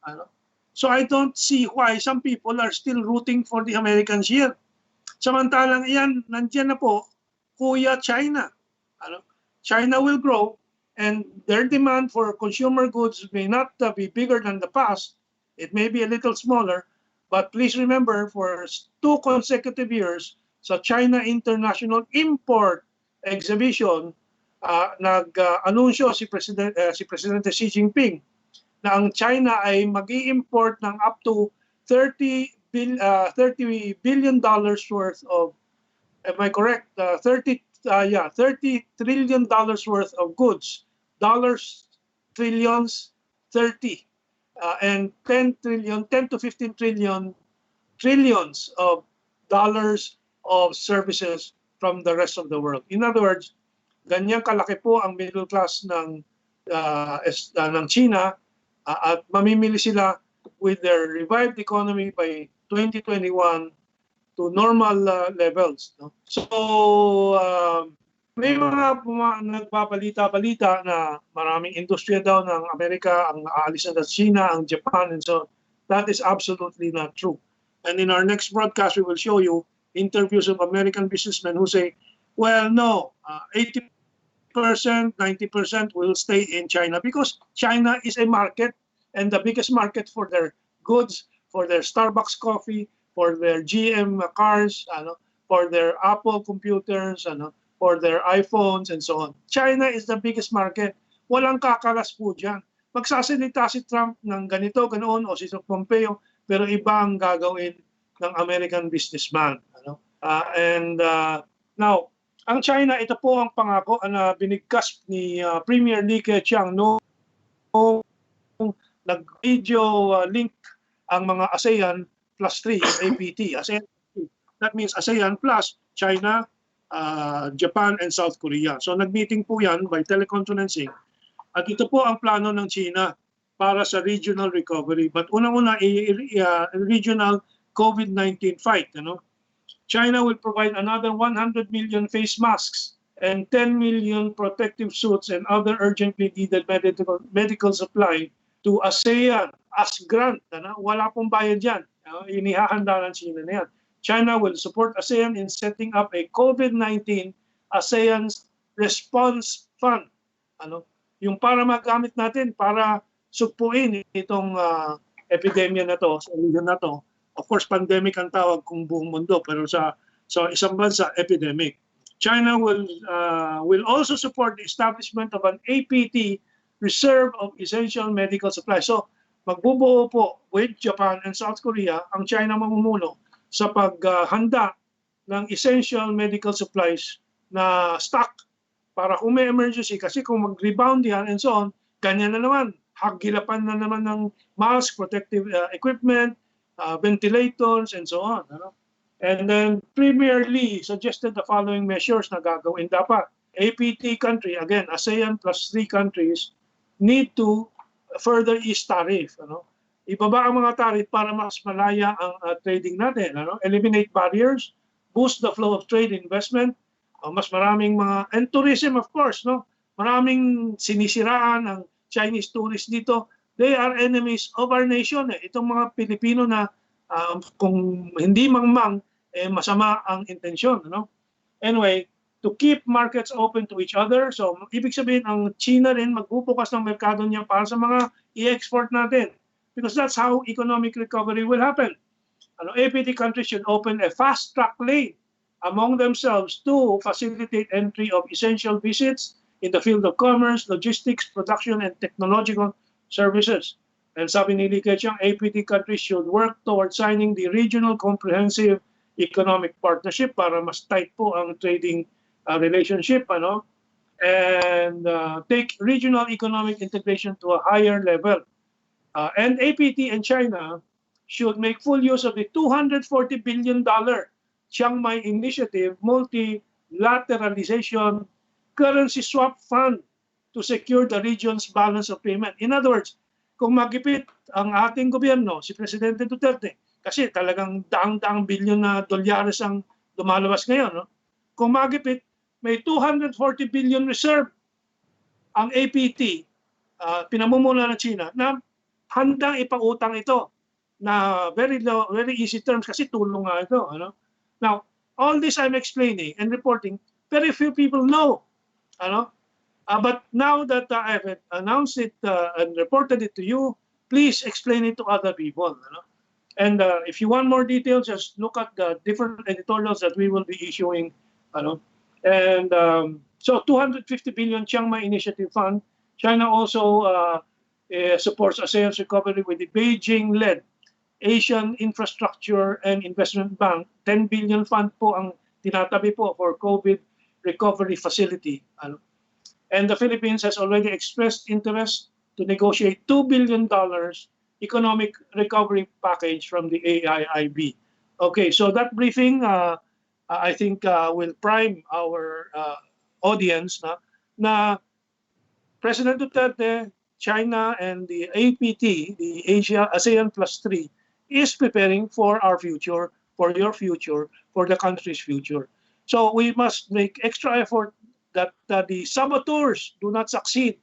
So I don't see why some people are still rooting for the Americans here. Samantalang iyan, nandiyan na po, kuya China. China will grow and their demand for consumer goods may not be bigger than the past. It may be a little smaller, but please remember for 2 consecutive years sa China International Import Exhibition, nag-anunsyo si Presidente Xi Jinping na ang China ay mag-i-import ng up to $30 billion worth of, am I correct? $30 trillion worth of goods. Dollars, trillions, 30. And 10 to 15 trillions of dollars of services from the rest of the world. In other words, ganyan kalaki po ang middle class ng China at mamimili sila with their revived economy by 2021 to normal levels. No? So, may mga nagbabalita-balita na maraming industriya daw ng Amerika ang aalis na sa China, ang Japan, and so that is absolutely not true. And in our next broadcast, we will show you interviews of American businessmen who say, well, no, 80%, 90% will stay in China because China is a market and the biggest market for their goods, for their Starbucks coffee, for their GM cars, for their Apple computers, for their iPhones and so on. China is the biggest market. Walang kakalas po dyan. Magsasalita si Trump ng ganito, ganoon, o si Pompeo, pero iba ang gagawin ng American businessman. Now, ang China, ito po ang pangako na binigkas ni Premier Li Keqiang noong nag-video link ang mga ASEAN plus 3, APT. That means ASEAN plus China, Japan, and South Korea. So nag-meeting po yan by teleconferencing. At ito po ang plano ng China para sa regional recovery. But unang-una, regional COVID-19 fight. China will provide another 100 million face masks and 10 million protective suits and other urgently needed medical supply to ASEAN as grant. Wala pong bayad yan. Inihahanda ng China na yan. China will support ASEAN in setting up a COVID-19 ASEAN Response Fund. Yung para magamit natin para sugpuin itong epidemya na to, sa region na to. Of course, pandemic ang tawag kung buong mundo, pero sa isang bansa, epidemic. China will also support the establishment of an APT reserve of essential medical supplies. So, magbubuo po with Japan and South Korea ang China mamumuno sa paghanda ng essential medical supplies na stock para kung may emergency. Kasi kung mag-rebound yan and so on, ganyan na naman. Hagilapan na naman ng mask, protective equipment, ventilators, and so on. And then Premier Li suggested the following measures na gagawin dapat. APT country, again, ASEAN plus 3 countries, need to further ease tariff. Ibaba ang mga tariff para mas malaya ang trading natin. Eliminate barriers, boost the flow of trade investment, mas maraming mga, and tourism of course, maraming sinisiraan ang Chinese tourists dito. They are enemies of our nation. Itong mga Pilipino na kung hindi mangmang, masama ang intensyon. Anyway, to keep markets open to each other. So, ibig sabihin, ang China rin magbubukas ng merkado niya para sa mga i-export natin. Because that's how economic recovery will happen. APT countries should open a fast-track lane among themselves to facilitate entry of essential visits in the field of commerce, logistics, production, and technological services. And sabi ni Li Keqiang, APT countries should work towards signing the Regional Comprehensive Economic Partnership para mas tight po ang trading relationship, and take regional economic integration to a higher level. And APT and China should make full use of the $240 billion Chiang Mai Initiative multilateralization currency swap fund to secure the region's balance of payment. In other words, kung magipit ang ating gobyerno, si Presidente Duterte, kasi talagang daang-daang bilyon na dolyares ang lumalabas ngayon. Kung magipit, may 240 billion reserve ang APT, pinamumula ng China, na handang ipautang ito na very low, very easy terms kasi tulong nga ito. Now, all this I'm explaining and reporting, very few people know. But now that I've announced it and reported it to you, please explain it to other people. And if you want more details, just look at the different editorials that we will be issuing. And so 250 billion Chiang Mai Initiative Fund. China also supports ASEAN's recovery with the Beijing-led Asian Infrastructure and Investment Bank. 10 billion fund po ang tinatabi po for COVID recovery facility. And the Philippines has already expressed interest to negotiate $2 billion economic recovery package from the AIIB. Okay, so that briefing, I think, will prime our audience na President Duterte, China, and the APT, the ASEAN Plus 3, is preparing for our future, for your future, for the country's future. So we must make extra effort that the saboteurs do not succeed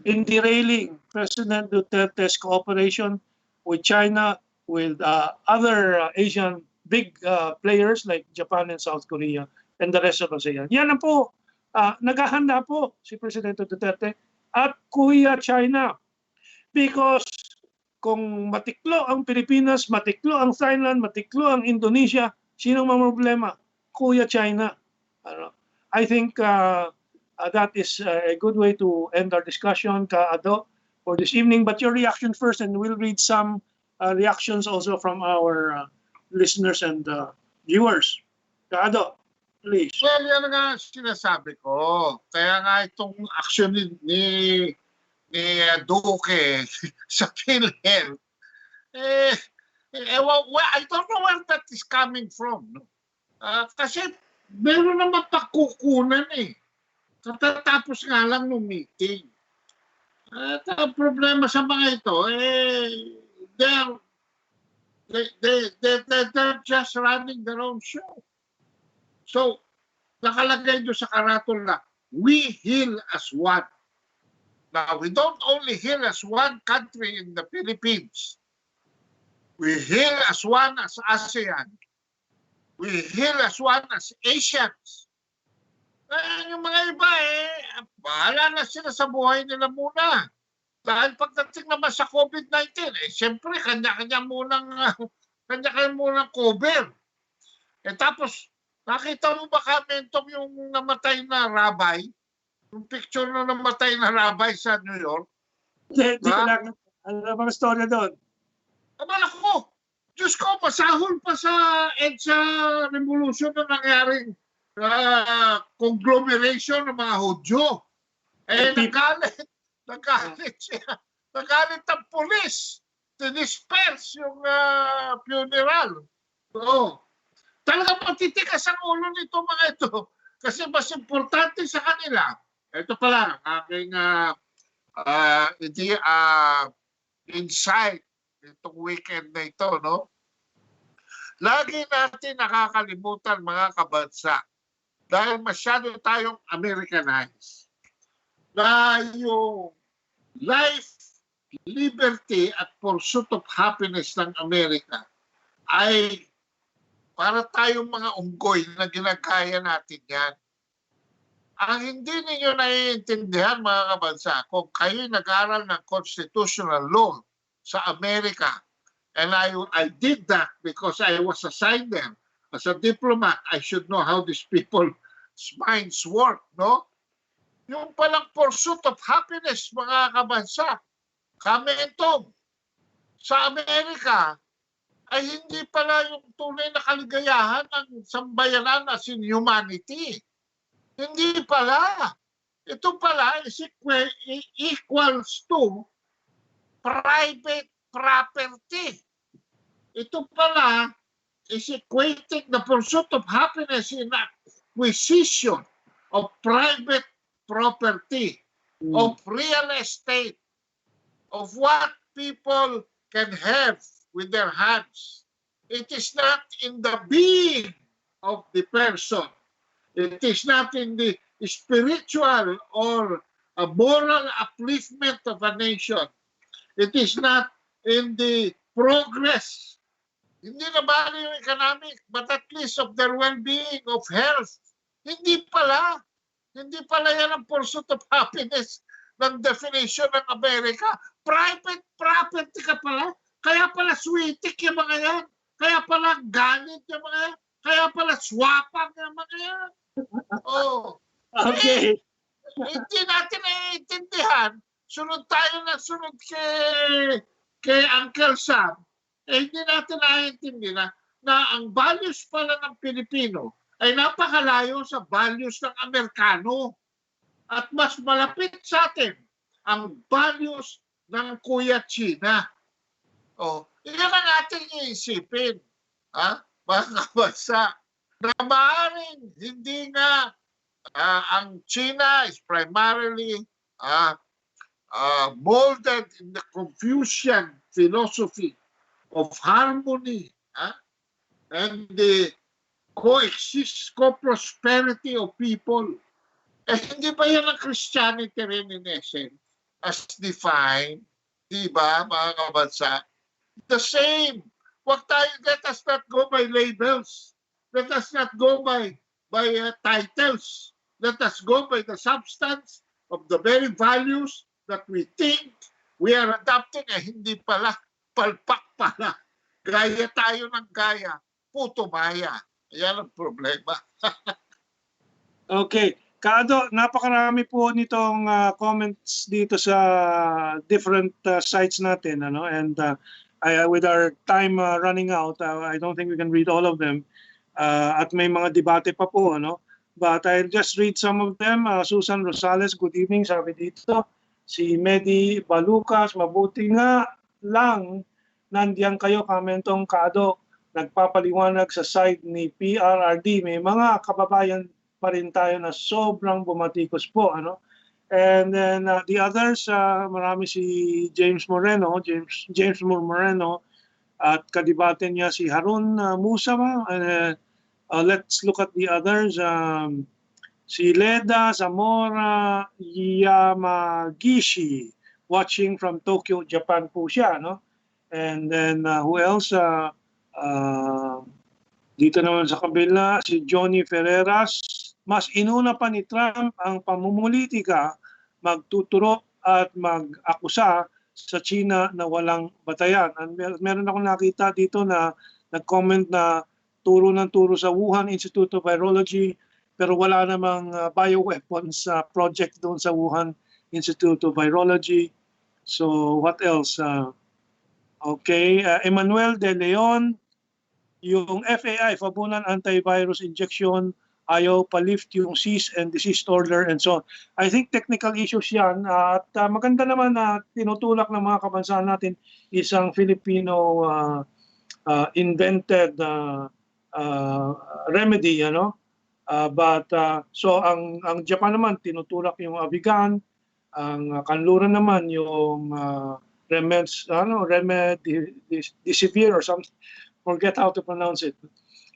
in derailing President Duterte's cooperation with China, with other Asian big players like Japan and South Korea and the rest of ASEAN. Yan na po, naghahanda po si Presidente Duterte at Kuya China. Because kung matiklo ang Pilipinas, matiklo ang Thailand, matiklo ang Indonesia, sinong mamroblema? Kuya China. I think that is a good way to end our discussion, Ka-Ado, for this evening. But your reaction first, and we'll read some reactions also from our listeners and viewers. Ka-Ado, please. Well, yan nga sinasabi ko. Kaya nga itong action ni Duque sa Philhealth, I don't know where that is coming from. Kasi meron naman pakukunan Katatapos nga lang ng meeting. At ang problema sa mga ito, they're just running their own show. So, nakalagay doon sa karatula, we heal as one. Now, we don't only heal as one country in the Philippines. We heal as one as ASEAN. We heal as one as Asians. Yung mga iba bahala na sila sa buhay nila muna. Dahil pagdating naman sa COVID-19, siyempre kanya-kanya munang cover. Tapos, nakita mo ba Mentong yung namatay na rabbi? Yung picture na namatay na rabbi sa New York? Hindi ko lang. Ano bang storya doon? Abala ko, Diyos ko, pasahol pa sa EDSA Revolution na nangyaring conglomeration ng mga Hudyo. Nagalit siya. Nagalit ang pulis. Dinisperse yung funeral. So, talagang matitikas ang ulo nito mga ito. Kasi mas importante sa kanila. Ito pala, aking hindi insight itong weekend na ito, no? Lagi natin nakakalimutan, mga kabansa, dahil masyado tayong Americanized, na yung life, liberty at pursuit of happiness ng Amerika ay para tayong mga unggoy na ginagaya natin yan. Ang hindi ninyo naiintindihan, mga kabansa, kung kayo'y nag-aral ng constitutional law sa Amerika, and I did that because I was assigned there. As a diplomat, I should know how these people's minds work, no? Yung palang pursuit of happiness, mga kabansa, kamentong, sa Amerika, ay hindi pala yung tunay na kaligayahan ng sambayanan as in humanity. Hindi pala. Ito pala is equals to private property. Ito pala is equating the pursuit of happiness in acquisition of private property, of real estate, of what people can have with their hands. It is not in the being of the person. It is not in the spiritual or a moral upliftment of a nation. It is not in the progress, hindi na bali yung economic, but at least of their well-being, of health. Hindi pala. Hindi pala yan ang pursuit of happiness ng definition ng Amerika. Private property ka pala. Kaya pala sweetik yung mga yan. Kaya pala galit yung mga yan. Kaya pala swapang yung mga yan. Oh. Okay. Hindi natin naiintindihan. Sunod tayo na sunod kay Uncle Sam. Hindi natin naiintindihan na ang values pala ng Pilipino ay napakalayo sa values ng Amerikano. At mas malapit sa atin ang values ng Kuya China. Oh, iyan ang ating iisipin. Mga kabasa, na maaaring hindi nga ang China is primarily molded in the Confucian philosophy of harmony and the co-prosperity of people. Hindi ba yan ang Christianity rin in essence as defined? Di ba, mga kabansa? The same. Let us not go by labels. Let us not go by titles. Let us go by the substance of the very values that we think we are adopting. Hindi pala, palpak pala. Gaya tayo ng gaya. Puto maya. Yan ang problema. Okay. Kado, napakarami po nitong comments dito sa different sites natin, ano, and with our time running out, I don't think we can read all of them. At may mga debate pa po, ano. But I'll just read some of them. Susan Rosales, good evening, sabi dito. Si Medi Balucas, mabuti nga lang nandiyan kayo, Kamentong Kado, nagpapaliwanag sa side ni PRRD. May mga kababayan pa rin tayo na sobrang bumatikos po, ano. And then the others, marami si James Moreno, James Moreno, at kadibate niya si Harun Musa. Let's look at the others. Si Leda Zamora Yamagishi, watching from Tokyo, Japan po siya, no? And then who else? Dito naman sa kabila, si Johnny Ferreras. Mas inuna pa ni Trump ang pamumulitika, magtuturo at mag-akusa sa China na walang batayan. And meron akong nakita dito na nag-comment na turo ng turo sa Wuhan Institute of Virology, pero wala namang bioweapons project doon sa Wuhan Institute of Virology. So what else? Okay, Emmanuel De Leon, yung FAI, Fabunan Antivirus Injection, ayaw pa-lift yung cease and desist order and so on. I think technical issues yan. At maganda naman na tinutulak ng mga kabansahan natin isang Filipino invented remedy, ano? So ang Japan naman tinutulak yung Avigan, Ang kanluran naman yung remdesivir or something. Forget how to pronounce it.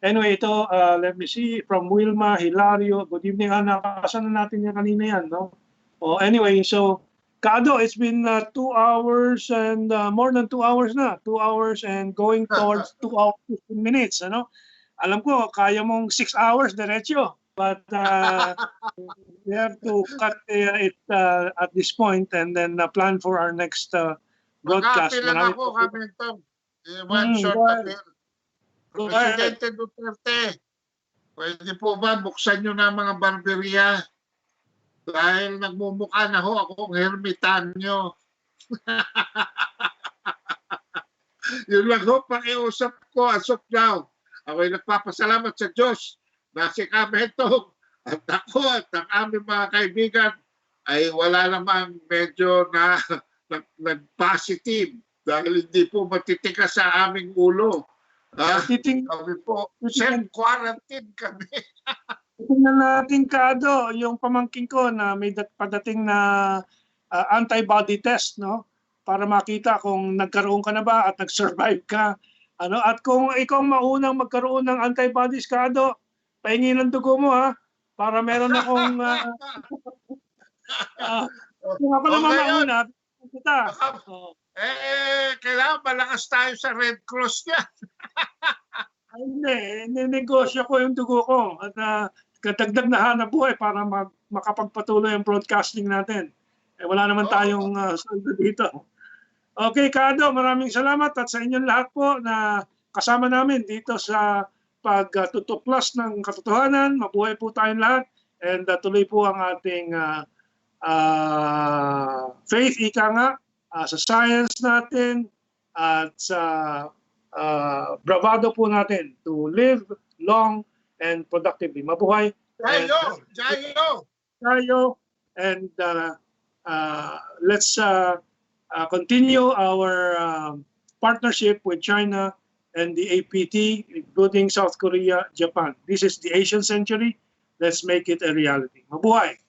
Anyway, ito, let me see, from Wilma Hilario. Good evening, nakakasan na natin yan kanina yan, no? Anyway, so, Kado, it's been 2 hours and more than 2 hours na. 2 hours and going towards 2 hours 15 minutes, ano? Alam ko, kaya mong 6 hours diretso. But we have to cut it at this point and then plan for our next broadcast. Mag-apil lang ako, Mentong. One short appeal. Presidente Duterte, pwede po ba buksan nyo na mga barberia? Dahil nagmumukha na ho akong hermitanyo. Yun lang ho, pakiusap ko as of now. Ako'y nagpapasalamat sa Diyos na si Mentong at ako at ang aming mga kaibigan ay wala namang medyo na nag-positive dahil hindi po matitikas sa aming ulo. Kami po, self-quarantine kami. Tingnan natin, Kado, yung pamangkin ko na may padating na antibody test, no? Para makita kung nagkaroon ka na ba at nag-survive ka. At kung ikaw maunang magkaroon ng antibodies, Kado, pahingin ng dugo mo, ha? Para meron akong kung ako naman mauna, kita. Kailangan malakas tayo sa Red Cross niya. Hindi, ninegosyo ko yung dugo ko at kadagdag na hanap buhay para makapagpatuloy ang broadcasting natin. Wala naman tayong saldo dito. Okay, Kado, maraming salamat at sa inyong lahat po na kasama namin dito sa pagtutuklas ng katotohanan. Mabuhay po tayong lahat and tuloy po ang ating faith, ika nga, sa science natin at sa bravado po natin to live long and productively. Mabuhay. Jayo. And let's continue our partnership with China and the APT, including South Korea, Japan. This is the Asian century. Let's make it a reality. Mabuhay.